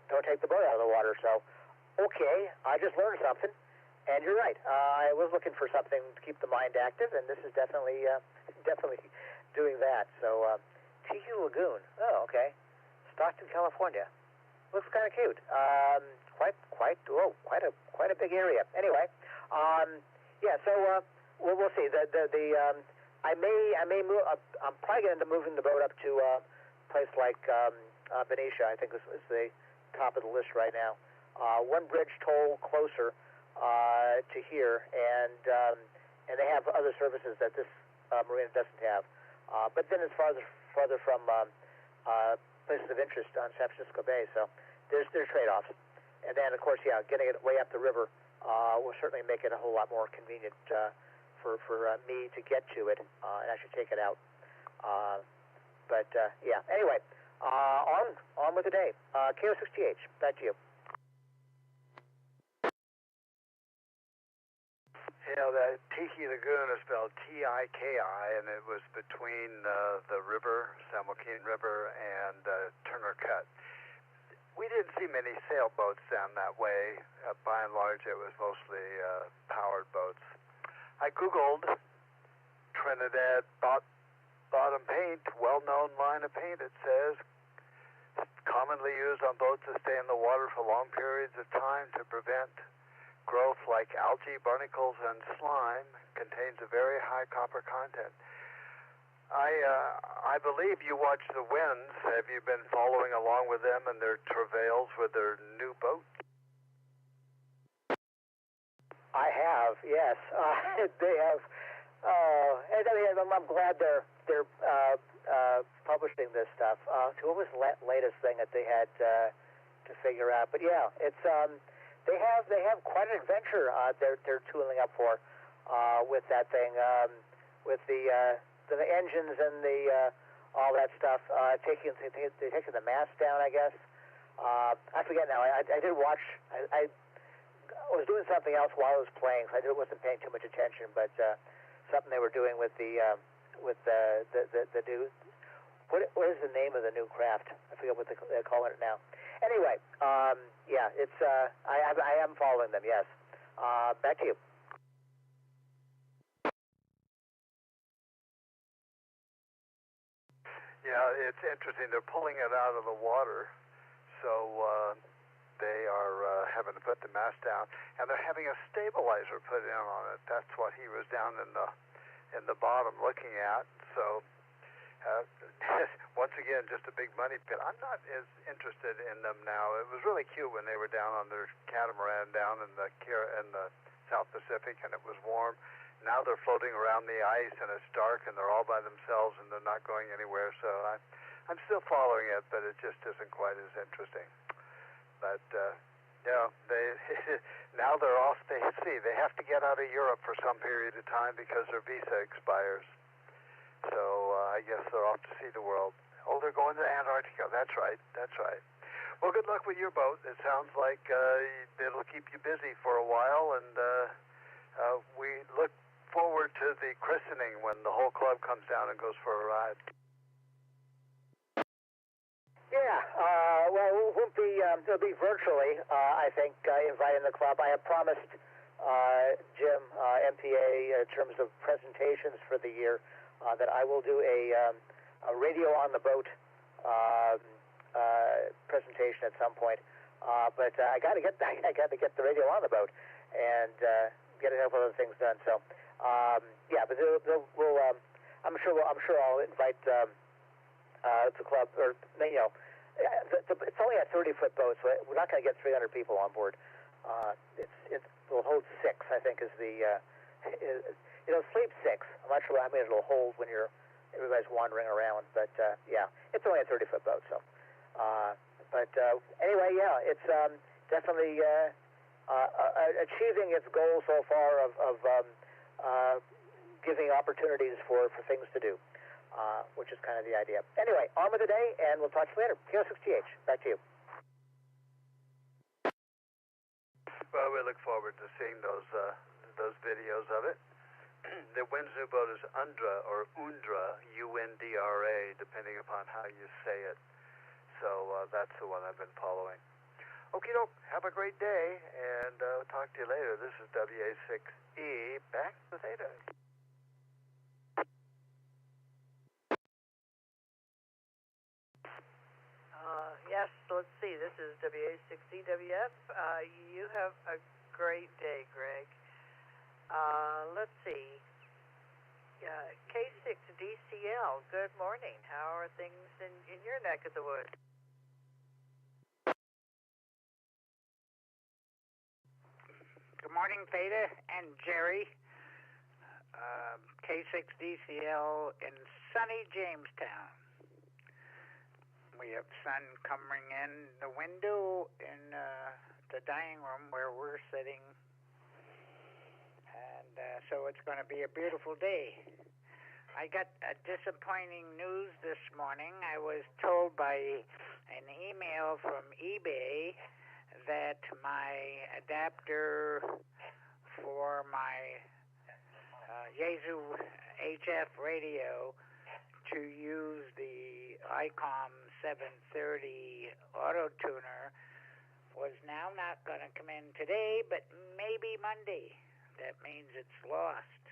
don't take the boat out of the water. So, okay, I just learned something, and you're right. I was looking for something to keep the mind active, and this is definitely doing that. So, Tiki Lagoon. Oh, okay. Stockton, California. Looks kind of cute. Quite a big area. Anyway, So we'll see. I may move. I'm probably going to end up moving the boat up to a place like Benicia. I think this is the top of the list right now. One bridge toll closer to here, and they have other services that this marina doesn't have. But then it's farther from places of interest on San Francisco Bay. So there's trade-offs. And then, of course, getting it way up the river will certainly make it a whole lot more convenient for me to get to it and actually take it out. Yeah. Anyway, on with the day. KO6TH, back to you. Yeah, the Tiki Lagoon is spelled T-I-K-I, and it was between the river, San Joaquin River, and Turner Cut. We didn't see many sailboats down that way. By and large, it was mostly powered boats. I Googled Trinidad bottom paint, well-known line of paint. It says, commonly used on boats that stay in the water for long periods of time to prevent growth like algae, barnacles, and slime, contains a very high copper content. I believe you watch the Winds. Have you been following along with them and their travails with their new boat? I have, yes. They have, and I mean, I'm glad they're publishing this stuff. What was the latest thing that they had to figure out? But yeah, it's they have quite an adventure they're tooling up for with that thing, with the engines and the all that stuff. They're taking the mast down, I guess. I forget now. I did watch. I was doing something else while I was playing, so I wasn't paying too much attention. But something they were doing with the new. What is the name of the new craft? I forget what they're calling it now. Anyway, yeah, it's I am following them. Yes. Back to you. Yeah, it's interesting. They're pulling it out of the water, so they are having to put the mast down, and they're having a stabilizer put in on it. That's what he was down in the bottom looking at. So once again, just a big money pit. I'm not as interested in them now. It was really cute when they were down on their catamaran down in the South Pacific, and it was warm. Now they're floating around the ice, and it's dark, and they're all by themselves, and they're not going anywhere. So I'm still following it, but it just isn't quite as interesting. But yeah, now they're off the sea. They have to get out of Europe for some period of time because their visa expires. So I guess they're off to see the world. Oh, they're going to Antarctica. That's right. That's right. Well, good luck with your boat. It sounds like it'll keep you busy for a while, and we look forward to the christening when the whole club comes down and goes for a ride. Yeah, well, it'll be virtually, I think, inviting the club. I have promised Jim, MPA, in terms of presentations for the year, that I will do a radio on the boat presentation at some point. But I got to get the radio on the boat and get a couple other things done. So yeah, but we'll I'm sure I'll invite the club, or it's only a 30-foot boat, so we're not going to get 300 people on board. It'll hold 6, I think, is the it'll sleep 6. I'm not sure how many it'll hold when everybody's wandering around, but yeah, it's only a 30-foot boat. So, but anyway, yeah, it's definitely achieving its goal so far of giving opportunities for things to do, which is kind of the idea. Anyway, on with the day, and we'll talk to you later. KO6TH, back to you. Well, we look forward to seeing those videos of it. The Wind's new boat is Undra, or Undra, U-N-D-R-A, depending upon how you say it. So that's the one I've been following. Okie doke, have a great day, and talk to you later. This is W6E, back to Theta. Yes, let's see. This is W6EWF. You have a great day, Greg. Let's see. K6DCL, good morning. How are things in your neck of the woods? Good morning, Theta and Gerry. K6DCL in sunny Jamestown. We have sun coming in the window in the dining room where we're sitting so it's going to be a beautiful day. I got disappointing news this morning. I was told by an email from eBay that my adapter for my Yaesu HF radio to use the ICOM 730 auto tuner was now not going to come in today, but maybe Monday. That means it's lost.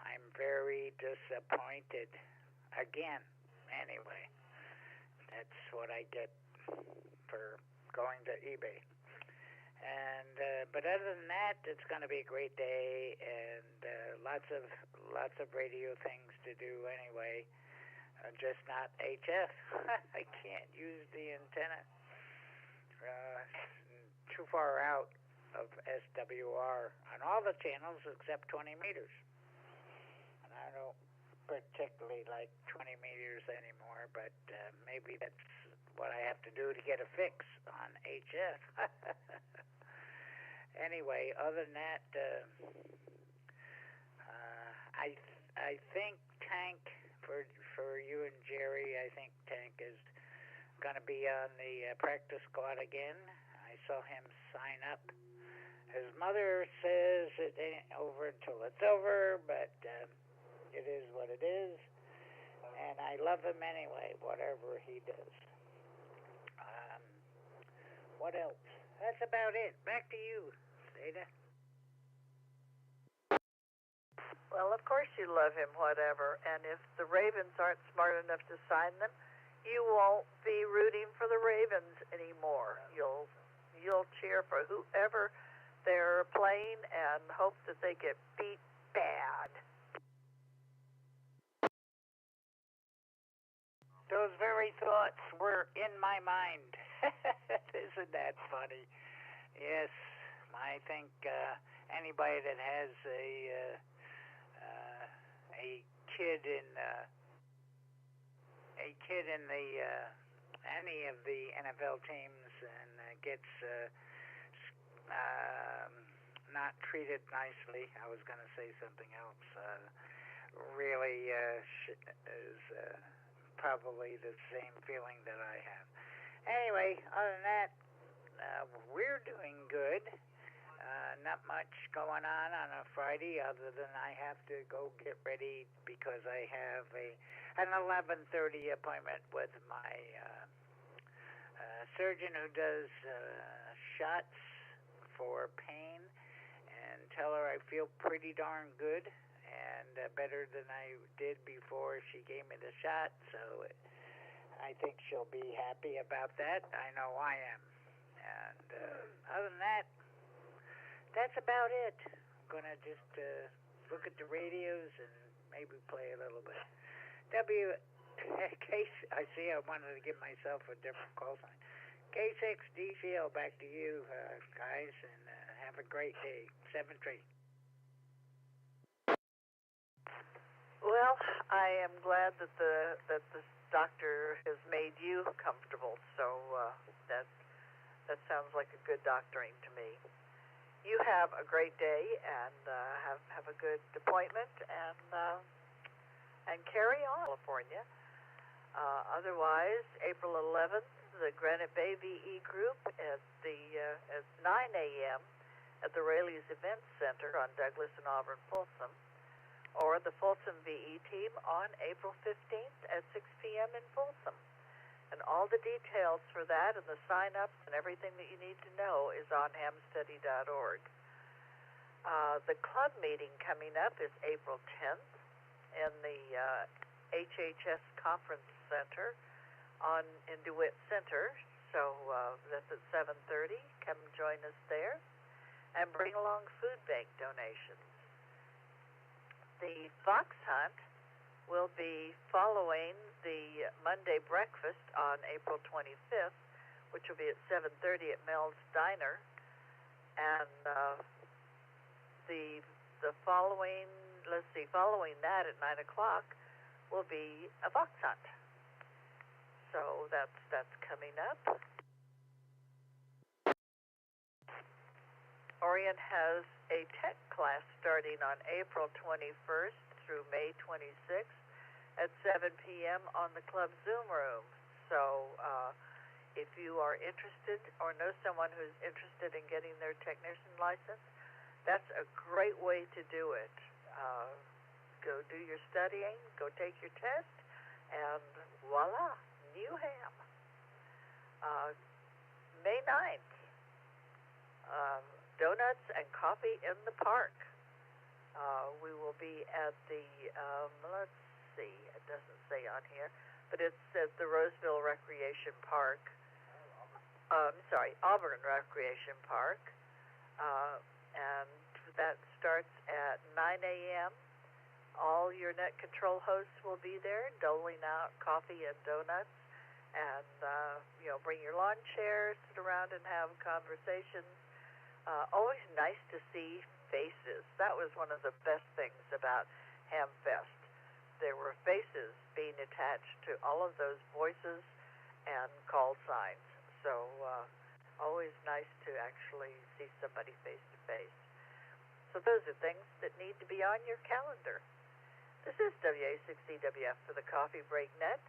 I'm very disappointed again. Anyway, that's what I get for going to eBay. And but other than that, it's going to be a great day, and lots of radio things to do anyway. Just not HF. I can't use the antenna. Too far out of SWR on all the channels except 20 meters. I don't particularly like 20 meters anymore, but maybe that's what I have to do to get a fix on HF. Anyway, other than that, I think Tank, for you and Gerry, I think Tank is going to be on the practice squad again. I saw him sign up. His mother says it ain't over until it's over, but it is what it is, and I love him anyway, whatever he does. What else? That's about it. Back to you, Theta. Well, of course you love him, whatever, and if the Ravens aren't smart enough to sign them, you won't be rooting for the Ravens anymore. You'll cheer for whoever they're playing and hope that they get beat bad. Those very thoughts were in my mind. Isn't that funny? Yes, I think anybody that has a kid in the any of the NFL teams and gets not treated nicely. I was going to say something else. Really is probably the same feeling that I have. Anyway, other than that, we're doing good. Not much going on a Friday other than I have to go get ready because I have an 11:30 appointment with my surgeon who does shots for pain, and tell her I feel pretty darn good and better than I did before she gave me the shot, so I think she'll be happy about that. I know I am. And other than that, that's about it. I'm going to just look at the radios and maybe play a little bit. I see I wanted to give myself a different call sign. K6 DCL, back to you guys, and have a great day. 7-3. Well, I am glad that the doctor has made you comfortable. So that sounds like a good doctoring to me. You have a great day and have a good appointment and carry on, California. Otherwise, April 11th, the Granite Bay VE group at 9 a.m. at the Raley's Event Center on Douglas and Auburn Folsom, or the Folsom VE team on April 15th at 6 p.m. in Folsom. And all the details for that and the sign-ups and everything that you need to know is on hamstudy.org. The club meeting coming up is April 10th in the HHS Conference Center in DeWitt Center. So that's at 7:30. Come join us there and bring along food bank donations. The fox hunt will be following the Monday breakfast on April 25th, which will be at 7:30 at Mel's Diner, and the following that at 9 o'clock will be a fox hunt. So that's coming up. Orion has a tech class starting on April 21st through May 26th at 7 p.m. on the club Zoom room. So if you are interested or know someone who's interested in getting their technician license, that's a great way to do it. Go do your studying, go take your test, and voila, new ham. May 9th, donuts and coffee in the park. We will be at the, let's see, it doesn't say on here, but it says the Roseville Recreation Park, Auburn Recreation Park, and that starts at 9 a.m. All your net control hosts will be there, doling out coffee and donuts, and bring your lawn chairs, sit around and have conversations. Always nice to see faces. That was one of the best things about Hamfest. There were faces being attached to all of those voices and call signs. So always nice to actually see somebody face to face. So those are things that need to be on your calendar. This is W6EWF for the Coffee Break Net.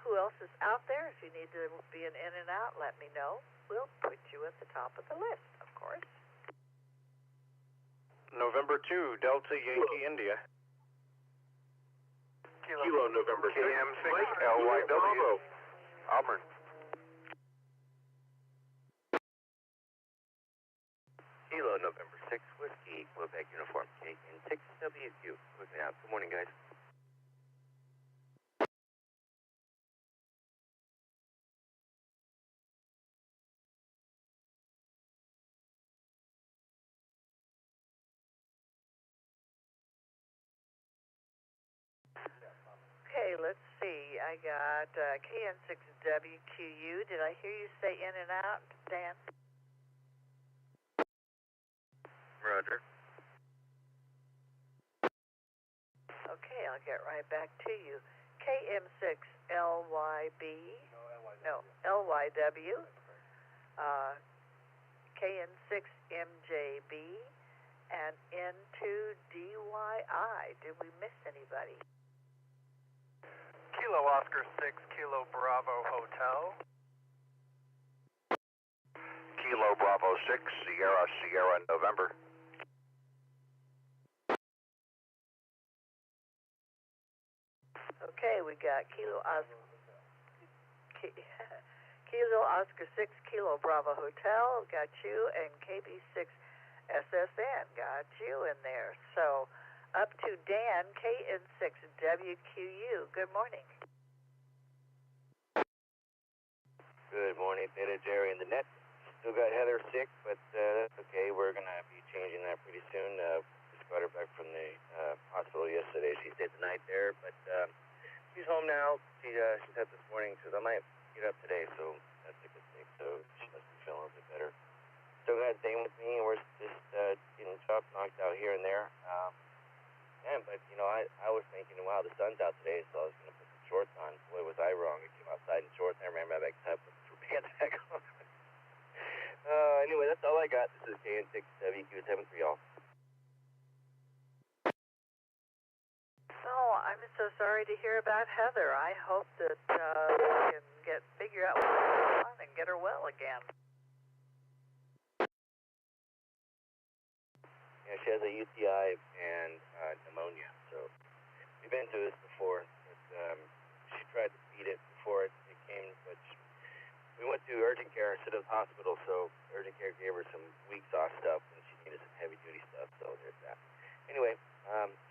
Who else is out there? If you need to be an in and out, let me know. We'll put you at the top of the list, of course. November 2, Delta Yankee India. Kilo November 6, KM6 LYW. Auburn. Kilo November 6, Whiskey, Quebec Uniform, KN6WQ. Moving out. Good morning, guys. Okay, let's see. I got KN6WQU. Did I hear you say in and out, Dan? Roger. Okay, I'll get right back to you. KM6LYB. No, LYW. KN6MJB. And N2DYI. Did we miss anybody? Kilo Oscar 6, Kilo Bravo Hotel. Kilo Bravo 6, Sierra November. Okay, we got Kilo Oscar 6, Kilo Bravo Hotel, got you, and KB6 SSN, got you in there. So, up to Dan, KN6WQU. Good morning. Good morning, Theta, Gerry, and the net. Still got Heather sick, but that's okay. We're going to be changing that pretty soon. Just got her back from the hospital yesterday. She stayed the night there, but she's home now. She said this morning, she says, I might get up today, so that's a good thing. So she must be feeling a little bit better. Still got Dane with me, and we're just getting chopped, knocked out here and there. But, I was thinking, wow, the sun's out today, so I was going to put some shorts on. Boy, was I wrong. I came outside in shorts, and I ran my back inside, put the pants back on. Anyway, that's all I got. This is KN6WQ73, y'all. Oh, I'm so sorry to hear about Heather. I hope that we can figure out what's going on and get her well again. Yeah, she has a UTI and pneumonia, so we've been through this before. But, she tried to beat it before it came, but we went to urgent care instead of the hospital, so urgent care gave her some weak-sauce stuff, and she needed some heavy-duty stuff, so there's that. Anyway,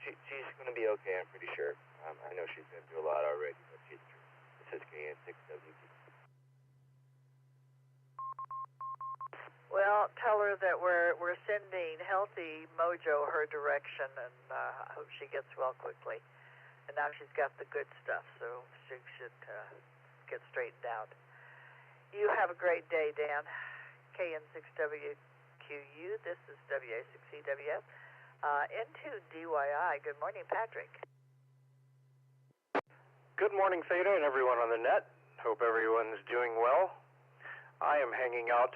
she's going to be okay, I'm pretty sure. I know she's been through a lot already, but she's true. This is KN6WQ. Well, tell her that we're sending healthy mojo her direction, and I hope she gets well quickly. And now she's got the good stuff, so she should get straightened out. You have a great day, Dan. KN6WQU, this is W6EWF. N2DYI, good morning, Patrick. Good morning, Theta, and everyone on the net. Hope everyone's doing well. I am hanging out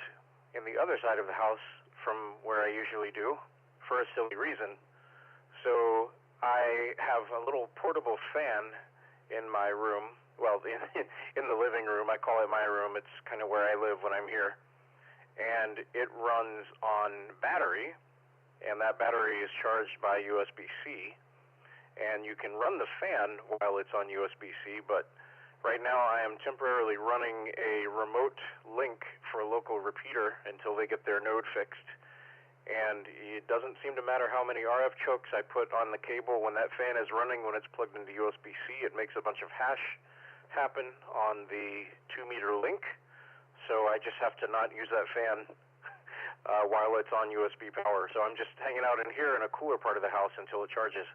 in the other side of the house from where I usually do for a silly reason. So I have a little portable fan in my room. Well, in the living room. I call it my room. It's kind of where I live when I'm here. And it runs on battery, and that battery is charged by USB-C. And you can run the fan while it's on USB-C, but right now I am temporarily running a remote link for a local repeater until they get their node fixed. And it doesn't seem to matter how many RF chokes I put on the cable when that fan is running. When it's plugged into USB-C, it makes a bunch of hash happen on the 2-meter link. So I just have to not use that fan while it's on USB power. So I'm just hanging out in here in a cooler part of the house until it charges.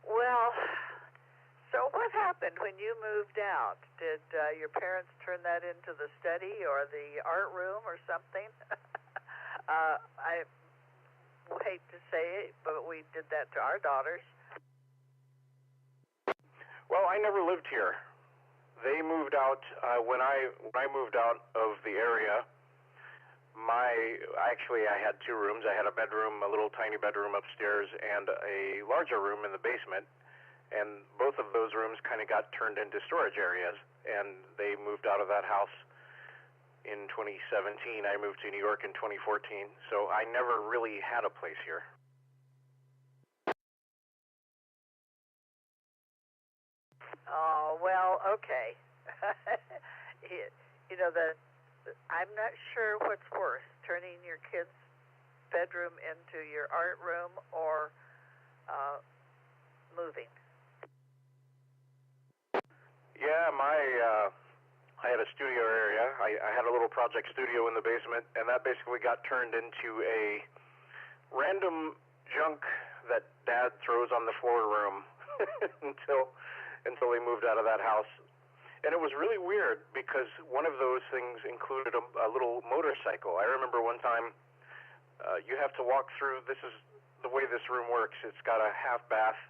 Well, so what happened when you moved out? Did your parents turn that into the study or the art room or something? I hate to say it, but we did that to our daughters. Well, I never lived here. They moved out when I moved out of the area. I had 2 rooms. I had a bedroom, a little tiny bedroom upstairs, and a larger room in the basement. And both of those rooms kind of got turned into storage areas. And they moved out of that house in 2017. I moved to New York in 2014. So I never really had a place here. Oh, well, okay. You know, I'm not sure what's worse, turning your kid's bedroom into your art room or moving. Yeah, I had a studio area. I had a little project studio in the basement, and that basically got turned into a random junk that Dad throws on the floor room until they moved out of that house. And it was really weird because one of those things included a little motorcycle. I remember one time you have to walk through, this is the way this room works. It's got a half bath,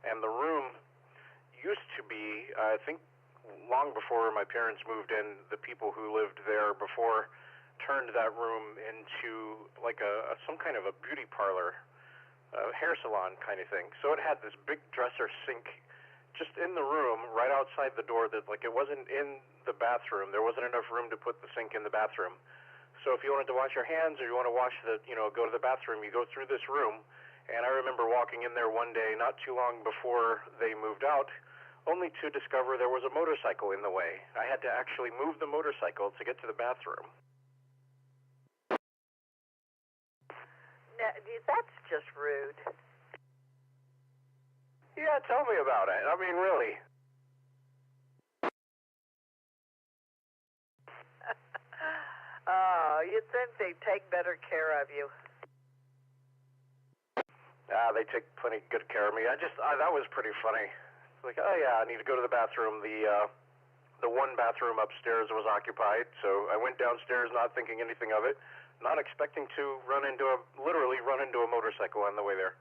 and the room used to be, I think long before my parents moved in, the people who lived there before turned that room into like some kind of a beauty parlor, hair salon kind of thing. So it had this big dresser sink just in the room, right outside the door. That like it wasn't in the bathroom. There wasn't enough room to put the sink in the bathroom. So if you wanted to wash your hands or you want to wash go to the bathroom, you go through this room. And I remember walking in there one day, not too long before they moved out, only to discover there was a motorcycle in the way. I had to actually move the motorcycle to get to the bathroom. Now, that's just rude. Yeah, tell me about it. I mean, really. Oh, you'd think they'd take better care of you. They take plenty good care of me. That was pretty funny. Like, oh yeah, I need to go to the bathroom. The one bathroom upstairs was occupied, so I went downstairs not thinking anything of it, not expecting to literally run into a motorcycle on the way there.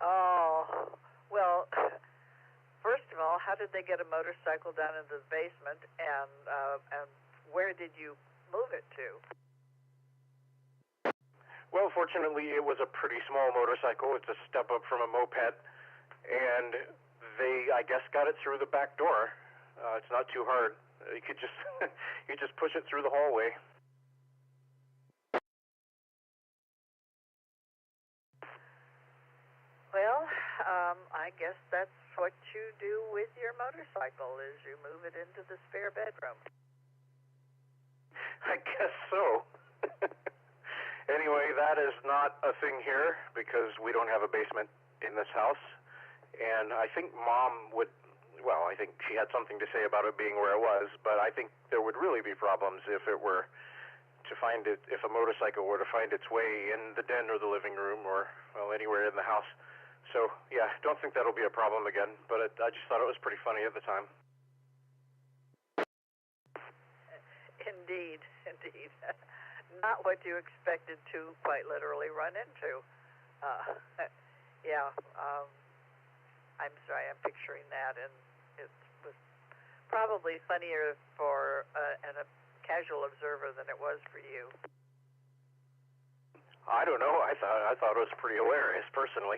Oh, well, first of all, how did they get a motorcycle down into the basement, and where did you move it to? Well, fortunately, it was a pretty small motorcycle. It's a step up from a moped, and they, I guess, got it through the back door. It's not too hard. You could just you just push it through the hallway. Well, I guess that's what you do with your motorcycle, is you move it into the spare bedroom. I guess so. Anyway, that is not a thing here because we don't have a basement in this house. And I think Mom I think she had something to say about it being where it was, but I think there would really be problems if a motorcycle were to find its way in the den or the living room or, anywhere in the house. So, yeah, don't think that'll be a problem again, but I just thought it was pretty funny at the time. Indeed. Not what you expected to quite literally run into. I'm sorry, I'm picturing that, and it's was probably funnier for a casual observer than it was for you. I don't know. I thought it was pretty hilarious, personally.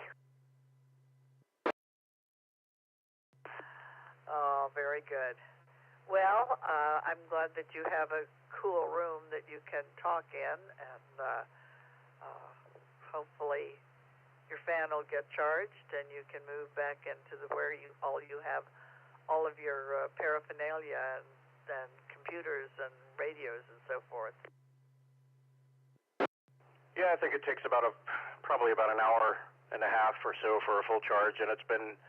Oh, very good. Well, I'm glad that you have a cool room that you can talk in, and hopefully your fan will get charged and you can move back into where you have all of your paraphernalia and computers and radios and so forth. Yeah, I think it takes probably about an hour and a half or so for a full charge, and it's been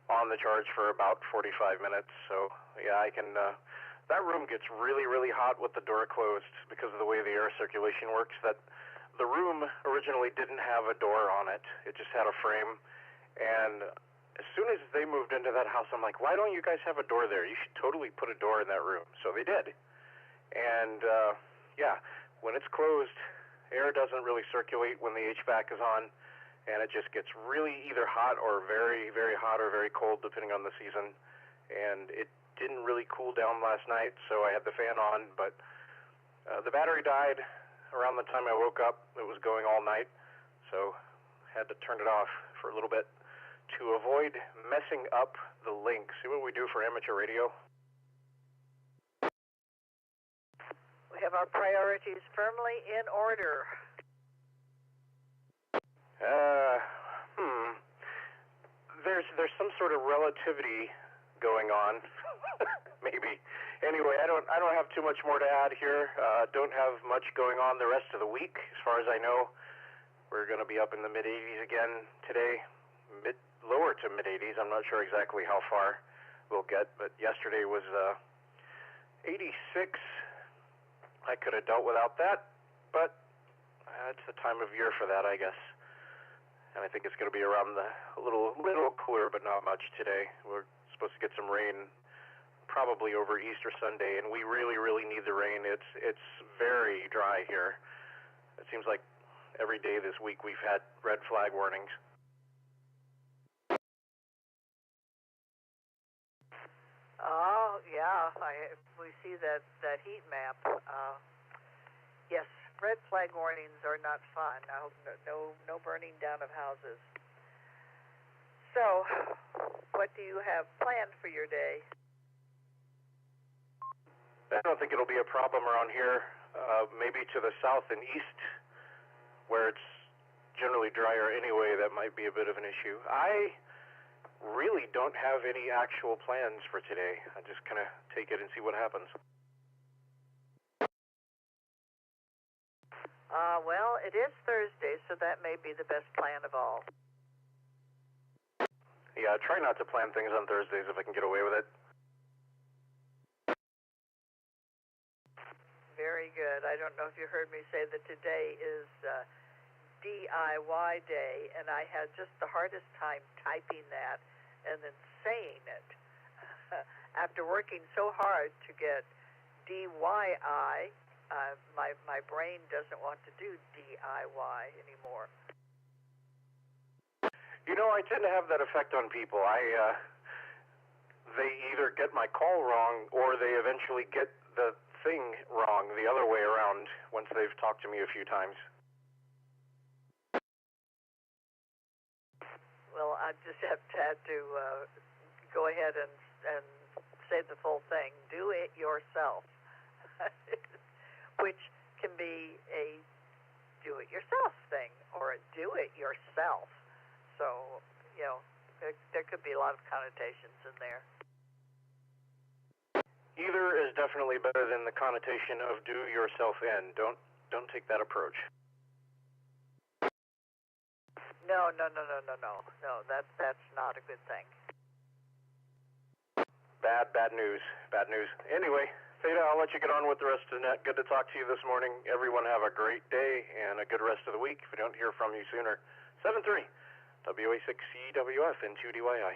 on the charge for about 45 minutes. So yeah, I can. That room gets really, really hot with the door closed because of the way the air circulation works. That the room originally didn't have a door on it; it just had a frame. And as soon as they moved into that house, I'm like, why don't you guys have a door there? You should totally put a door in that room. So they did. And yeah, when it's closed, air doesn't really circulate when the HVAC is on. And it just gets really either hot or very, very hot or very cold, depending on the season. And it didn't really cool down last night, so I had the fan on. But the battery died around the time I woke up. It was going all night, so had to turn it off for a little bit to avoid messing up the link. See what we do for amateur radio? We have our priorities firmly in order. There's some sort of relativity going on, maybe. Anyway, I don't have too much more to add here. Don't have much going on the rest of the week, as far as I know. We're going to be up in the mid 80s again today, lower to mid 80s. I'm not sure exactly how far we'll get, but yesterday was 86. I could have dealt without that, but it's the time of year for that, I guess. And I think it's going to be around a little cooler, but not much today. We're supposed to get some rain probably over Easter Sunday, and we really, really need the rain. It's very dry here. It seems like every day this week we've had red flag warnings. Oh, yeah. We see that heat map. Yes. Red flag warnings are not fun. No burning down of houses. So, what do you have planned for your day? I don't think it'll be a problem around here. Maybe to the south and east, where it's generally drier anyway, that might be a bit of an issue. I really don't have any actual plans for today. I just kind of take it and see what happens. Well, it is Thursday, so that may be the best plan of all. Yeah, I try not to plan things on Thursdays if I can get away with it. Very good. I don't know if you heard me say that today is DIY Day, and I had just the hardest time typing that and then saying it. After working so hard to get DYI, my brain doesn't want to do DIY anymore. You know, I tend to have that effect on people. They either get my call wrong or they eventually get the thing wrong the other way around once they've talked to me a few times. Well, I just had to go ahead and say the full thing. Do it yourself. Which can be a do-it-yourself thing or a do-it-yourself. So, there could be a lot of connotations in there. Either is definitely better than the connotation of do-yourself in. Don't take that approach. No. No, that's not a good thing. Bad news. Anyway, Theta, I'll let you get on with the rest of the net. Good to talk to you this morning. Everyone have a great day and a good rest of the week. If we don't hear from you sooner, 7-3, W6EWF and 2DYI.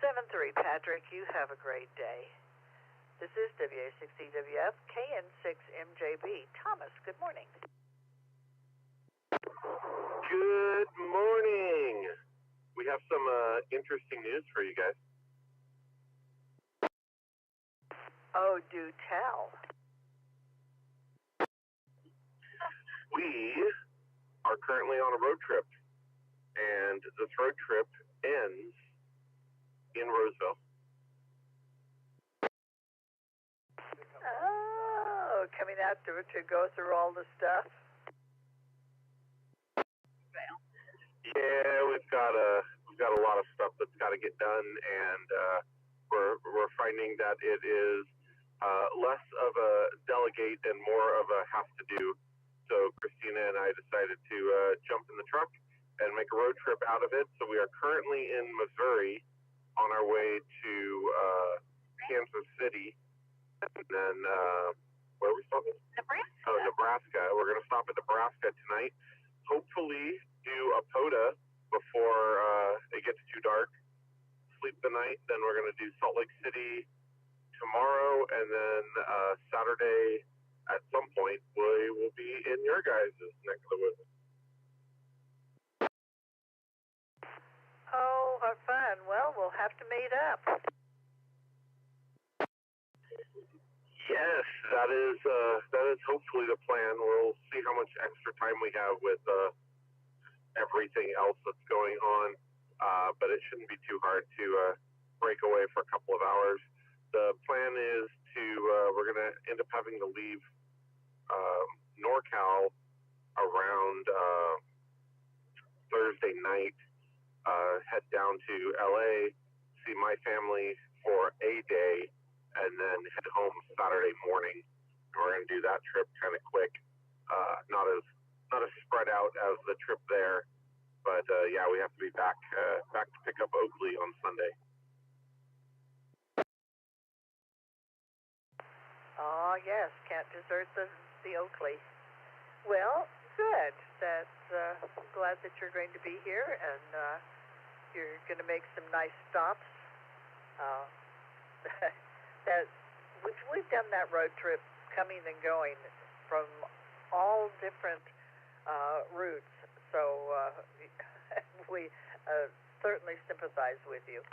7-3, Patrick, you have a great day. This is W6EWF, KN6MJB. Thomas, good morning. Good morning. We have some interesting news for you guys. Oh, do tell. We are currently on a road trip, and this road trip ends in Roseville. Oh, coming out to go through all the stuff. Yeah, we've got a lot of stuff that's got to get done, and we're finding that it is less of a delegate and more of a have to do. So Christina and I decided to jump in the truck and make a road trip out of it. So we are currently in Missouri on our way to Kansas City, and then where are we stopping? Nebraska. Oh, Nebraska. We're going to stop at Nebraska tonight. Hopefully do a POTA before it gets too dark. Sleep the night. Then we're going to do Salt Lake City tomorrow, and then Saturday at some point we will be in your guys' neck of the woods. Oh, what fun. Well, we'll have to meet up. Yes, that is hopefully the plan. We'll see how much extra time we have with everything else that's going on, but it shouldn't be too hard to break away for a couple of hours. The plan is to we're going to end up having to leave NorCal around Thursday night, head down to LA, see my family for a day, and then head home Saturday morning. And we're going to do that trip kind of quick, not as spread out as the trip there, but yeah, we have to be back to pick up Oakley on Sunday. Oh, yes, can't desert the Oakley. Well, good. I'm glad that you're going to be here, and you're going to make some nice stops. We've done that road trip coming and going from all different routes, so we certainly sympathize with you.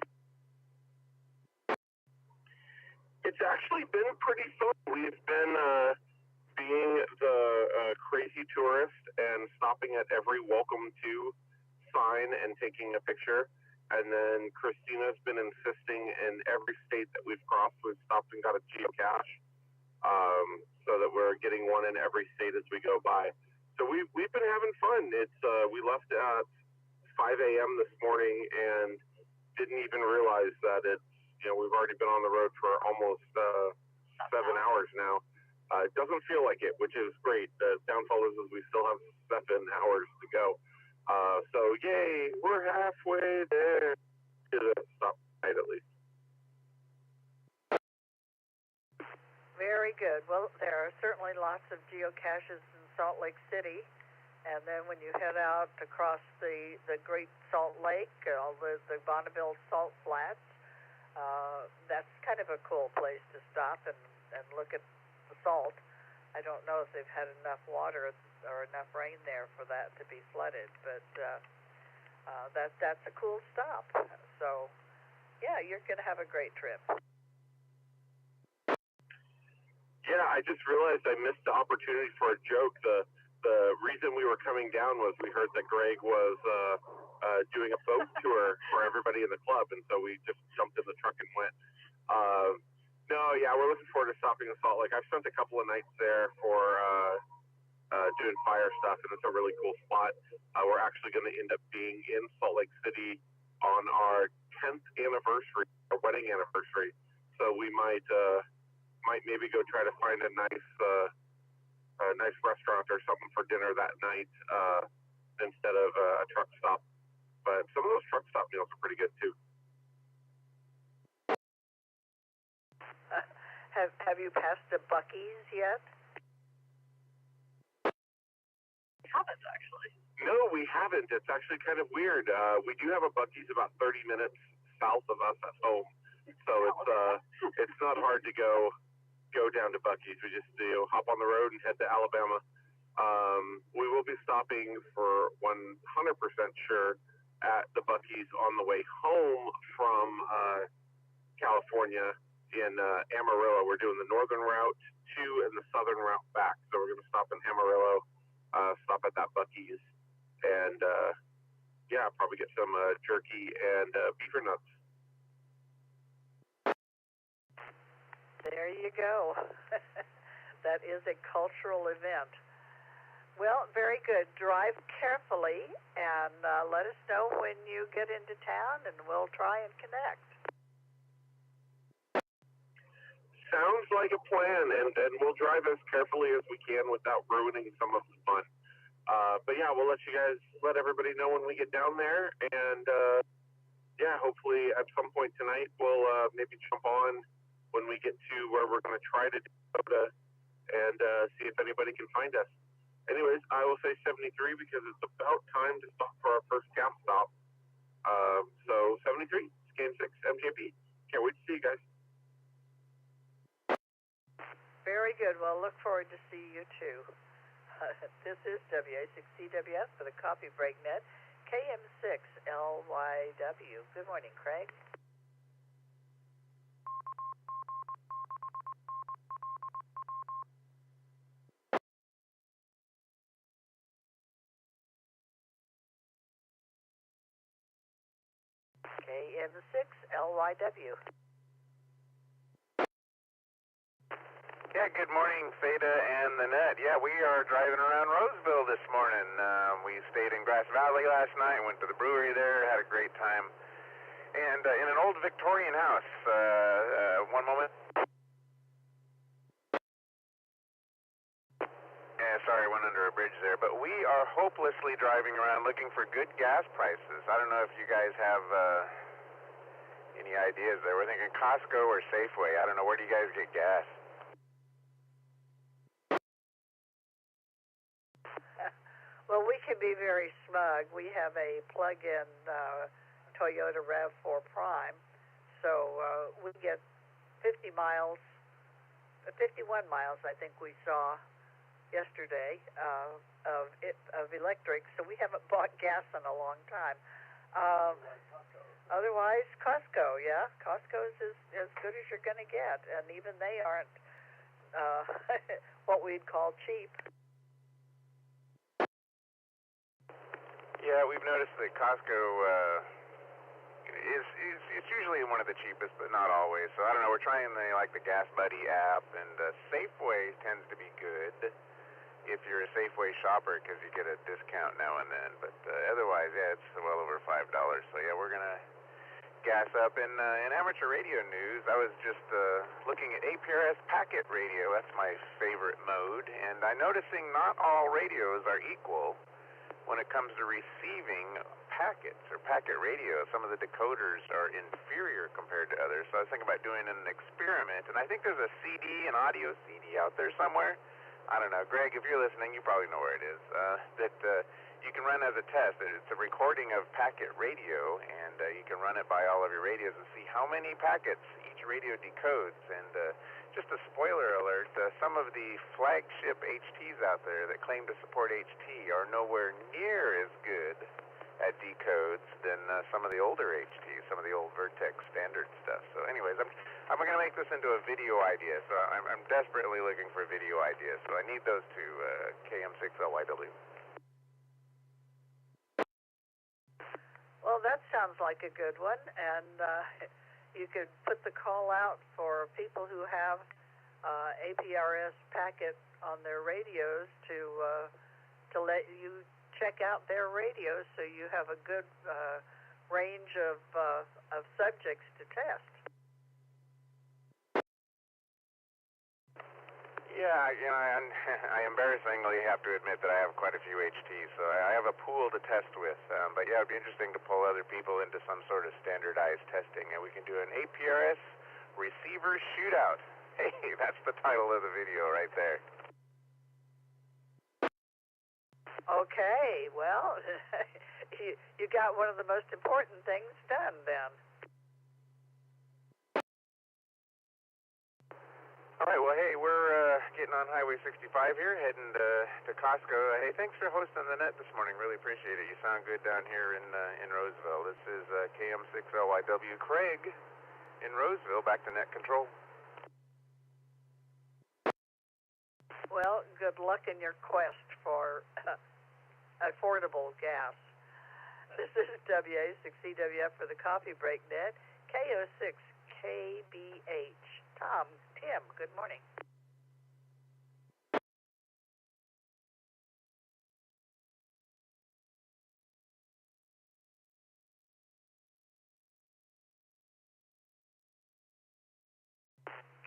It's actually been pretty fun. We've been being the crazy tourist and stopping at every welcome to sign and taking a picture. And then Christina's been insisting in every state that we've crossed, we've stopped and got a geocache, so that we're getting one in every state as we go by. So we've been having fun. It's we left at 5 a.m. this morning and didn't even realize that it's, we've already been on the road for almost 7 hours now. It doesn't feel like it, which is great. The downfall is we still have 7 hours to go. So yay, we're halfway there to the stop night at least. Very good. Well, there are certainly lots of geocaches in Salt Lake City, and then when you head out across the Great Salt Lake, all the Bonneville Salt Flats, that's kind of a cool place to stop and look at the salt. I don't know if they've had enough water or enough rain there for that to be flooded, but that's a cool stop. So, yeah, you're going to have a great trip. Yeah, I just realized I missed the opportunity for a joke. The reason we were coming down was we heard that Greg was doing a boat tour for everybody in the club, and so we just jumped in the truck and went. No, yeah, we're looking forward to stopping in Salt Lake. I've spent a couple of nights there for doing fire stuff, and it's a really cool spot. We're actually going to end up being in Salt Lake City on our 10th anniversary, our wedding anniversary. So we might maybe go try to find a nice restaurant or something for dinner that night instead of a truck stop. But some of those truck stop meals are pretty good too. Have you passed the Buc-ee's yet? Haven't actually. No, we haven't. It's actually kind of weird. We do have a Buc-ee's about 30 minutes south of us at home, so it's not hard to go down to Buc-ee's. We just hop on the road and head to Alabama. We will be stopping for 100% sure at the Buc-ee's on the way home from California in Amarillo. We're doing the northern route to and the southern route back. So we're going to stop in Amarillo, stop at that Buc-ee's, and probably get some jerky and beaver nuts. There you go. That is a cultural event. Well, very good. Drive carefully and let us know when you get into town, and we'll try and connect. Sounds like a plan, and we'll drive as carefully as we can without ruining some of the fun. But yeah, we'll let everybody know when we get down there, and hopefully at some point tonight we'll maybe jump on when we get to where we're going to try to do Theta and see if anybody can find us. Anyways, I will say 73 because it's about time to stop for our first gas stop. So 73, Scan 6, MJP. Can't wait to see you guys. Very good. Well, look forward to see you too. This is W6EK for the Coffee Break Net, KM6LYW. Good morning, Craig. KM6LYW. Yeah, good morning, Theta and the Net. Yeah, we are driving around Roseville this morning. We stayed in Grass Valley last night, went to the brewery there, had a great time. And in an old Victorian house. One moment. Yeah, sorry, I went under a bridge there. But we are hopelessly driving around looking for good gas prices. I don't know if you guys have any ideas there. We're thinking Costco or Safeway. I don't know. Where do you guys get gas? Well, we can be very smug. We have a plug-in Toyota RAV4 Prime, so we get 51 miles, I think we saw yesterday, of electric, so we haven't bought gas in a long time. Otherwise, Costco, yeah. Costco is as good as you're going to get, and even they aren't what we'd call cheap. Yeah, we've noticed that Costco is usually one of the cheapest, but not always. So I don't know. We're trying the Gas Buddy app, and Safeway tends to be good if you're a Safeway shopper because you get a discount now and then. But otherwise, yeah, it's well over $5. So yeah, we're gonna gas up. In amateur radio news, I was just looking at APRS packet radio. That's my favorite mode, and I'm noticing not all radios are equal when it comes to receiving packets or packet radio. Some of the decoders are inferior compared to others. So I was thinking about doing an experiment, and I think there's a CD, an audio CD out there somewhere. I don't know. Greg, if you're listening, you probably know where it is. That you can run as a test. It's a recording of packet radio, and you can run it by all of your radios and see how many packets each radio decodes. And just a spoiler alert, some of the flagship HTs out there that claim to support HT are nowhere near as good at decodes than some of the older HTs, some of the old Vertex standard stuff. So anyways, I'm going to make this into a video idea, so I'm desperately looking for video ideas, so I need those to KM6LYW. Well, that sounds like a good one, and you could put the call out for people who have APRS packet on their radios to let you check out their radios, so you have a good range of subjects to test. Yeah, I embarrassingly have to admit that I have quite a few HTs, so I have a pool to test with. But yeah, it'd be interesting to pull other people into some sort of standardized testing, and we can do an APRS receiver shootout. Hey, that's the title of the video right there. Okay, well, you got one of the most important things done then. All right, well, hey, we're getting on Highway 65 here, heading to Costco. Hey, thanks for hosting the net this morning. Really appreciate it. You sound good down here in Roseville. This is KM6LYW Craig in Roseville, back to net control. Well, good luck in your quest for affordable gas. This is W6EK for the Coffee Break Net, KO6KBH. Tim, good morning.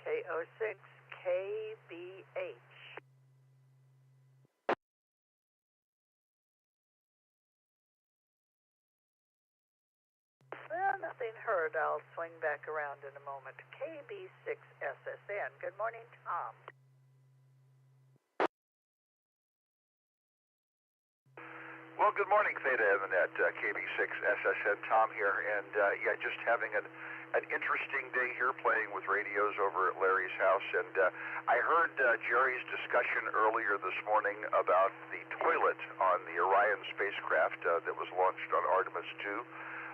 KO6KBH. Well, nothing heard. I'll swing back around in a moment. KB6SSN. Good morning, Tom. Well, good morning, Theta and the net. KB6SSN, Tom here, and yeah, just having an interesting day here playing with radios over at Larry's house, and I heard Gerry's discussion earlier this morning about the toilet on the Orion spacecraft that was launched on Artemis 2.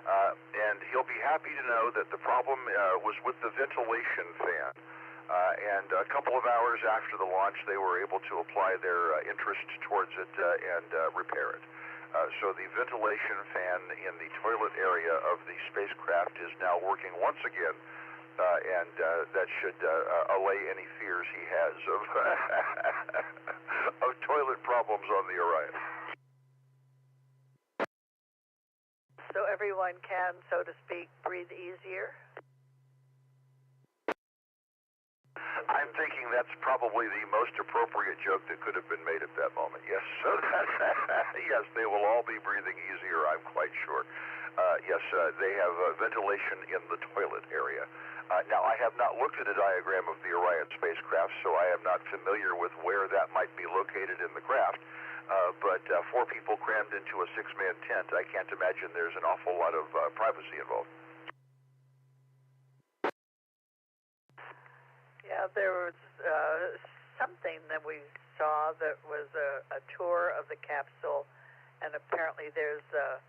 And he'll be happy to know that the problem was with the ventilation fan. And a couple of hours after the launch, they were able to apply their interest towards it and repair it. So the ventilation fan in the toilet area of the spacecraft is now working once again, and that should allay any fears he has of toilet problems on the Orion. So everyone can, so to speak, breathe easier? I'm thinking that's probably the most appropriate joke that could have been made at that moment. Yes, so yes, they will all be breathing easier, I'm quite sure. Yes, they have ventilation in the toilet area. Now, I have not looked at a diagram of the Orion spacecraft, so I am not familiar with where that might be located in the craft. But 4 people crammed into a 6-man tent, I can't imagine there's an awful lot of privacy involved. Yeah, there was something that we saw that was a tour of the capsule, and apparently there's a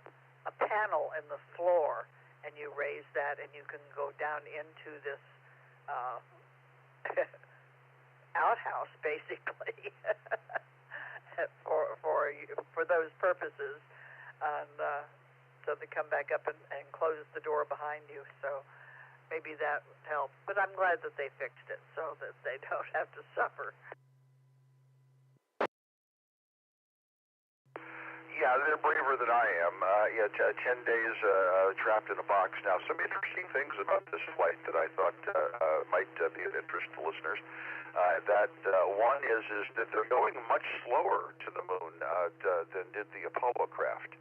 panel in the floor, and you raise that, and you can go down into this outhouse, basically. For those purposes, and so they come back up and close the door behind you. So maybe that helps. But I'm glad that they fixed it so that they don't have to suffer. Yeah, they're braver than I am. 10 days trapped in a box. Now, some interesting things about this flight that I thought might be of interest to listeners. One is that they're going much slower to the moon than did the Apollo craft.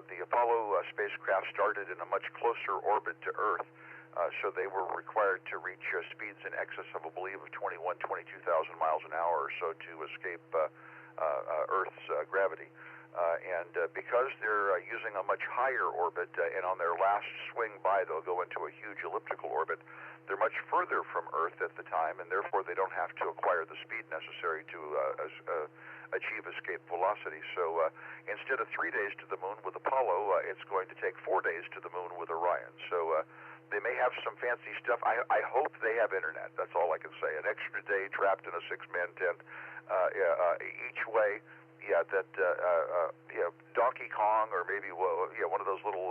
The Apollo spacecraft started in a much closer orbit to Earth, so they were required to reach speeds in excess of, I believe, 22,000 miles an hour or so to escape Earth's gravity. And because they're using a much higher orbit, and on their last swing by, they'll go into a huge elliptical orbit, they're much further from Earth at the time, and therefore they don't have to acquire the speed necessary to achieve escape velocity. So instead of 3 days to the moon with Apollo, it's going to take 4 days to the moon with Orion. So they may have some fancy stuff. I hope they have internet. That's all I can say. An extra day trapped in a 6-man tent each way. Yeah, that Donkey Kong or maybe one of those little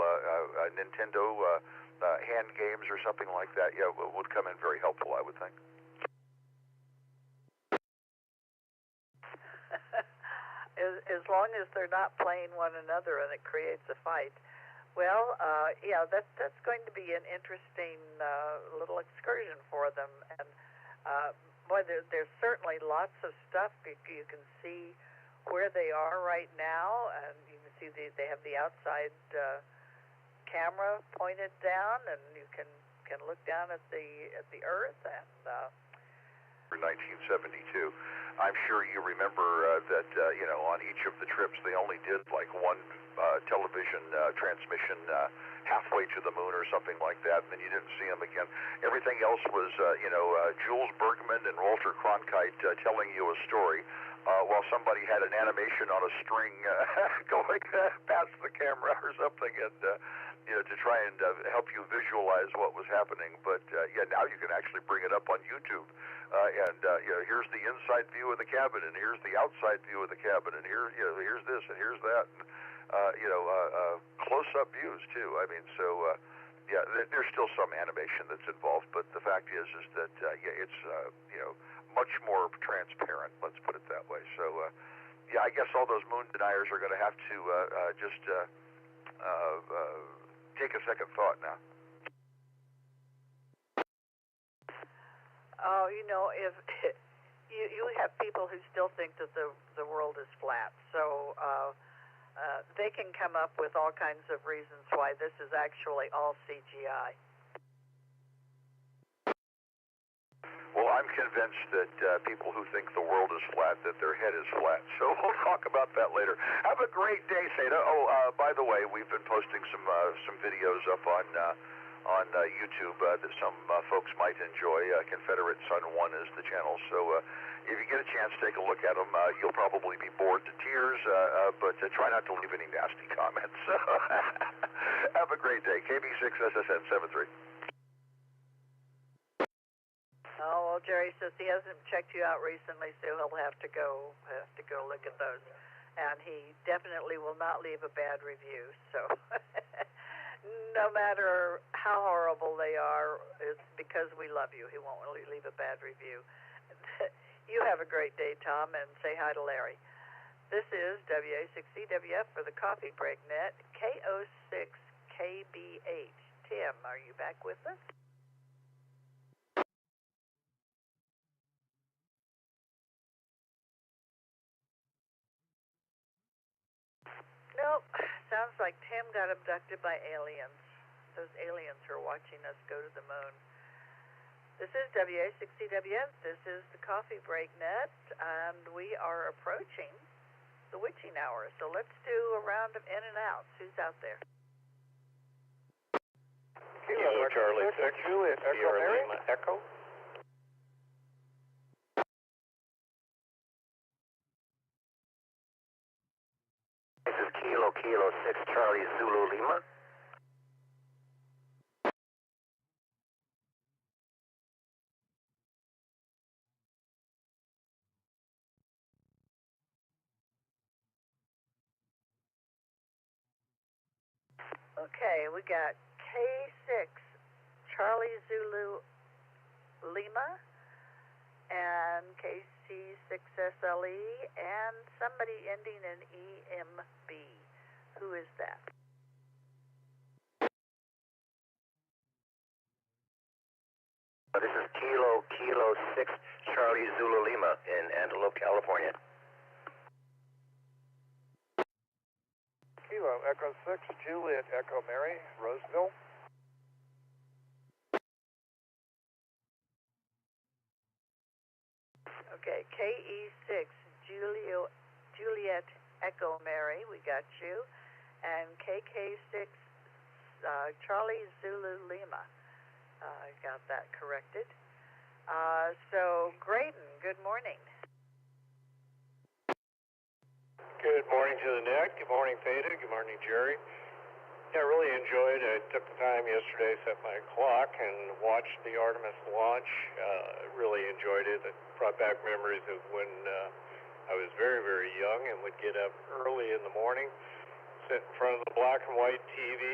Nintendo hand games or something like that, would come in very helpful, I would think. As long as they're not playing one another and it creates a fight. Well, that's going to be an interesting little excursion for them. And boy, there's certainly lots of stuff. You can see where they are right now, and you can see they have the outside camera pointed down, and you can look down at the Earth. And 1972. I'm sure you remember that on each of the trips they only did like one television transmission halfway to the moon or something like that, and then you didn't see them again. Everything else was, Jules Bergman and Walter Cronkite telling you a story while somebody had an animation on a string going past the camera or something, and to try and help you visualize what was happening. But now you can actually bring it up on YouTube, here's the inside view of the cabin, and here's the outside view of the cabin, and here's this and here's that, and close-up views too. I mean, so there's still some animation that's involved, but the fact is that it's much more transparent. Let's put it that way. So I guess all those moon deniers are going to have to just take a second thought now. Oh, if you have people who still think that the world is flat, so they can come up with all kinds of reasons why this is actually all CGI. Well, I'm convinced that people who think the world is flat, that their head is flat. So we'll talk about that later. Have a great day, Theta. Oh, by the way, we've been posting some videos up on YouTube that some folks might enjoy. Confederate Sun 1 is the channel. So if you get a chance, take a look at them. You'll probably be bored to tears, but try not to leave any nasty comments. Have a great day. KB6SSN 73. Oh, well, Gerry says he hasn't checked you out recently, so he'll have to go look at those. And he definitely will not leave a bad review. So no matter how horrible they are, it's because we love you. He won't really leave a bad review. You have a great day, Tom, and say hi to Larry. This is W6EWF for the Coffee Break Net, KO6KBH. Tim, are you back with us? Nope. Sounds like Tim got abducted by aliens. Those aliens are watching us go to the moon. This is W6EWF. This is the Coffee Break Net, and we are approaching the witching hour. So let's do a round of in and outs. Who's out there? Kilo Charlie 6, Juliet Sierra Lima Echo. This is Kilo 6 Charlie Zulu Lima. Okay, we got K6 Charlie Zulu Lima and KC6SLE and somebody ending in EMB. Who is that? This is Kilo 6 Charlie Zulu Lima in Antelope, California. Kilo Echo 6 Juliet Echo Mary, Roseville. Okay, KE6 Juliet Echo Mary, we got you, and KK6 Charlie Zulu Lima. I got that corrected. So, Graydon, good morning. Good morning to the net. Good morning, Theta. Good morning, Gerry. Yeah, I really enjoyed it. I took the time yesterday, set my clock, and watched the Artemis launch. Really enjoyed it. It brought back memories of when I was very, very young and would get up early in the morning, sit in front of the black and white TV,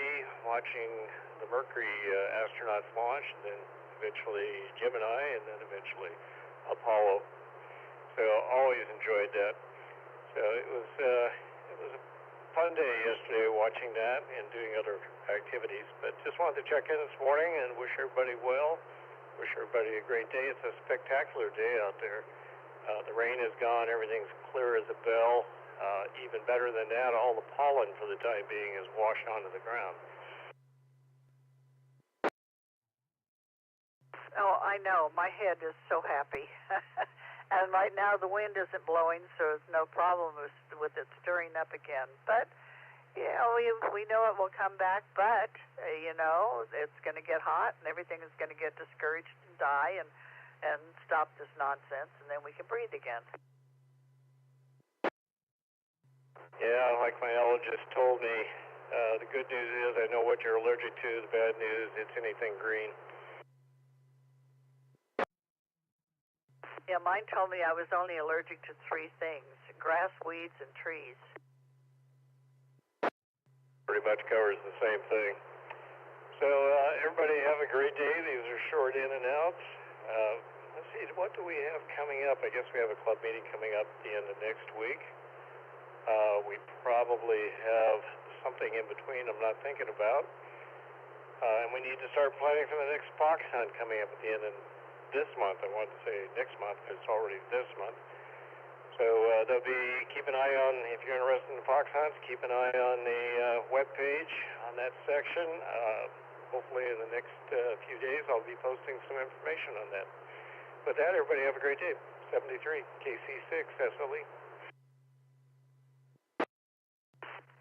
watching the Mercury astronauts launch, and then eventually Gemini, and then eventually Apollo. So always enjoyed that. So it was a fun day yesterday watching that and doing other activities. But just wanted to check in this morning and wish everybody well. Wish everybody a great day. It's a spectacular day out there. The rain is gone. Everything's clear as a bell. Even better than that, all the pollen for the time being is washed onto the ground. Oh, I know. My head is so happy. And right now the wind isn't blowing, so it's no problem with it stirring up again. But we know it will come back, but it's going to get hot and everything is going to get discouraged and die and stop this nonsense, and then we can breathe again. Yeah, like my allergist told me, the good news is I know what you're allergic to. The bad news, it's anything green. Yeah, mine told me I was only allergic to 3 things: grass, weeds, and trees. Pretty much covers the same thing. So everybody have a great day. These are short in and outs. Let's see, what do we have coming up? I guess we have a club meeting coming up at the end of next week. We probably have something in between I'm not thinking about. And we need to start planning for the next fox hunt coming up at the end of this month. I wanted to say next month, but it's already this month. So there'll be, keep an eye on, if you're interested in the fox hunts, keep an eye on the webpage on that section. Hopefully in the next few days I'll be posting some information on that. With that, everybody have a great day. 73, KC6, SLE.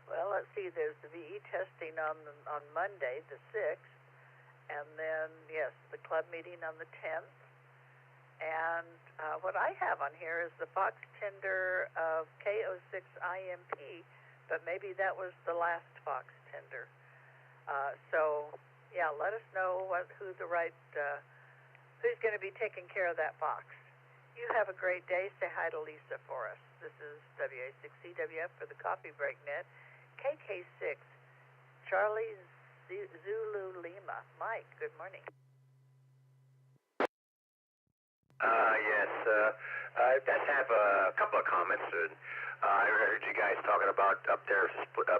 Well, let's see, there's the VE testing on Monday, the 6th, and then, yes, the club meeting on the 10th. And what I have on here is the Fox tender of KO6IMP, but maybe that was the last Fox tender. So, yeah, let us know who's going to be taking care of that fox. You have a great day. Say hi to Lisa for us. This is W6EWF for the Coffee Break Net. KK6, Charlie Zulu Lima. Mike, good morning. Yes, I just have a couple of comments. I heard you guys talking about up there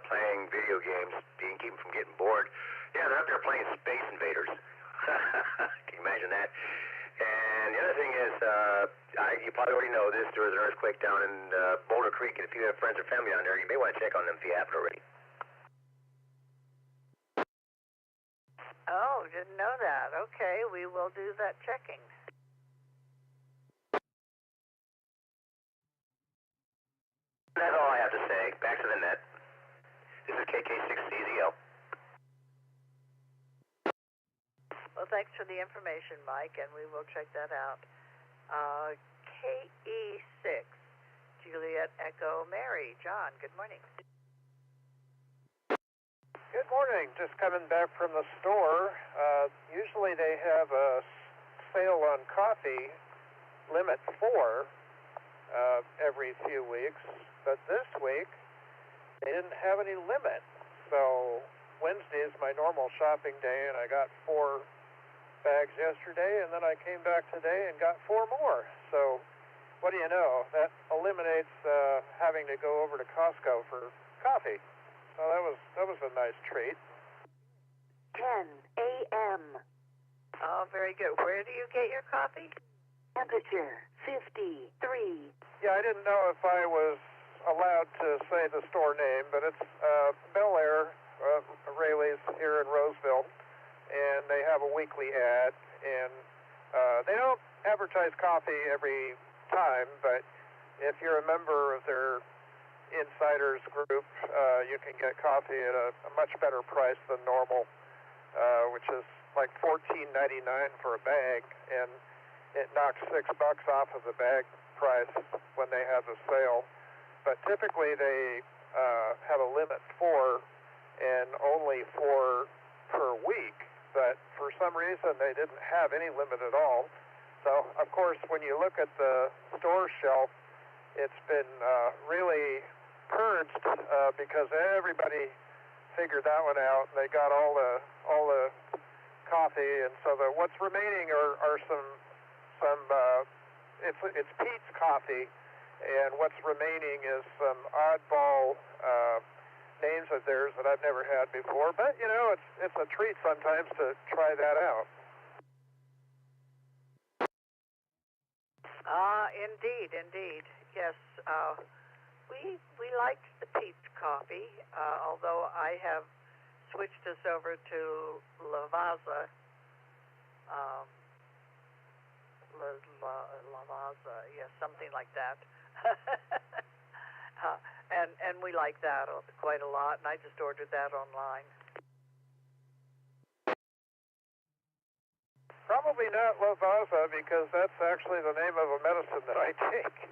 playing video games, keep them from getting bored. Yeah, they're up there playing Space Invaders. Can you imagine that? And the other thing is, you probably already know this, there was an earthquake down in Boulder Creek, and if you have friends or family down there, you may want to check on them if you haven't already. Oh, didn't know that. Okay, we will do that checking. That's all I have to say. Back to the net. This is KK6CZL. Well, thanks for the information, Mike, and we will check that out. KE6, Juliet Echo Mary. John, good morning. Good morning. Just coming back from the store. Usually they have a sale on coffee, limit 4, every few weeks. But this week, they didn't have any limit. So Wednesday is my normal shopping day, and I got 4 bags yesterday, and then I came back today and got 4 more. So what do you know? That eliminates having to go over to Costco for coffee. So that was a nice treat. 10 a.m. Oh, very good. Where do you get your coffee? Temperature 53. Yeah, I didn't know if I was allowed to say the store name, but it's Bel Air, Rayleigh's here in Roseville, and they have a weekly ad, and they don't advertise coffee every time, but if you're a member of their insiders group, you can get coffee at a much better price than normal, which is like $14.99 for a bag, and it knocks $6 off of the bag price when they have a sale. But typically they have a limit 4 and only 4 per week. But for some reason they didn't have any limit at all. So of course when you look at the store shelf, it's been really purged because everybody figured that one out. They got all the coffee, and so what's remaining are some it's Pete's coffee. And what's remaining is some oddball names of theirs that I've never had before. But, you know, it's a treat sometimes to try that out. Indeed. Yes, we liked the Pete's coffee, although I have switched us over to Lavazza. Lavazza, yes, something like that. And we like that quite a lot, and I just ordered that online. Probably not Lovaza, because that's actually the name of a medicine that I take.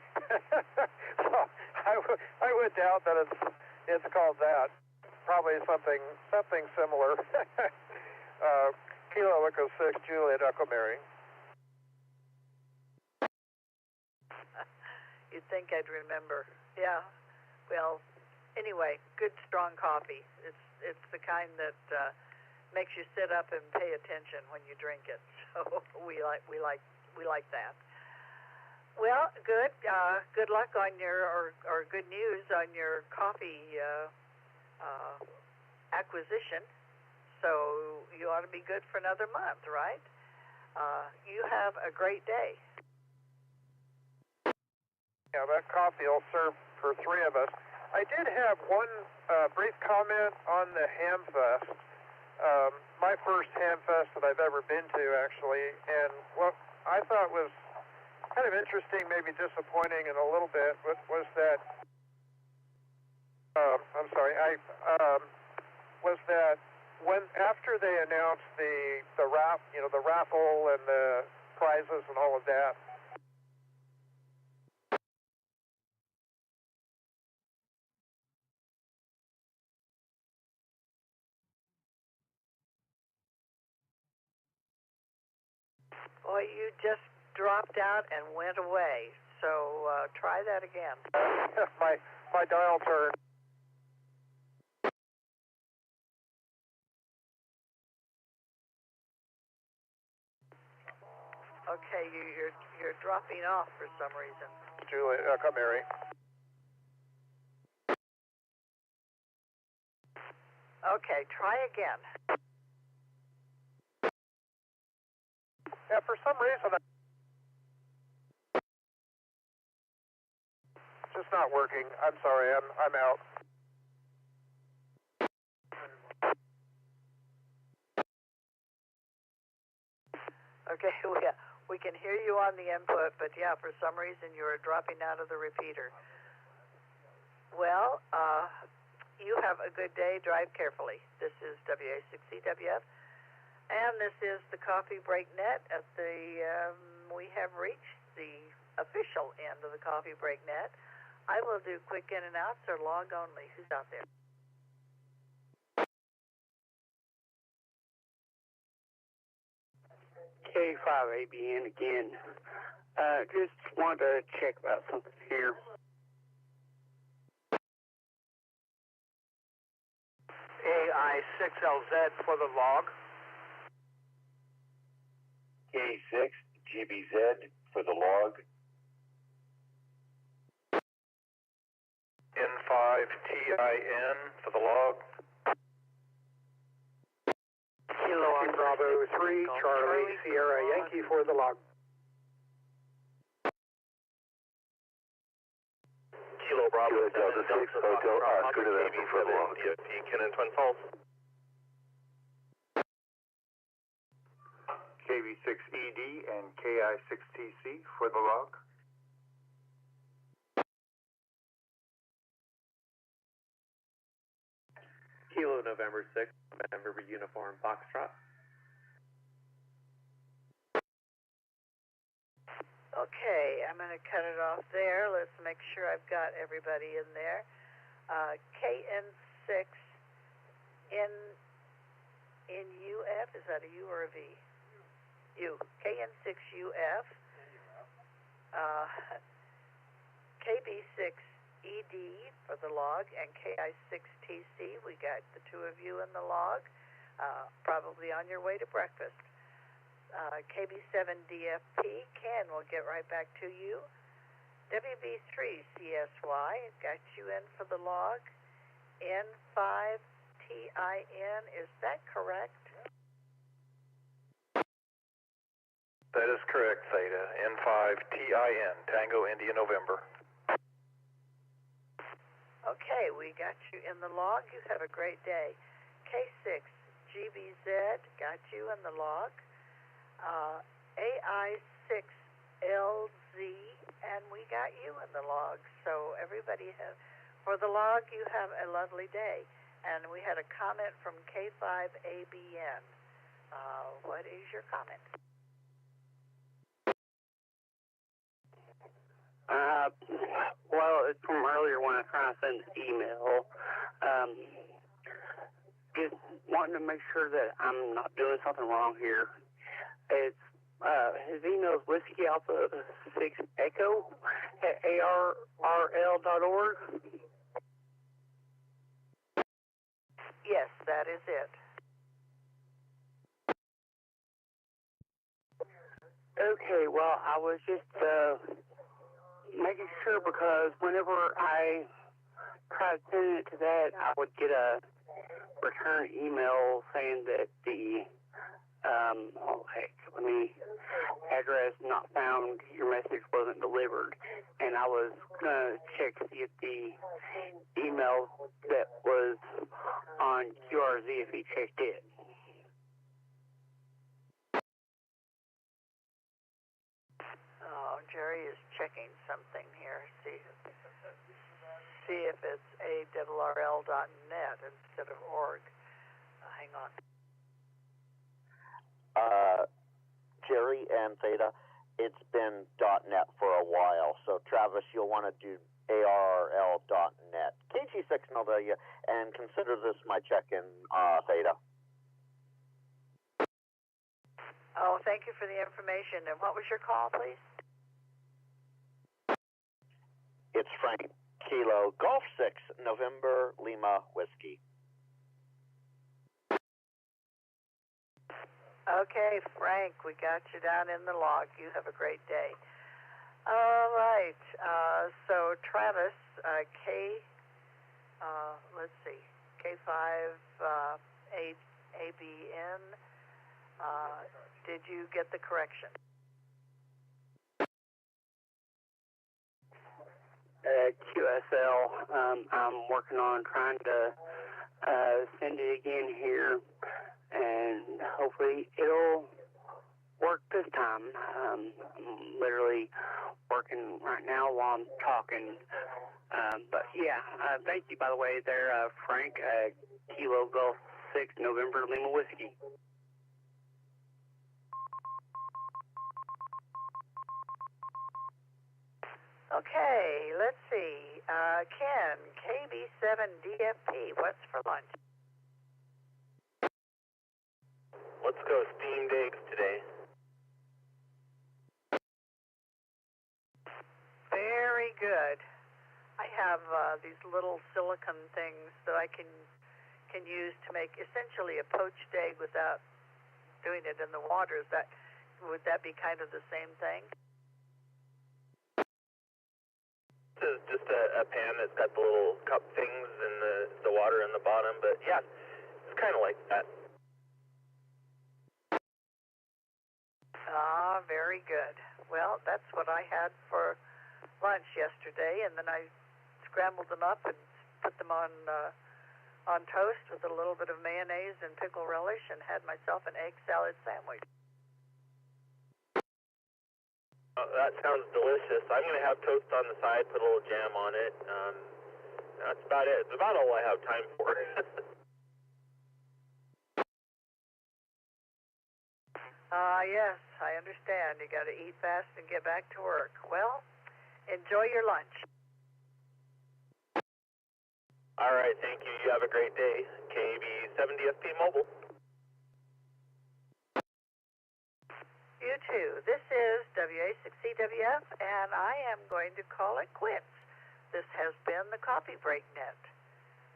So I would doubt that it's called that. Probably something similar. Kilo Echo 6, Juliet Echo Mary. You'd think I'd remember. Yeah. Well, anyway, good strong coffee. It's the kind that makes you sit up and pay attention when you drink it. So we like that. Well, good. Good luck on your or good news on your coffee acquisition. So you ought to be good for another month, right? You have a great day. Yeah, that coffee will serve for three of us. I did have one brief comment on the Hamfest. My first Hamfest that I've ever been to, actually, and what I thought was kind of interesting, maybe disappointing in a little bit, was that was that when after they announced the raffle and the prizes and all of that. Boy, you just dropped out and went away. So try that again. my dial turned. Okay, you're dropping off for some reason. Juliet, come Mary. Okay, try again. Yeah, for some reason, it's just not working. I'm sorry, I'm out. Okay, we can hear you on the input, but yeah, for some reason you are dropping out of the repeater. Well, you have a good day. Drive carefully. This is W6EK, and this is the Coffee Break Net. We have reached the official end of the Coffee Break Net. I will do quick in and outs or log only. Who's out there? K5ABN again. Just wanted to check about something here. AI6LZ for the log. K6GBZ for the log. N5TIN for the log. Kilo on Bravo 3, Charlie, Sierra Yankee for the log. Kilo Bravo Delta 6 Hotel Oscar to that for the log. Cannon Twin Falls. KV6ED and KI6TC for the log. Kilo November 6, November Uniform Foxtrot. Okay, I'm going to cut it off there. Let's make sure I've got everybody in there. KN6 in UF, is that a U or a V? U. KN6UF. KB6ED for the log, and KI6TC. We got the two of you in the log, probably on your way to breakfast. KB7DFP, Ken, we'll get right back to you. WB3CSY, got you in for the log. N5TIN, is that correct? That is correct, Theta. N5TIN, Tango India November. Okay, we got you in the log. You have a great day. K6GBZ, got you in the log. AI6LZ, and we got you in the log. So everybody For the log, you have a lovely day. And we had a comment from K5ABN. What is your comment? Well, it's from earlier when I was trying to send an email. Just wanting to make sure that I'm not doing something wrong here. It's his email is Whiskey Alpha 6 Echo at ARRL.org. Yes, that is it. Okay, well, I was just making sure because whenever I tried sending it to that, I would get a return email saying that the address not found, your message wasn't delivered, and I was gonna check to see if the email that was on QRZ if he checked it. Oh, Gerry is checking something here. See if it's ARRL.net instead of org. Hang on. Gerry and Theta, it's been .net for a while, so Travis, you'll want to do ARRL.net. KG6NW, and consider this my check-in, Theta. Oh, thank you for the information. And what was your call, please? It's Frank, Kilo, Golf 6, November, Lima, Whiskey. Okay, Frank, we got you down in the log. You have a great day. All right. So Travis, let's see, K5ABN. Did you get the correction? QSL. I'm working on trying to send it again here, and hopefully it'll work this time. I'm literally working right now while I'm talking. But yeah, thank you, by the way, there, Frank, Kilo Golf 6 November Lima Whiskey. Okay, let's see. Ken, KB7DFP, what's for lunch? Let's go steamed eggs today. Very good. I have these little silicone things that I can use to make essentially a poached egg without doing it in the water. Would that be kind of the same thing? This is just a pan that's got the little cup things and the water in the bottom, but yeah, it's kind of like that. Ah, very good. Well, that's what I had for lunch yesterday, and then I scrambled them up and put them on toast with a little bit of mayonnaise and pickle relish, and had myself an egg salad sandwich. Oh, that sounds delicious. I'm going to have toast on the side, put a little jam on it. That's about it. It's about all I have time for. Yes, I understand. You got to eat fast and get back to work. Well, enjoy your lunch. All right, thank you. You have a great day. KB7DFP Mobile. You too. This is W6EWF, and I am going to call it quits. This has been the Coffee Break Net.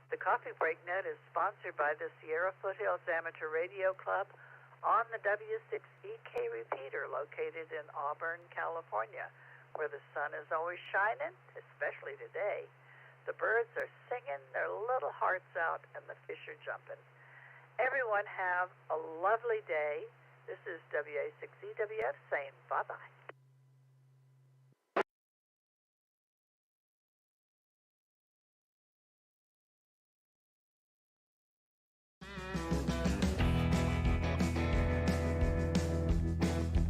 The Coffee Break Net is sponsored by the Sierra Foothills Amateur Radio Club on the W6EK Repeater located in Auburn, California, where the sun is always shining, especially today. The birds are singing their little hearts out, and the fish are jumping. Everyone have a lovely day. This is W6EWF saying bye-bye.